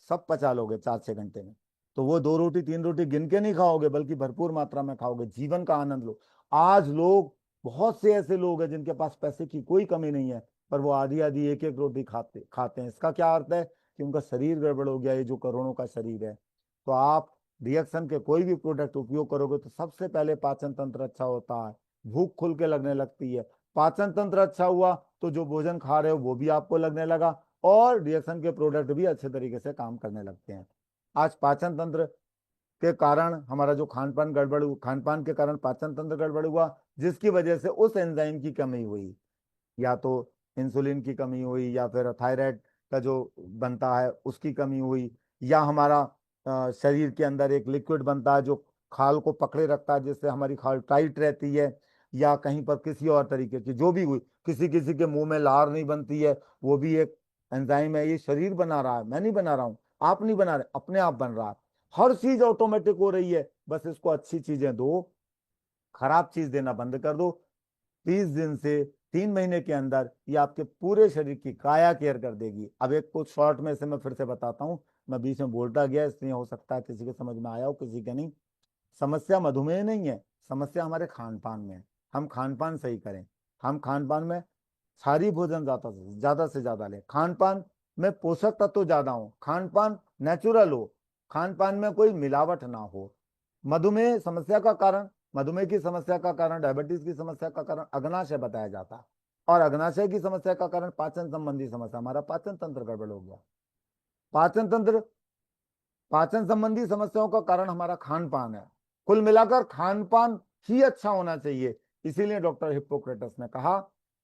सब पचा लोगे 4-6 घंटे में। तो वो 2 रोटी 3 रोटी गिन के नहीं खाओगे, बल्कि भरपूर मात्रा में खाओगे, जीवन का आनंद लो। आज लोग, बहुत से ऐसे लोग हैं जिनके पास पैसे की कोई कमी नहीं है, पर वो आधी आधी एक एक रोटी खाते खाते हैं। इसका क्या अर्थ है कि उनका शरीर गड़बड़ हो गया, ये जो करोड़ों का शरीर है। तो आप रिएक्शन के कोई भी प्रोडक्ट उपयोग करोगे तो सबसे पहले पाचन तंत्र अच्छा होता है, भूख खुल के लगने लगती है। पाचन तंत्र अच्छा हुआ तो जो भोजन खा रहे हो वो भी आपको लगने लगा, और रिएक्शन के प्रोडक्ट भी अच्छे तरीके से काम करने लगते हैं। आज पाचन तंत्र के कारण हमारा जो खान पान के कारण पाचन तंत्र गड़बड़ हुआ, जिसकी वजह से उस एंजाइम की कमी हुई, या तो इंसुलिन की कमी हुई, या फिर थायराइड का जो बनता है उसकी कमी हुई, या हमारा शरीर के अंदर एक लिक्विड बनता है जो खाल को पकड़े रखता है, जिससे हमारी खाल टाइट रहती है, या कहीं पर किसी और तरीके की जो भी हुई, किसी किसी के मुंह में लार नहीं बनती है, वो भी एक एंजाइम है। ये शरीर बना रहा है, मैं नहीं बना रहा हूँ, आप नहीं बना रहे, अपने आप बन रहा है। हर चीज ऑटोमेटिक हो रही है, बस इसको अच्छी चीजें दो, खराब चीज देना बंद कर दो। 30 दिन से 3 महीने के अंदर ये आपके पूरे शरीर की काया केयर कर देगी। अब एक कुछ शॉर्ट में से मैं फिर से बताता हूँ, मैं बीच में बोलता गया इसलिए हो सकता है किसी के समझ में आया हो किसी के नहीं। समस्या मधुमेह नहीं है, समस्या हमारे खान पान में है। हम खान पान सही करें, हम खान पान में सारी भोजन ज्यादा से ज्यादा लें, खान पान में पोषक तत्व ज्यादा हो, खान पान नेचुरल हो, खान पान में कोई मिलावट ना हो। मधुमेह समस्या का कारण, मधुमेह की समस्या का कारण, डायबिटीज की समस्या का कारण अग्नाशय बताया जाता है, और अग्नाशय की समस्या का कारण पाचन संबंधी समस्या, हमारा पाचन तंत्र गड़बड़ हो गया। पाचन तंत्र, पाचन संबंधी समस्याओं का कारण हमारा खान पान है। कुल मिलाकर खान पान ही अच्छा होना चाहिए। इसीलिए डॉक्टर हिप्पोक्रेटस ने कहा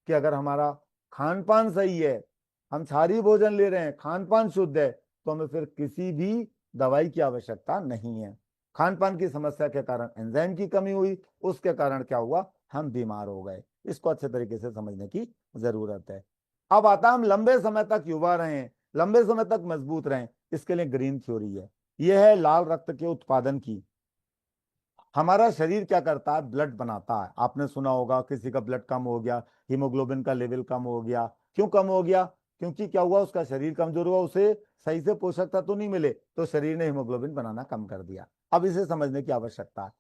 कि अगर हमारा खान पान सही है, हम क्षारीय भोजन ले रहे हैं, खान पान शुद्ध है, तो हमें फिर किसी भी दवाई की आवश्यकता नहीं है। खान पान की समस्या के कारण एंजाइम की कमी हुई, उसके कारण क्या हुआ, हम बीमार हो गए। इसको अच्छे तरीके से समझने की जरूरत है। अब आता, हम लंबे समय तक युवा रहें, लंबे समय तक मजबूत रहें, इसके लिए ग्रीन थ्योरी है। यह है लाल रक्त के उत्पादन की। हमारा शरीर क्या करता है, ब्लड बनाता है। आपने सुना होगा किसी का ब्लड कम हो गया, हीमोग्लोबिन का लेवल कम हो गया। क्यों कम हो गया, क्योंकि क्या हुआ, उसका शरीर कमजोर हुआ, उसे सही से पोषक तत्व नहीं मिले, तो शरीर ने हीमोग्लोबिन बनाना कम कर दिया। अब इसे समझने की आवश्यकता है।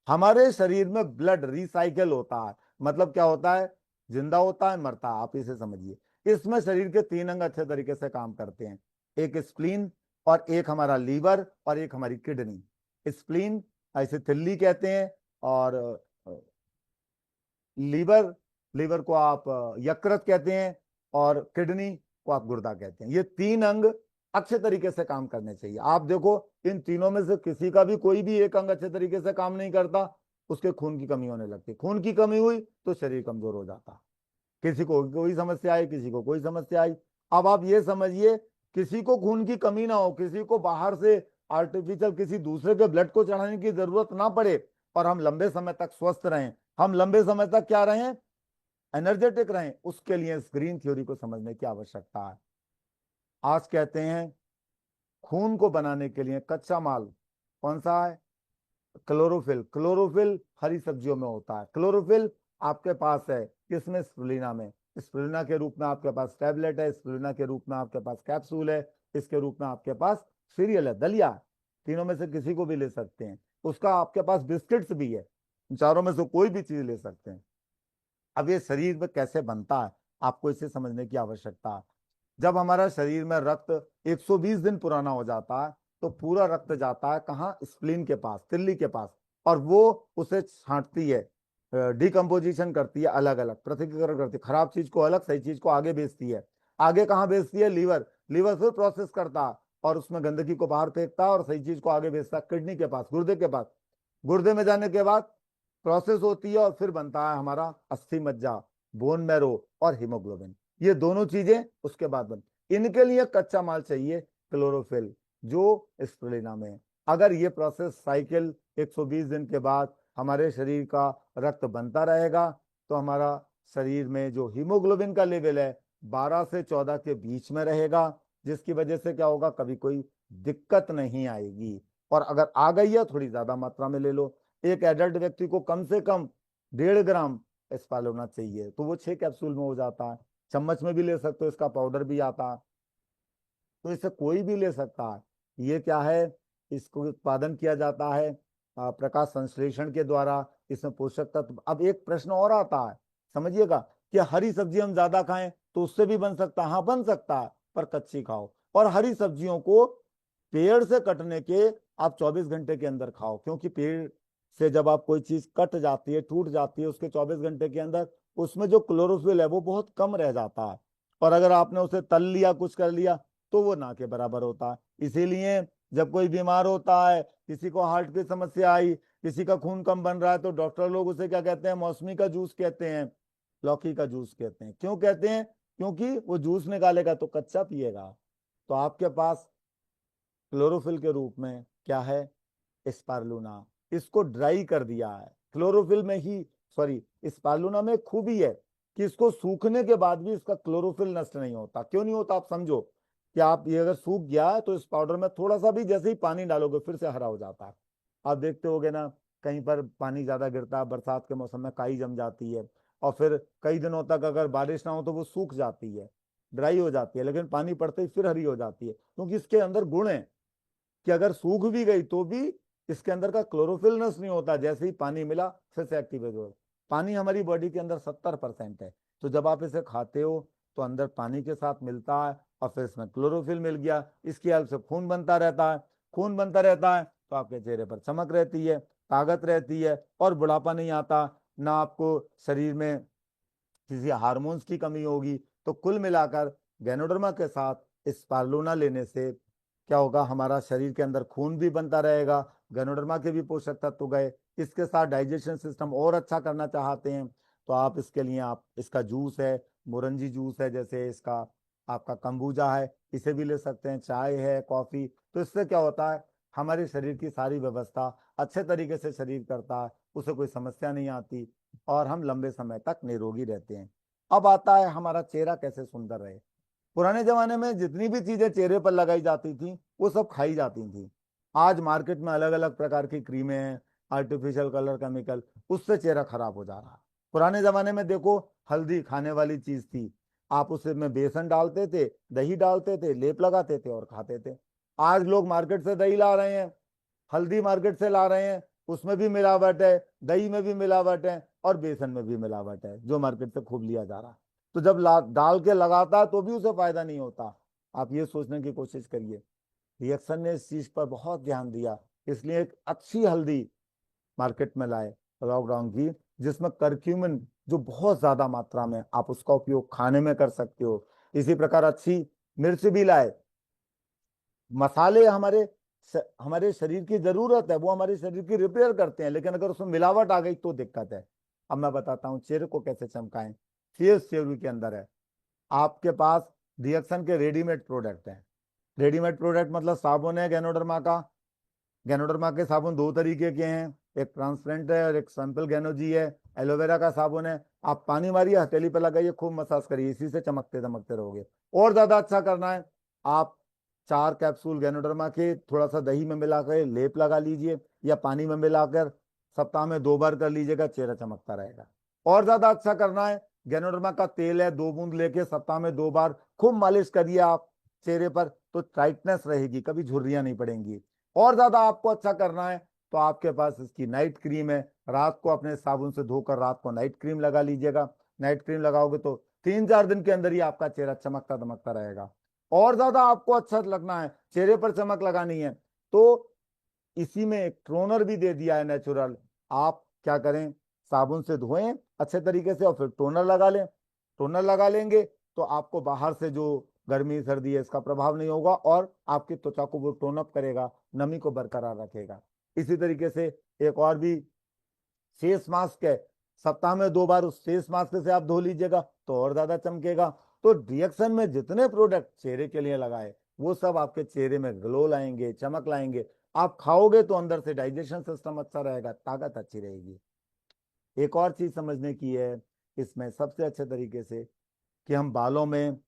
हमारे शरीर में ब्लड रिसाइकल होता है, मतलब क्या होता है, जिंदा होता है मरता है, आप इसे समझिए। इसमें शरीर के 3 अंग अच्छे तरीके से काम करते हैं, एक स्प्लीन, और एक हमारा लीवर, और एक हमारी किडनी। स्प्लीन ऐसे तिल्ली कहते हैं, और लीवर, लीवर को आप यकृत कहते हैं, और किडनी को आप गुर्दा कहते हैं। ये 3 अंग अच्छे तरीके से काम करने चाहिए। आप देखो इन तीनों में से किसी का भी कोई भी एक अंग अच्छे तरीके से काम नहीं करता, उसके खून की कमी होने लगती, खून की कमी हुई तो शरीर कमजोर हो जाता। किसी को कोई समस्या आई, किसी को कोई समस्या आई। अब आप ये समझिए, किसी को खून की कमी ना हो, किसी को बाहर से आर्टिफिशियल किसी दूसरे के ब्लड को चढ़ाने की जरूरत ना पड़े, और हम लंबे समय तक स्वस्थ रहें, हम लंबे समय तक क्या रहें, एनर्जेटिक रहें, उसके लिए इस ग्रीन थ्योरी को समझने की आवश्यकता है। आज कहते हैं खून को बनाने के लिए कच्चा माल कौन सा है? क्लोरोफिल। क्लोरोफिल हरी सब्जियों में होता है। क्लोरोफिल आपके पास है किसमें? स्पिरुलिना में। स्पिरुलिना के रूप में आपके पास टैबलेट है, स्पिरुलिना के रूप में आपके पास कैप्सूल है, इसके रूप में आपके पास सीरियल है, दलिया। तीनों में से किसी को भी ले सकते हैं। उसका आपके पास बिस्किट्स भी है। इन चारों में से कोई भी चीज ले सकते हैं। अब ये शरीर में कैसे बनता है, आपको इसे समझने की आवश्यकता है। जब हमारा शरीर में रक्त 120 दिन पुराना हो जाता है, तो पूरा रक्त जाता है कहाँ? स्प्लीन के पास, तिल्ली के पास, और वो उसे छांटती है, डिकम्पोजिशन करती है, अलग अलग पृथक्करण करती है, खराब चीज को अलग, सही चीज को आगे भेजती है। आगे कहाँ भेजती है? लीवर। लीवर फिर प्रोसेस करता है और उसमें गंदगी को बाहर फेंकता है और सही चीज को आगे भेजता है किडनी के पास, गुर्दे के पास। गुर्दे में जाने के बाद प्रोसेस होती है और फिर बनता है हमारा अस्थि मज्जा, बोन मैरो और हीमोग्लोबिन। ये दोनों चीजें उसके बाद बनती। इनके लिए कच्चा माल चाहिए क्लोरोफिल, जो स्पिरुलिना में है। अगर ये प्रोसेस साइकिल 120 दिन के बाद हमारे शरीर का रक्त बनता रहेगा, तो हमारा शरीर में जो हीमोग्लोबिन का लेवल है 12 से 14 के बीच में रहेगा, जिसकी वजह से क्या होगा? कभी कोई दिक्कत नहीं आएगी। और अगर आ गई है, थोड़ी ज्यादा मात्रा में ले लो। एक एडल्ट व्यक्ति को कम से कम 1.5 ग्राम एस्पाल होना चाहिए, तो वो 6 कैप्सूल में हो जाता है। चम्मच में भी ले सकते हो, इसका पाउडर भी आता है, तो इसे कोई भी ले सकता है। ये क्या है? इसको उत्पादन किया जाता है प्रकाश संश्लेषण के द्वारा। इसमें पोषक तत्व। अब एक प्रश्न और आता है, समझिएगा, कि हरी सब्जी हम ज्यादा खाएं तो उससे भी बन सकता है? हाँ, बन सकता है, पर कच्ची खाओ। और हरी सब्जियों को पेड़ से कटने के आप 24 घंटे के अंदर खाओ, क्योंकि पेड़ से जब आप कोई चीज कट जाती है, टूट जाती है, उसके 24 घंटे के अंदर उसमें जो क्लोरोफिल है वो बहुत कम रह जाता है। और अगर आपने उसे तल लिया, कुछ कर लिया, तो वो ना के बराबर होता है। इसीलिए जब कोई बीमार होता है, किसी को हार्ट की समस्या आई, किसी का खून कम बन रहा है, तो डॉक्टर लोग उसे क्या कहते हैं? मौसमी का जूस कहते हैं, लौकी का जूस कहते हैं। क्यों कहते हैं? क्योंकि वो जूस निकालेगा तो कच्चा पिएगा। तो आपके पास क्लोरोफिल के रूप में क्या है? स्पारुलिना। इसको ड्राई कर दिया है क्लोरोफिल में ही। सॉरी, स्पारुलिना में खूबी है कि इसको सूखने के बाद भी इसका क्लोरोफिल नष्ट नहीं होता। क्यों नहीं होता? आप समझो कि आप ये अगर सूख गया है तो इस पाउडर में थोड़ा सा भी जैसे ही पानी डालोगे फिर से हरा हो जाता है। आप देखते होगे ना, कहीं पर पानी ज्यादा गिरता है, बरसात के मौसम में काई जम जाती है, और फिर कई दिनों तक अगर बारिश ना हो तो वो सूख जाती है, ड्राई हो जाती है, लेकिन पानी पड़ते ही फिर हरी हो जाती है, क्योंकि इसके अंदर गुण है कि अगर सूख भी गई तो भी इसके अंदर का क्लोरोफिल नष्ट नहीं होता। जैसे ही पानी मिला फिर से एक्टिवेट हो। पानी हमारी बॉडी के अंदर 70% है, तो जब आप इसे खाते हो तो अंदर पानी के साथ मिलता है और फिर इसमें क्लोरोफिल मिल गया। इसकी हेल्प से खून बनता रहता है। खून बनता रहता है तो आपके चेहरे पर चमक रहती है, ताकत रहती है, और बुढ़ापा नहीं आता, ना आपको शरीर में किसी हार्मोन्स की कमी होगी। तो कुल मिलाकर गैनोडर्मा के साथ स्पारुलिना लेने से क्या होगा? हमारा शरीर के अंदर खून भी बनता रहेगा, गैनोडर्मा के भी पोषक तत्व गए। इसके साथ डाइजेशन सिस्टम और अच्छा करना चाहते हैं तो आप इसके लिए आप इसका जूस है, मोरंजी जूस है, जैसे इसका आपका कंबूजा है, इसे भी ले सकते हैं। चाय है, कॉफी। तो इससे क्या होता है? हमारे शरीर की सारी व्यवस्था अच्छे तरीके से शरीर करता है, उसे कोई समस्या नहीं आती, और हम लंबे समय तक निरोगी रहते हैं। अब आता है हमारा चेहरा कैसे सुंदर रहे। पुराने जमाने में जितनी भी चीजें चेहरे पर लगाई जाती थी वो सब खाई जाती थी। आज मार्केट में अलग अलग प्रकार की क्रीमें हैं, आर्टिफिशियल कलर, केमिकल, उससे चेहरा खराब हो जा रहा है। पुराने जमाने में देखो, हल्दी खाने वाली चीज थी, आप उसे में बेसन डालते थे, दही डालते थे, लेप लगाते थे और खाते थे। आज लोग मार्केट से दही ला रहे हैं, हल्दी मार्केट से ला रहे हैं, उसमें भी मिलावट है, दही में भी मिलावट है, और बेसन में भी मिलावट है, जो मार्केट से खूब लिया जा रहा है। तो जब डाल के लगाता है तो भी उसे फायदा नहीं होता। आप ये सोचने की कोशिश करिए। रिएक्शन ने इस चीज पर बहुत ध्यान दिया, इसलिए एक अच्छी हल्दी मार्केट में लाए, लॉकडाउन की, जिसमें करक्यूमिन जो बहुत ज्यादा मात्रा में, आप उसका उपयोग खाने में कर सकते हो। इसी प्रकार अच्छी मिर्च भी लाए। मसाले हमारे शरीर की जरूरत है, वो हमारे शरीर की रिपेयर करते हैं, लेकिन अगर उसमें मिलावट आ गई तो दिक्कत है। अब मैं बताता हूँ चेहरे को कैसे चमकाएं। सीएससीएलवी के अंदर है। आपके पास रिएक्शन के रेडीमेड प्रोडक्ट हैं। रेडीमेड प्रोडक्ट मतलब साबुन है गैनोडर्मा का। गैनोडर्मा के साबुन दो तरीके के हैं, एक ट्रांसपेरेंट है और एक सैंपल गैनोजी है। एलोवेरा का साबुन है, आप पानी मारिए, हथेली पे लगाइए, खूब मसाज करिए, इसी से चमकते चमकते रहोगे। और ज्यादा अच्छा करना है, आप 4 कैप्सूल गैनोडर्मा के थोड़ा सा दही में मिलाकर लेप लगा लीजिए, या पानी में मिलाकर सप्ताह में 2 बार कर लीजिएगा, चेहरा चमकता रहेगा। और ज्यादा अच्छा करना है, गैनोडर्मा का तेल है, 2 बूंद लेके सप्ताह में 2 बार खूब मालिश करिए आप चेहरे पर, तो टाइटनेस रहेगी, कभी झुर्रियां नहीं पड़ेंगी। और ज्यादा आपको अच्छा करना है तो आपके पास इसकी नाइट क्रीम है, रात को अपने साबुन से धोकर रात को नाइट क्रीम लगा लीजिएगा। नाइट क्रीम लगाओगे तो 3-4 दिन के अंदर ही आपका चेहरा चमकता दमकता रहेगा। और ज्यादा आपको अच्छा लगना है, चेहरे पर चमक लगानी है, तो इसी में एक टोनर भी दे दिया है नेचुरल। आप क्या करें, साबुन से धोएं अच्छे तरीके से और फिर टोनर लगा लें। टोनर लगा लेंगे तो आपको बाहर से जो गर्मी सर्दी है इसका प्रभाव नहीं होगा, और आपकी त्वचा को वो टोन अप करेगा, नमी को बरकरार रखेगा। इसी तरीके से एक और भी फेस मास्क है, सप्ताह में 2 बार उस फेस मास्क से आप धो लीजिएगा तो और ज्यादा चमकेगा। तो रिएक्शन में जितने प्रोडक्ट चेहरे के लिए लगाए वो सब आपके चेहरे में ग्लो लाएंगे, चमक लाएंगे। आप खाओगे तो अंदर से डाइजेशन सिस्टम अच्छा रहेगा, ताकत अच्छी रहेगी। एक और चीज समझने की है इसमें सबसे अच्छे तरीके से, कि हम बालों में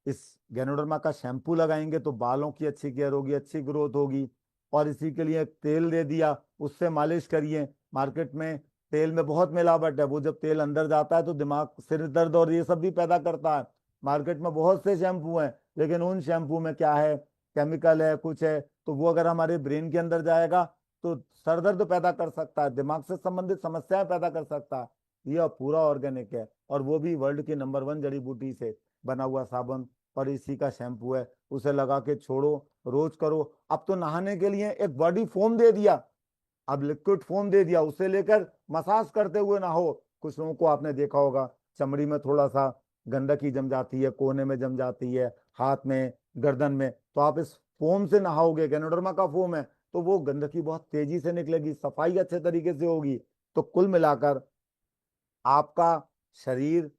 इस गैनोडर्मा का शैम्पू लगाएंगे तो बालों की अच्छी केयर होगी, अच्छी ग्रोथ होगी। और इसी के लिए एक तेल दे दिया, उससे मालिश करिए। मार्केट में तेल में बहुत मिलावट है, वो जब तेल अंदर जाता है तो दिमाग, सिर दर्द और ये सब भी पैदा करता है। मार्केट में बहुत से शैम्पू हैं, लेकिन उन शैम्पू में क्या है, केमिकल है, कुछ है, तो वो अगर हमारे ब्रेन के अंदर जाएगा तो सर दर्द पैदा कर सकता है, दिमाग से संबंधित समस्याएं पैदा कर सकता है। यह पूरा ऑर्गेनिक है, और वो भी वर्ल्ड की नंबर 1 जड़ी बूटी से बना हुआ साबुन और इसी का शैम्पू है। उसे लगा के छोड़ो, रोज करो। अब तो नहाने के लिए एक बॉडी फोम दे दिया, अब लिक्विड फोम दे दिया, उसे लेकर मसाज करते हुए नहाओ। कुछ लोगों को आपने देखा होगा चमड़ी में थोड़ा सा गंदगी जम जाती है, कोने में जम जाती है, हाथ में, गर्दन में, तो आप इस फोम से नहाओगे, गैनोडर्मा का फोम है, तो वो गंदगी बहुत तेजी से निकलेगी, सफाई अच्छे तरीके से होगी। तो कुल मिलाकर आपका शरीर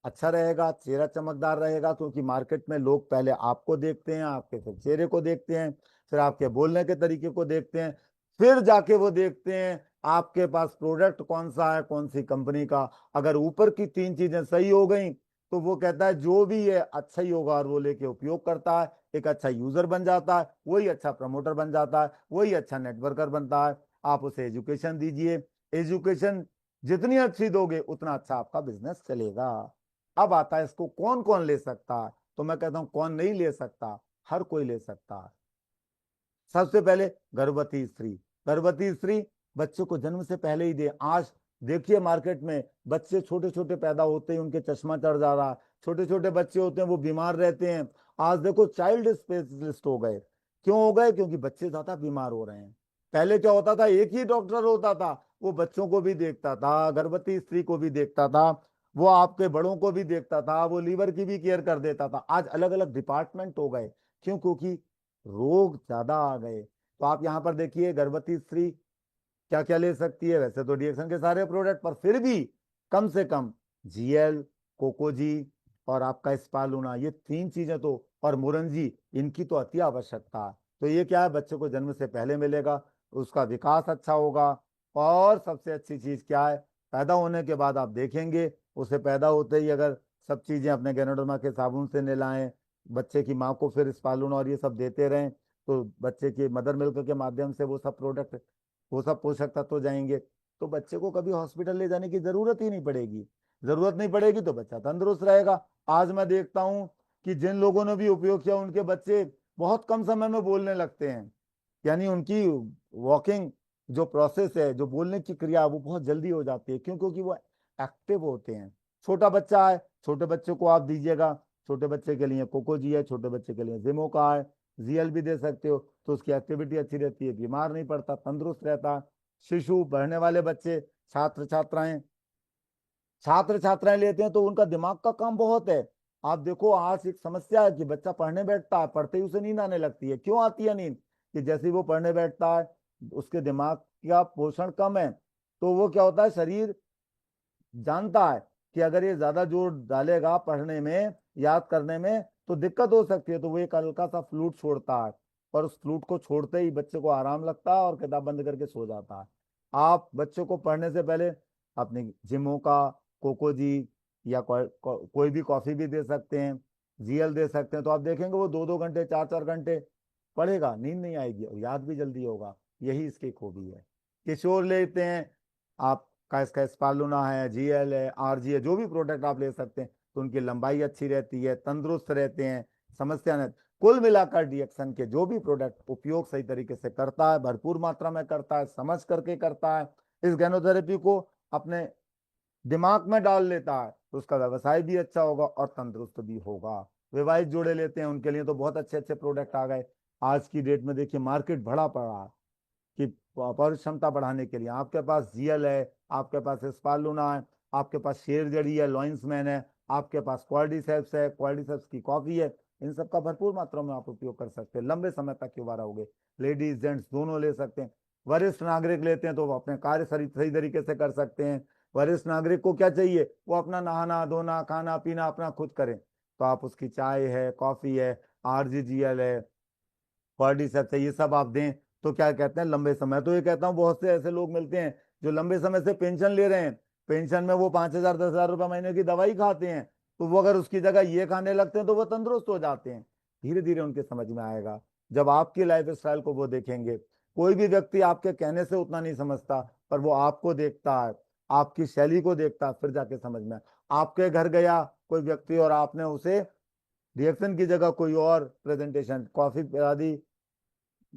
अच्छा रहेगा, चेहरा चमकदार रहेगा, क्योंकि मार्केट में लोग पहले आपको देखते हैं, आपके फिर चेहरे को देखते हैं, फिर आपके बोलने के तरीके को देखते हैं, फिर जाके वो देखते हैं आपके पास प्रोडक्ट कौन सा है, कौन सी कंपनी का। अगर ऊपर की 3 चीजें सही हो गई तो वो कहता है जो भी है अच्छा ही होगा, और वो लेके उपयोग करता है, एक अच्छा यूजर बन जाता है, वही अच्छा प्रमोटर बन जाता है, वही अच्छा नेटवर्कर बनता है। आप उसे एजुकेशन दीजिए, एजुकेशन जितनी अच्छी दोगे उतना अच्छा आपका बिजनेस चलेगा। अब आता है इसको कौन कौन ले सकता है, तो मैं कहता हूं कौन नहीं ले सकता, हर कोई ले सकता है। सबसे पहले गर्भवती स्त्री। गर्भवती स्त्री बच्चे को जन्म से पहले ही दे। आज देखिए मार्केट में बच्चे छोटे छोटे पैदा होते हैं, उनके चश्मा चढ़ जा रहा है, छोटे छोटे बच्चे होते हैं वो बीमार रहते हैं। आज देखो चाइल्ड स्पेशलिस्ट हो गए। क्यों हो गए? क्योंकि बच्चे ज्यादा बीमार हो रहे हैं। पहले क्या होता था, एक ही डॉक्टर होता था, वो बच्चों को भी देखता था, गर्भवती स्त्री को भी देखता था, वो आपके बड़ों को भी देखता था, वो लीवर की भी केयर कर देता था। आज अलग अलग डिपार्टमेंट हो गए। क्यों? क्योंकि रोग ज्यादा आ गए। तो आप यहाँ पर देखिए गर्भवती स्त्री क्या क्या ले सकती है। वैसे तो डीएक्सन के सारे प्रोडक्ट, पर फिर भी कम से कम जीएल, कोकोजी और आपका स्पालूना, ये 3 चीजें तो, और मुरंजी, इनकी तो अति आवश्यकता है। तो ये क्या है, बच्चे को जन्म से पहले मिलेगा, उसका विकास अच्छा होगा। और सबसे अच्छी चीज क्या है, पैदा होने के बाद आप देखेंगे उसे पैदा होते ही अगर सब चीजें अपने गैनोडर्मा के साबुन से नहलाएं, बच्चे की माँ को फिर स्पालून और ये सब देते रहें, तो बच्चे के मदर मिल्क के माध्यम से वो सब प्रोडक्ट, वो सब पोषक तत्व जाएंगे, तो बच्चे को कभी हॉस्पिटल ले जाने की जरूरत ही नहीं पड़ेगी। जरूरत नहीं पड़ेगी तो बच्चा तंदुरुस्त रहेगा। आज मैं देखता हूँ कि जिन लोगों ने भी उपयोग किया उनके बच्चे बहुत कम समय में बोलने लगते हैं, यानी उनकी वॉकिंग जो प्रोसेस है, जो बोलने की क्रिया, वो बहुत जल्दी हो जाती है। क्यों? क्योंकि वो एक्टिव होते हैं। छोटा बच्चा है, छोटे बच्चे को आप दीजिएगा, छोटे बच्चे के लिए कोकोजी है, छोटे बच्चे के लिए जिमोका है, जीएल भी दे सकते हो, तो उसकी एक्टिविटी अच्छी रहती है, बीमार नहीं पड़ता, तंदुरुस्त रहता है। शिशु, पढ़ने वाले बच्चे, छात्र छात्राएं, छात्र छात्राएं लेते हैं तो उनका दिमाग का काम बहुत है। आप देखो आज एक समस्या है कि बच्चा पढ़ने बैठता है, पढ़ते ही उसे नींद आने लगती है। क्यों आती है नींद? कि जैसे ही वो पढ़ने बैठता है उसके दिमाग का पोषण कम है, तो वो क्या होता है, शरीर जानता है कि अगर ये ज्यादा जोर डालेगा पढ़ने में, याद करने में, तो दिक्कत हो सकती है। तो वो एक हल्का सा फ्लूट छोड़ता है, और उस फ्लूट को छोड़ते ही बच्चे को आराम लगता है और किताब बंद करके सो जाता है। आप बच्चों को पढ़ने से पहले अपनी जिमो का कोको जी या कोई भी कॉफी भी दे सकते हैं, जीएल दे सकते हैं। तो आप देखेंगे वो 2-2 घंटे, 4-4 घंटे पढ़ेगा, नींद नहीं आएगी और याद भी जल्दी होगा। यही इसकी खूबी है। किशोर लेते हैं आप, का इसका स्पालुना है, जीएल है, आरजी है, जो भी प्रोडक्ट आप ले सकते हैं, तो उनकी लंबाई अच्छी रहती है, तंदुरुस्त रहते हैं, समस्या नहीं। कुल मिलाकर डीएक्सन के जो भी प्रोडक्ट उपयोग सही तरीके से करता है, भरपूर मात्रा में करता है, समझ करके करता है, इस गैनोथेरेपी को अपने दिमाग में डाल लेता है, तो उसका व्यवसाय भी अच्छा होगा और तंदुरुस्त भी होगा। विवाहित जोड़े लेते हैं उनके लिए तो बहुत अच्छे अच्छे प्रोडक्ट आ गए। आज की डेट में देखिए मार्केट बड़ा पड़ा है कि पौरुष क्षमता बढ़ाने के लिए आपके पास जीएल है, आपके पास स्पालुना है, आपके पास शेर जड़ी है, लॉइंसमैन है, आपके पास क्वाड्रिसेप्स है, क्वाड्रिसेप्स की कॉफी है। इन सब का भरपूर मात्रा में आप उपयोग कर सकते हैं, लंबे समय तक युवा रहोगे। लेडीज जेंट्स दोनों ले सकते हैं। वरिष्ठ नागरिक लेते हैं तो वो अपने कार्य सही सही तरीके से कर सकते हैं। वरिष्ठ नागरिक को क्या चाहिए, वो अपना नहाना धोना खाना पीना अपना खुद करें, तो आप उसकी चाय है, कॉफी है, आरजीजीएल है, क्वाड्रिसेप्स है, ये सब आप दें। तो क्या कहते हैं लंबे समय, तो ये कहता हूँ बहुत से ऐसे लोग मिलते हैं जो लंबे समय से पेंशन ले रहे हैं, पेंशन में वो 5,000 10,000 रुपये महीने की दवाई खाते हैं, तो वो अगर उसकी जगह ये खाने लगते हैं तो वो तंदुरुस्त हो जाते हैं। धीरे धीरे उनके समझ में आएगा जब आपकी लाइफ स्टाइल को वो देखेंगे। कोई भी व्यक्ति आपके कहने से उतना नहीं समझता, पर वो आपको देखता है, आपकी शैली को देखता है, फिर जाके समझ में। आपके घर गया कोई व्यक्ति और आपने उसे रिएक्शन की जगह कोई और प्रेजेंटेशन, कॉफी पिला दी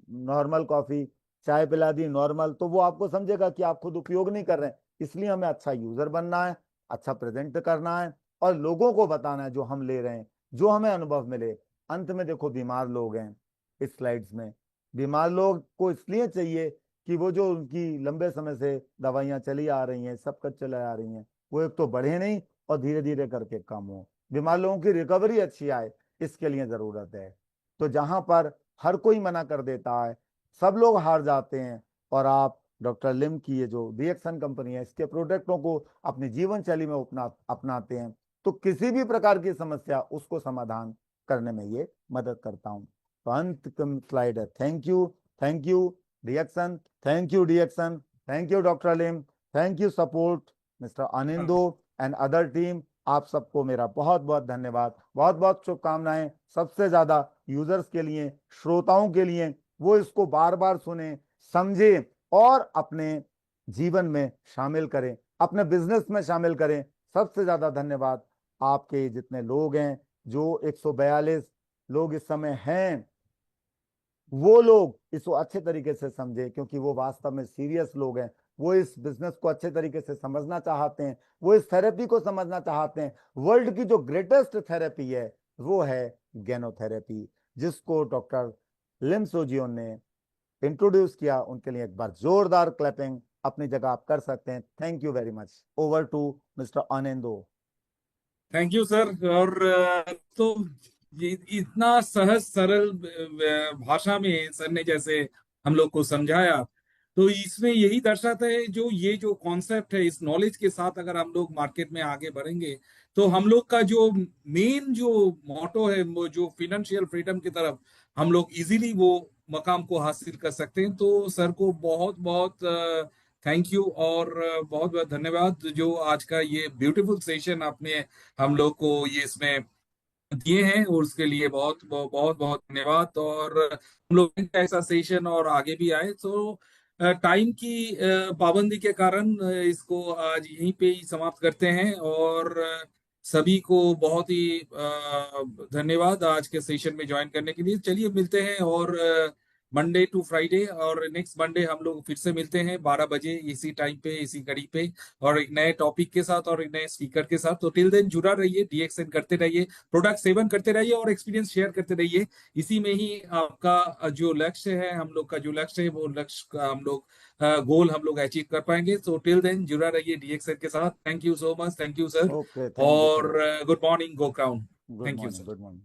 नॉर्मल कॉफी, चाय पिला दी नॉर्मल, तो वो आपको समझेगा कि आप खुद उपयोग नहीं कर रहे हैं। इसलिए हमें अच्छा यूजर बनना है, अच्छा प्रेजेंट करना है, और लोगों को बताना है जो हम ले रहे हैं, जो हमें अनुभव मिले। अंत में देखो बीमार लोग हैं इस स्लाइड्स में, बीमार लोग को इसलिए चाहिए कि वो जो उनकी लंबे समय से दवाइयां चली आ रही हैं, सब कुछ चला आ रही हैं, वो एक तो बढ़े नहीं और धीरे धीरे करके कम हो, बीमार लोगों की रिकवरी अच्छी आए, इसके लिए जरूरत है। तो जहां पर हर कोई मना कर देता है, सब लोग हार जाते हैं, और आप डॉक्टर लिम की ये जो रिएक्शन कंपनी है, इसके प्रोडक्टों को अपनी जीवन शैली में अपनाते हैं, तो किसी भी प्रकार की समस्या उसको समाधान करने में ये मदद करता हूं। तो अंतिम स्लाइड है, thank you reaction, thank you reaction, thank you doctor Lim, thank you support mister Anindo and other team. आप सबको मेरा बहुत बहुत धन्यवाद, बहुत बहुत शुभकामनाएं, सबसे ज्यादा यूजर्स के लिए, श्रोताओं के लिए, वो इसको बार बार सुने, समझे और अपने जीवन में शामिल करें, अपने बिजनेस में शामिल करें। सबसे ज्यादा धन्यवाद आपके जितने लोग हैं, जो 142 लोग इस समय हैं, वो लोग इसको अच्छे तरीके से समझे, क्योंकि वो वास्तव में सीरियस लोग हैं। वो इस बिजनेस को अच्छे तरीके से समझना चाहते हैं, वो इस थेरेपी को समझना चाहते हैं। वर्ल्ड की जो ग्रेटेस्ट थेरेपी है वो है गैनोथेरेपी, जिसको डॉक्टर लिम सोजियोन ने इंट्रोड्यूस किया। उनके लिए एक बार जोरदार क्लैपिंग अपनी जगह आप कर सकते हैं। Thank you very much. Over to mister Anando. Thank you sir. और तो ये इतना सहज सरल भाषा में सर ने जैसे हम लोग को समझाया, तो इसमें यही दर्शाता है जो ये जो कॉन्सेप्ट है, इस नॉलेज के साथ अगर हम लोग मार्केट में आगे बढ़ेंगे, तो हम लोग का जो मेन जो मोटो है, वो जो फिनेंशियल फ्रीडम की तरफ हम लोग इजीली वो मकाम को हासिल कर सकते हैं। तो सर को बहुत बहुत थैंक यू, और बहुत बहुत धन्यवाद जो आज का ये ब्यूटीफुल सेशन आपने हम लोग को ये इसमें दिए हैं, और उसके लिए बहुत बहुत बहुत बहुत धन्यवाद। और हम लोग का ऐसा सेशन और आगे भी आए, तो टाइम की पाबंदी के कारण इसको आज यहीं पे ही समाप्त करते हैं। और सभी को बहुत ही धन्यवाद आज के सेशन में ज्वाइन करने के लिए। चलिए मिलते हैं, और मंडे टू फ्राइडे, और नेक्स्ट मंडे हम लोग फिर से मिलते हैं 12 बजे इसी टाइम पे, इसी घड़ी पे, और एक नए टॉपिक के साथ और एक नए स्पीकर के साथ। तो टिल देन जुड़ा रहिए, डीएक्सएन करते रहिए, प्रोडक्ट सेवन करते रहिए, और एक्सपीरियंस शेयर करते रहिए। इसी में ही आपका जो लक्ष्य है, हम लोग का जो लक्ष्य है, वो लक्ष्य का हम लोग गोल हम लोग अचीव कर पाएंगे। तो टिल देन जुड़ा रहिए डीएक्सएन के साथ। Thank you so much, thank you sir. Okay, thank you sir. और good morning, go crown. Good thank you morning, sir. Good morning.